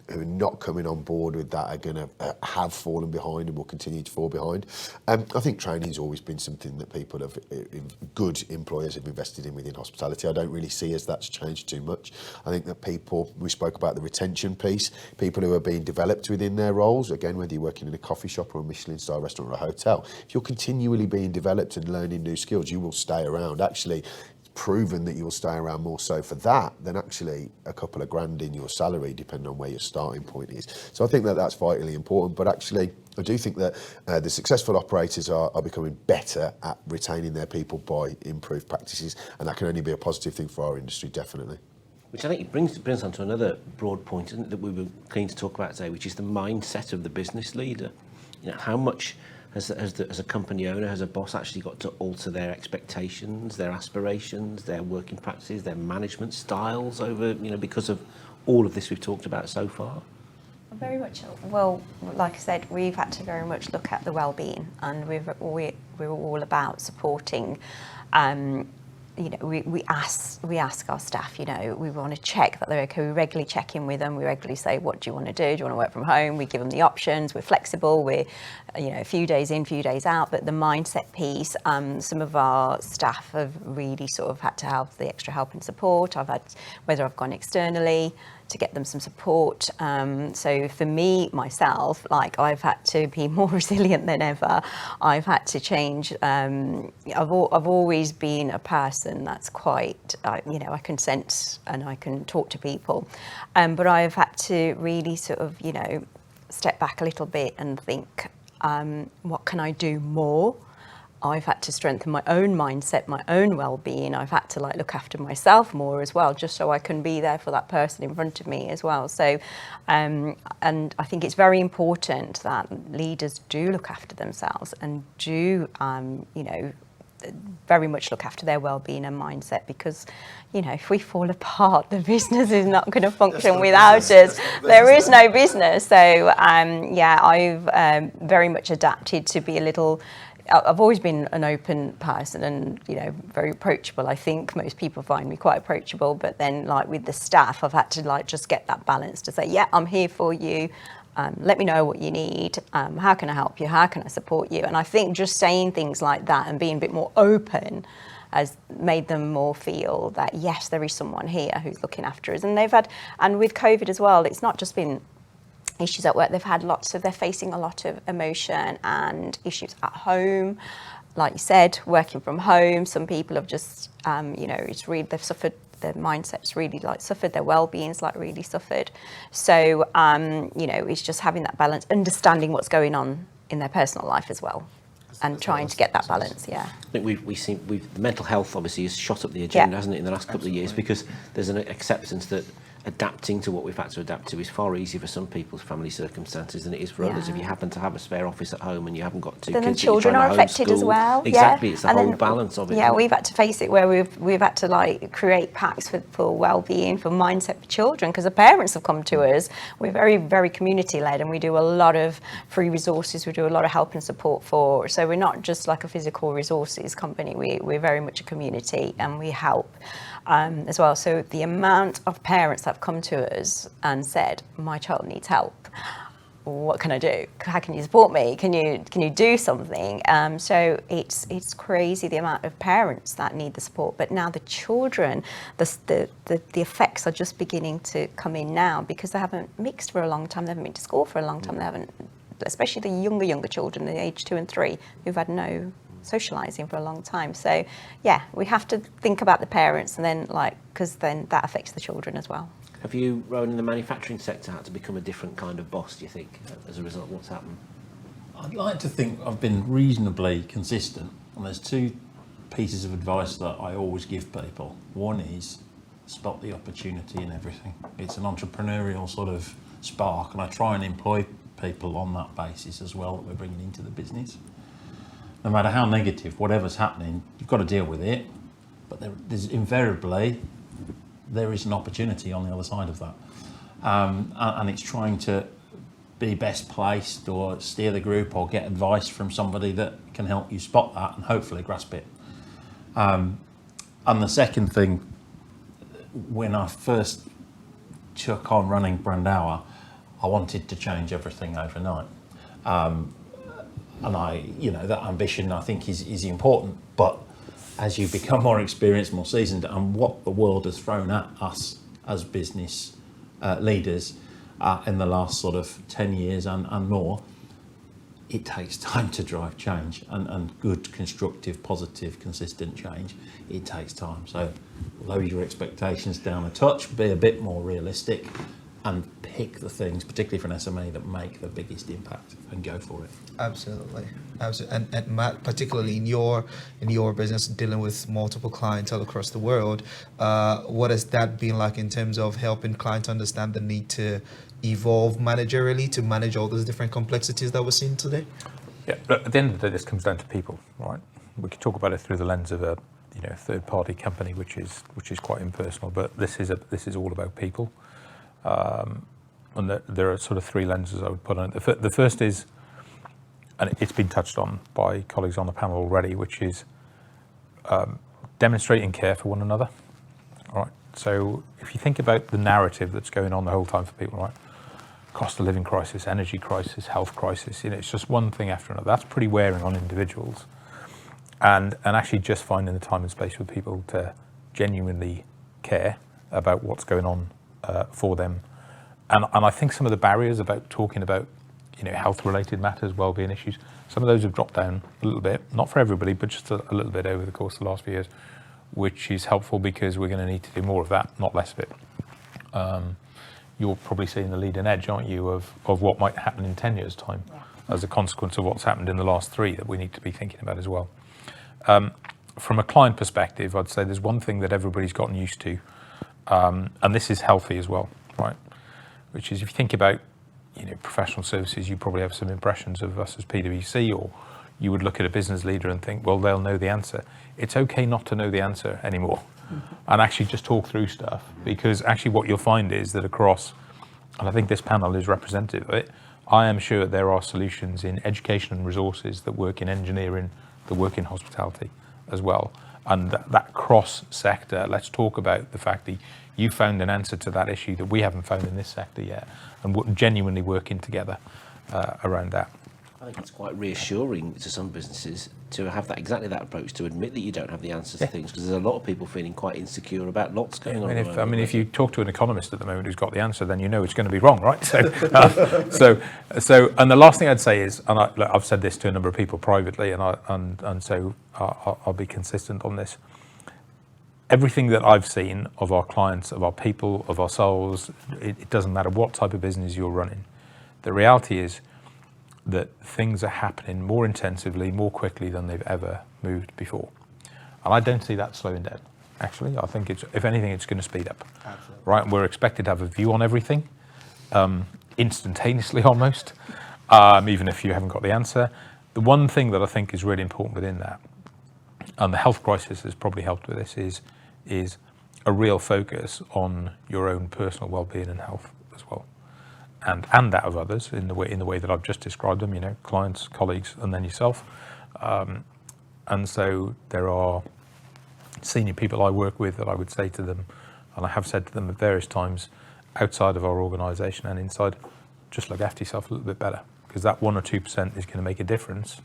not coming on board with that are going to have fallen behind and will continue to fall behind. I think training has always been something that people have, good employers have invested in within hospitality. I don't really see as that's changed too much. I think that we spoke about the retention piece, people who are being developed within their roles, again, whether you're working in a coffee shop or a Michelin-star restaurant or a hotel, if you're continually being developed and learning new skills, you will stay around. Actually, it's proven that you will stay around more so for that than actually a couple of grand in your salary, depending on where your starting point is. So I think that that's vitally important. But actually, I do think that the successful operators are becoming better at retaining their people by improved practices, and that can only be a positive thing for our industry, definitely. Which I think it brings on to another broad point, isn't it, that we were keen to talk about today, which is the mindset of the business leader. How much as a company owner, has a boss actually got to alter their expectations, their aspirations, their working practices, their management styles over, because of all of this we've talked about so far? Very much. Well, like I said, we've had to very much look at the well-being, and we're all about supporting. We ask our staff, we want to check that they're okay. We regularly check in with them. We regularly say, what do you want to do? Do you want to work from home? We give them the options. We're flexible. We're, a few days in, few days out. But the mindset piece, some of our staff have really sort of had to have the extra help and support. Whether I've gone externally to get them some support. So for me, myself, I've had to be more resilient than ever. I've had to change. I've always been a person that's quite, I can sense and I can talk to people. But I've had to really sort of, step back a little bit and think, what can I do more? I've had to strengthen my own mindset, my own well-being. I've had to look after myself more as well, just so I can be there for that person in front of me as well. So, and I think it's very important that leaders do look after themselves and do, very much look after their well-being and mindset, because, if we fall apart, the business is not going to function without us. There is no business. So, I've very much adapted to be a little. I've always been an open person and, very approachable. I think most people find me quite approachable, but then with the staff, I've had to just get that balance to say, yeah, I'm here for you. let me know what you need. How can I help you? How can I support you? And I think just saying things like that and being a bit more open has made them more feel that, yes, there is someone here who's looking after us. And and with COVID as well, it's not just been issues at work. They're facing a lot of emotion and issues at home. Like you said, working from home, some people have just, they've suffered, their mindset's really suffered, their well-being's really suffered. So, it's just having that balance, understanding what's going on in their personal life as well, and trying to get that balance. Yeah. I think we've seen mental health obviously has shot up the agenda, hasn't it, in the last couple of years, because there's an acceptance that adapting to what we've had to adapt to is far easier for some people's family circumstances than it is for others. If you happen to have a spare office at home and you haven't got two then kids, the children are affected as well. Exactly, it's the whole balance of it. Yeah, we've had to face it where we've had to create packs for well-being, for mindset for children, because the parents have come to us. We're very, very community-led, and we do a lot of free resources. We do a lot of help and support so we're not just like a physical resources company. We're very much a community, and we help. As well. So the amount of parents that have come to us and said, my child needs help. What can I do? How can you support me? Can you do something? So it's crazy the amount of parents that need the support. But now the children, the effects are just beginning to come in now, because they haven't mixed for a long time. They haven't been to school for a long time. They haven't, especially the younger children, the age 2 and 3, who've had no socialising for a long time. So yeah, we have to think about the parents, and then because then that affects the children as well. Have you, Rowan, in the manufacturing sector had to become a different kind of boss, do you think, as a result of what's happened? I'd like to think I've been reasonably consistent, and there's 2 pieces of advice that I always give people. One is spot the opportunity in everything. It's an entrepreneurial sort of spark, and I try and employ people on that basis as well that we're bringing into the business. No matter how negative, whatever's happening, you've got to deal with it. But there's invariably, there is an opportunity on the other side of that. And it's trying to be best placed or steer the group or get advice from somebody that can help you spot that and hopefully grasp it. And the second thing, when I first took on running Brandauer, I wanted to change everything overnight. And that ambition I think is important, but as you become more experienced, more seasoned, and what the world has thrown at us as business leaders in the last sort of 10 years and more, it takes time to drive change, and good, constructive, positive, consistent change. It takes time. So lower your expectations down a touch, be a bit more realistic, and pick the things, particularly for an SME, that make the biggest impact, and go for it. Absolutely. And Matt, particularly in your business, dealing with multiple clientele across the world, what has that been like in terms of helping clients understand the need to evolve managerially to manage all those different complexities that we're seeing today? Yeah, but at the end of the day, this comes down to people, right? We could talk about it through the lens of a third-party company, which is quite impersonal, but this is all about people. And there are sort of 3 lenses I would put on it. The first is, and it's been touched on by colleagues on the panel already, which is demonstrating care for one another. All right. So if you think about the narrative that's going on the whole time for people, right? Cost of living crisis, energy crisis, health crisis. It's just one thing after another. That's pretty wearing on individuals, and actually just finding the time and space for people to genuinely care about what's going on for them. And I think some of the barriers about talking about health-related matters, well-being issues, some of those have dropped down a little bit, not for everybody, but just a little bit over the course of the last few years, which is helpful because we're going to need to do more of that, not less of it. You're probably seeing the leading edge, aren't you, of what might happen in 10 years' time as a consequence of what's happened in the last 3 that we need to be thinking about as well. From a client perspective, I'd say there's one thing that everybody's gotten used to, and this is healthy as well, right? Which is, if you think about professional services, you probably have some impressions of us as PwC, or you would look at a business leader and think, well, they'll know the answer. It's okay not to know the answer anymore, and actually just talk through stuff, because actually what you'll find is that across, and I think this panel is representative of it, I am sure there are solutions in education and resources that work in engineering, that work in hospitality as well. And that cross-sector, let's talk about the fact that you found an answer to that issue that we haven't found in this sector yet, and genuinely working together around that. I think it's quite reassuring to some businesses to have exactly that approach, to admit that you don't have the answers to things, because there's a lot of people feeling quite insecure about lots going on. If you talk to an economist at the moment who's got the answer, then you know it's going to be wrong, right? So, and the last thing I'd say is, and I've said this to a number of people privately, and so I'll be consistent on this. Everything that I've seen of our clients, of our people, of ourselves, it doesn't matter what type of business you're running. The reality is that things are happening more intensively, more quickly than they've ever moved before. And I don't see that slowing down. Actually, I think if anything, it's going to speed up. Absolutely. Right? We're expected to have a view on everything, instantaneously almost, even if you haven't got the answer. The one thing that I think is really important within that, and the health crisis has probably helped with this, is a real focus on your own personal well-being and health as well. And that of others in the way that I've just described them, clients, colleagues, and then yourself. And so there are senior people I work with that I would say to them, and I have said to them at various times, outside of our organisation and inside, just look after yourself a little bit better, because that 1 or 2% is going to make a difference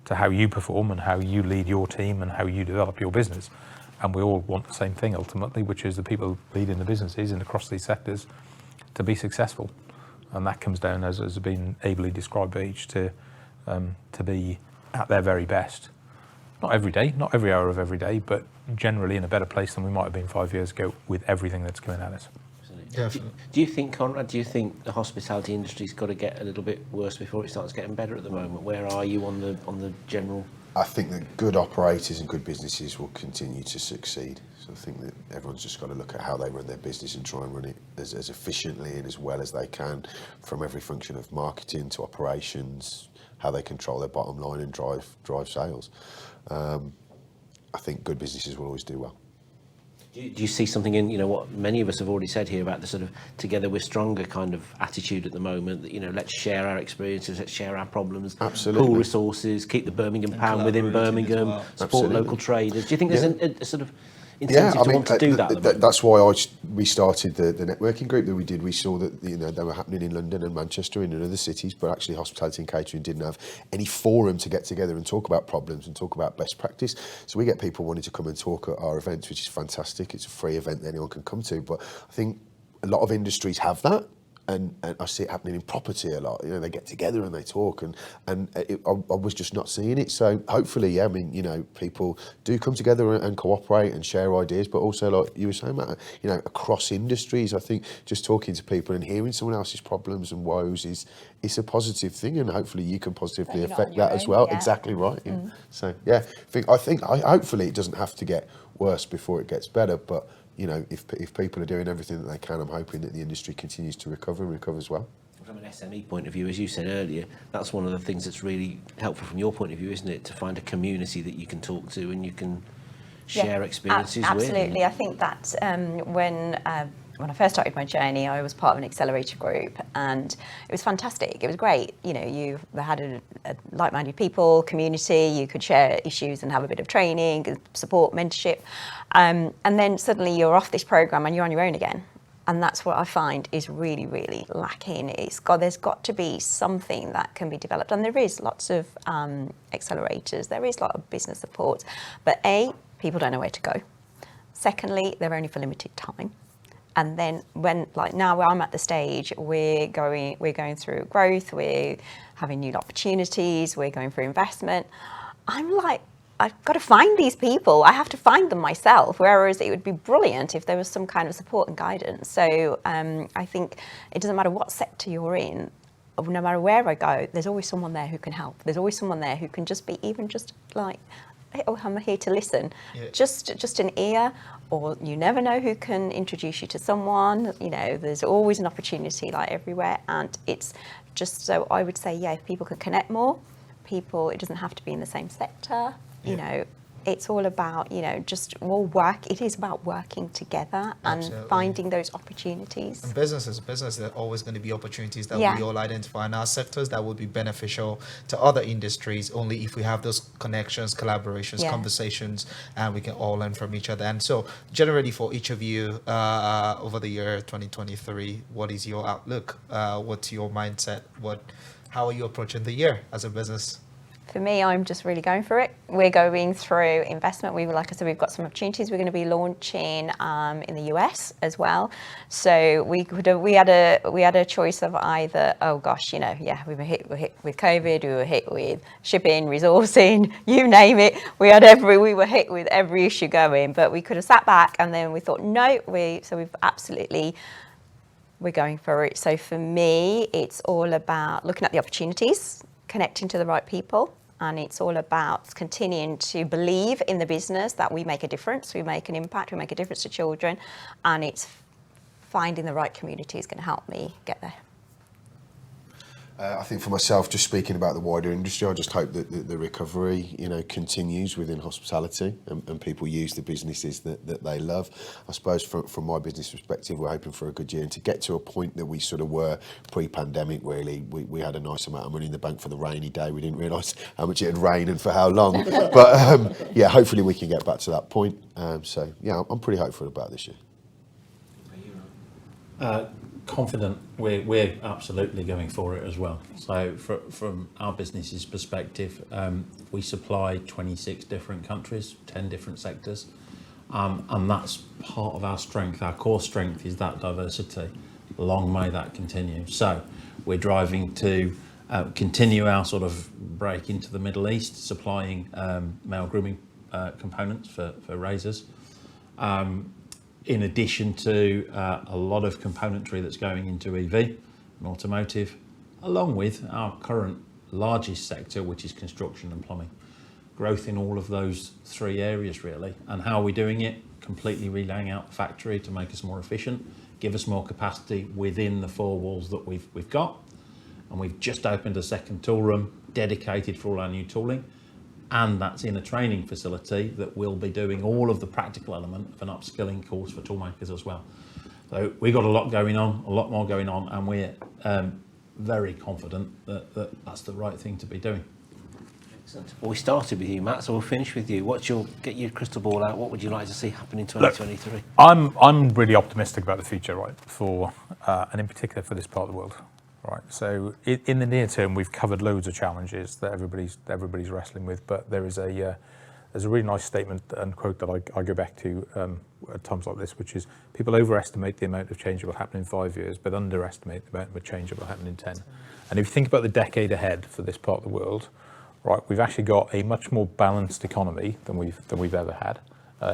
to how you perform and how you lead your team and how you develop your business. And we all want the same thing ultimately, which is the people leading the businesses and across these sectors to be successful. And that comes down, as has been ably described by each, to be at their very best. Not every day, not every hour of every day, but generally in a better place than we might have been 5 years ago with everything that's coming at us. Do you think, Conrad, the hospitality industry's got to get a little bit worse before it starts getting better at the moment? Where are you on the general? I think that good operators and good businesses will continue to succeed. So I think that everyone's just got to look at how they run their business and try and run it as efficiently and as well as they can, from every function of marketing to operations, how they control their bottom line and drive sales. I think good businesses will always do well. Do you see something in what many of us have already said here about the sort of together we're stronger kind of attitude at the moment, that let's share our experiences, let's share our problems, Absolutely. Pool resources, keep the Birmingham pound within Birmingham, support Absolutely. local traders? Do you think there's a sort of incentive to want to do that? That's why we started the networking group that we did. We saw that they were happening in London and Manchester and in other cities, but actually hospitality and catering didn't have any forum to get together and talk about problems and talk about best practice. So we get people wanting to come and talk at our events, which is fantastic. It's a free event that anyone can come to, but I think a lot of industries have that. And I see it happening in property a lot. They get together and they talk, and I was just not seeing it. So hopefully, people do come together and cooperate and share ideas. But also, like you were saying, Matt, across industries, I think just talking to people and hearing someone else's problems and woes is a positive thing, and hopefully you can positively affect that as well. Yeah. Exactly right. Yeah. So I think hopefully it doesn't have to get worse before it gets better, but. If people are doing everything that they can, I'm hoping that the industry continues to recover and recovers well. From an SME point of view, as you said earlier, that's one of the things that's really helpful from your point of view, isn't it? To find a community that you can talk to and you can share experiences with. Absolutely. I think that when I first started my journey, I was part of an accelerator group, and it was fantastic. It was great. You had a like-minded people, community. You could share issues and have a bit of training, support, mentorship, and then suddenly you're off this program and you're on your own again. And that's what I find is really, really lacking. There's got to be something that can be developed, and there is lots of accelerators. There is a lot of business support, but people don't know where to go. Secondly, they're only for limited time. And then now where I'm at the stage, we're going through growth, we're having new opportunities, we're going through investment. I'm like, I've got to find these people. I have to find them myself, whereas it would be brilliant if there was some kind of support and guidance. So I think it doesn't matter what sector you're in, no matter where I go, there's always someone there who can help. There's always someone there who can just be I'm here to listen. Yeah. Just an ear, or you never know who can introduce you to someone. There's always an opportunity everywhere, and it's just so I would say, if people could connect more, it doesn't have to be in the same sector. it's all about, you know, just more work. It is about working together and Absolutely. finding those opportunities. And business, there are always going to be opportunities that Yeah. we all identify in our sectors that would be beneficial to other industries only if we have those connections, collaborations, Yeah. conversations, and we can all learn from each other. And so generally for each of you over the year 2023, what is your outlook? What's your mindset? How are you approaching the year as a business? For me, I'm just really going for it. We're going through investment. Like I said, we've got some opportunities. We're going to be launching in the US as well. So we had a choice of either, oh gosh, you know, yeah, we were hit with COVID, we were hit with shipping, resourcing, you name it. We were hit with every issue going. But we could have sat back and then we thought, no, we're going for it. So for me, it's all about looking at the opportunities, connecting to the right people, and it's all about continuing to believe in the business that we make a difference, we make an impact, we make a difference to children, and it's finding the right community is going to help me get there. I think for myself, just speaking about the wider industry, I just hope that the recovery, you know, continues within hospitality and people use the businesses that they love. I suppose from my business perspective, we're hoping for a good year and to get to a point that we sort of were pre-pandemic, really. We had a nice amount of money in the bank for the rainy day. We didn't realise how much it had rained and for how long. But yeah, hopefully we can get back to that point. So yeah, I'm pretty hopeful about this year. Confident, we're absolutely going for it as well. So from our business's perspective, we supply 26 different countries, 10 different sectors, and that's part of our strength. Our core strength is that diversity. Long may that continue. So we're driving to continue our sort of break into the Middle East, supplying male grooming components for razors. In addition to a lot of componentry that's going into EV and automotive, along with our current largest sector, which is construction and plumbing. Growth in all of those three areas, really. And how are we doing it? Completely relaying out the factory to make us more efficient, give us more capacity within the four walls that we've got. And we've just opened a second tool room dedicated for all our new tooling. And that's in a training facility that will be doing all of the practical element of an upskilling course for toolmakers as well. So we've got a lot going on, a lot more going on, and we're very confident that that's the right thing to be doing. Excellent. Well, we started with you, Matt, so we'll finish with you. Get your crystal ball out. What would you like to see happen in 2023? Look, I'm really optimistic about the future, right? And in particular for this part of the world. Right. So in the near term, we've covered loads of challenges that everybody's wrestling with. But there's a really nice statement and quote that I go back to at times like this, which is people overestimate the amount of change that will happen in 5 years, but underestimate the amount of change that will happen in 10. And if you think about the decade ahead for this part of the world, right, we've actually got a much more balanced economy than we've ever had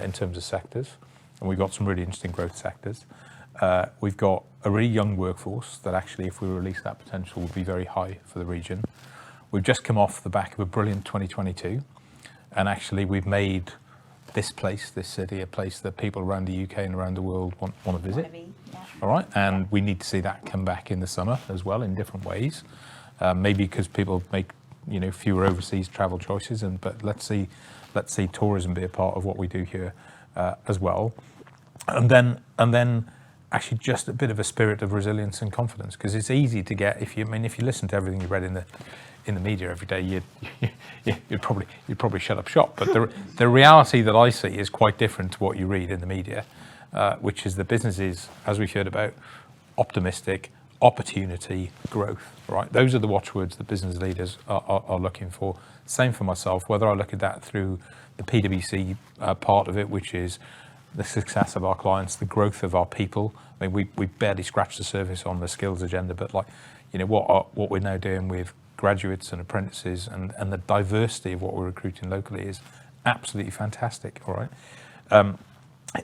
in terms of sectors, and we've got some really interesting growth sectors. We've got a really young workforce that actually, if we release that potential, would be very high for the region. We've just come off the back of a brilliant 2022, and actually we've made this place, this city, a place that people around the UK and around the world want to visit. All right, and we need to see that come back in the summer as well in different ways. Maybe because people make fewer overseas travel choices, but let's see tourism be a part of what we do here as well, and then. Actually, just a bit of a spirit of resilience and confidence, because it's easy to get if you listen to everything you read in the media every day, you'd probably shut up shop. But the reality that I see is quite different to what you read in the media, which is the businesses, as we've heard about, optimistic, opportunity, growth. Right, those are the watchwords that business leaders are looking for. Same for myself. Whether I look at that through the PwC part of it, which is the success of our clients, the growth of our people. I mean, we barely scratched the surface on the skills agenda, but what we're now doing with graduates and apprentices and the diversity of what we're recruiting locally is absolutely fantastic. All right.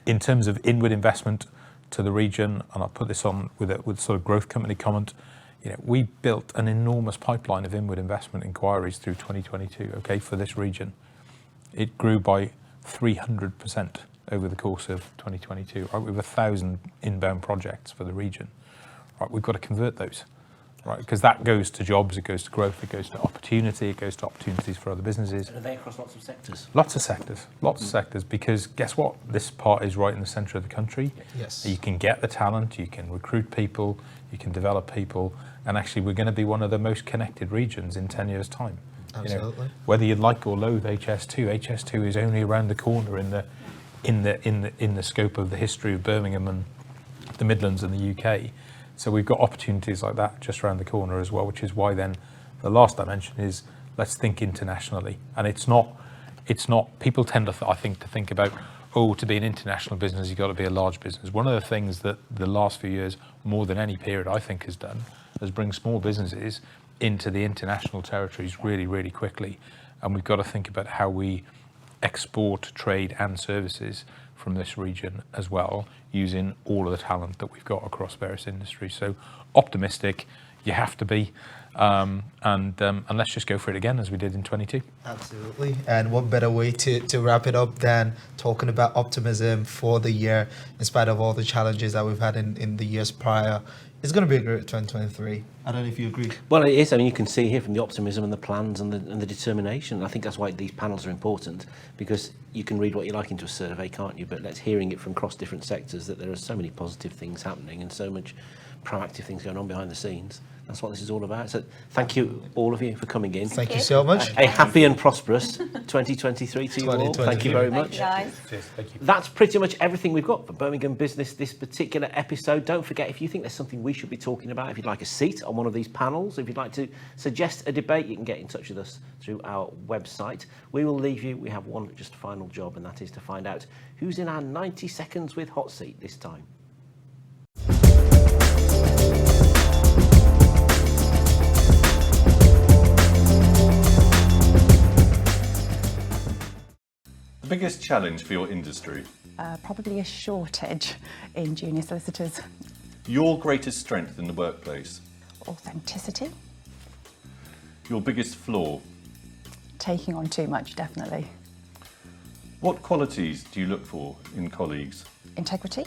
In terms of inward investment to the region, and I'll put this on with sort of growth company comment. We built an enormous pipeline of inward investment inquiries through 2022. Okay, for this region, it grew by 300%. Over the course of 2022, right, we have 1,000 inbound projects for the region. Right, we've got to convert those. right? Because that goes to jobs, it goes to growth, it goes to opportunity, it goes to opportunities for other businesses. And are they across lots of sectors? Lots of sectors, because guess what? This part is right in the centre of the country. Yes. You can get the talent, you can recruit people, you can develop people, and actually we're going to be one of the most connected regions in 10 years' time. Absolutely. You know, whether you like or loathe HS2 is only around the corner in the scope of the history of Birmingham and the Midlands and the UK. So we've got opportunities like that just around the corner as well, which is why then the last dimension is let's think internationally. And it's not people tend to I think about, to be an international business you've got to be a large business. One of the things that the last few years, more than any period I think has done, is bring small businesses into the international territories really, really quickly. And we've got to think about how we export trade and services from this region as well, using all of the talent that we've got across various industries. So optimistic, you have to be, and let's just go for it again as we did in 22. Absolutely. And what better way to wrap it up than talking about optimism for the year, in spite of all the challenges that we've had in the years prior. It's going to be a great 2023. I don't know if you agree. Well, it is. I mean, you can see here from the optimism and the plans and the determination. I think that's why these panels are important, because you can read what you like into a survey, can't you? But let's hearing it from across different sectors that there are so many positive things happening and so much proactive things going on behind the scenes. That's what this is all about. So thank you, all of you, for coming in. Thank you so much. A happy and prosperous 2023 to you all. Thank you very much. Thank you, guys. Cheers, thank you. That's pretty much everything we've got for Birmingham Business this particular episode. Don't forget, if you think there's something we should be talking about, if you'd like a seat on one of these panels, if you'd like to suggest a debate, you can get in touch with us through our website. We will leave you. We have one just final job, and that is to find out who's in our 90 Seconds with Hot Seat this time. The biggest challenge for your industry? Probably a shortage in junior solicitors. Your greatest strength in the workplace? Authenticity. Your biggest flaw? Taking on too much, definitely. What qualities do you look for in colleagues? Integrity.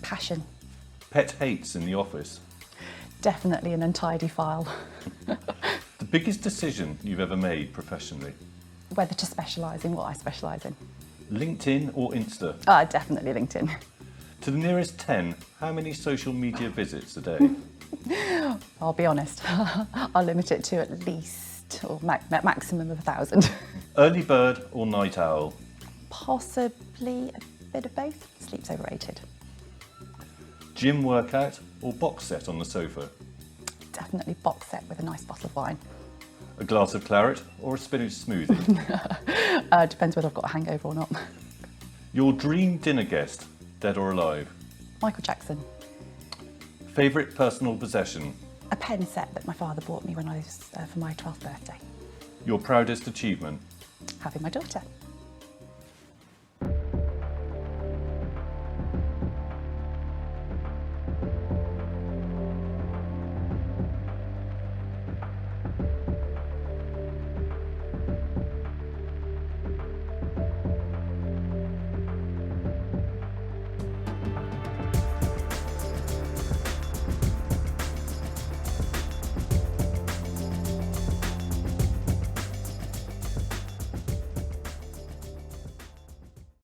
Passion. Pet hates in the office? Definitely an untidy file. The biggest decision you've ever made professionally? Whether to specialise in what I specialise in. LinkedIn or Insta? Definitely LinkedIn. To the nearest 10, how many social media visits a day? I'll be honest, I'll limit it to at least, or maximum of 1,000. Early bird or night owl? Possibly a bit of both. Sleep's overrated. Gym workout or box set on the sofa? Definitely box set with a nice bottle of wine. A glass of claret or a spinach smoothie? Depends whether I've got a hangover or not. Your dream dinner guest, dead or alive? Michael Jackson. Favourite personal possession? A pen set that my father bought me when I was for my 12th birthday. Your proudest achievement? Having my daughter.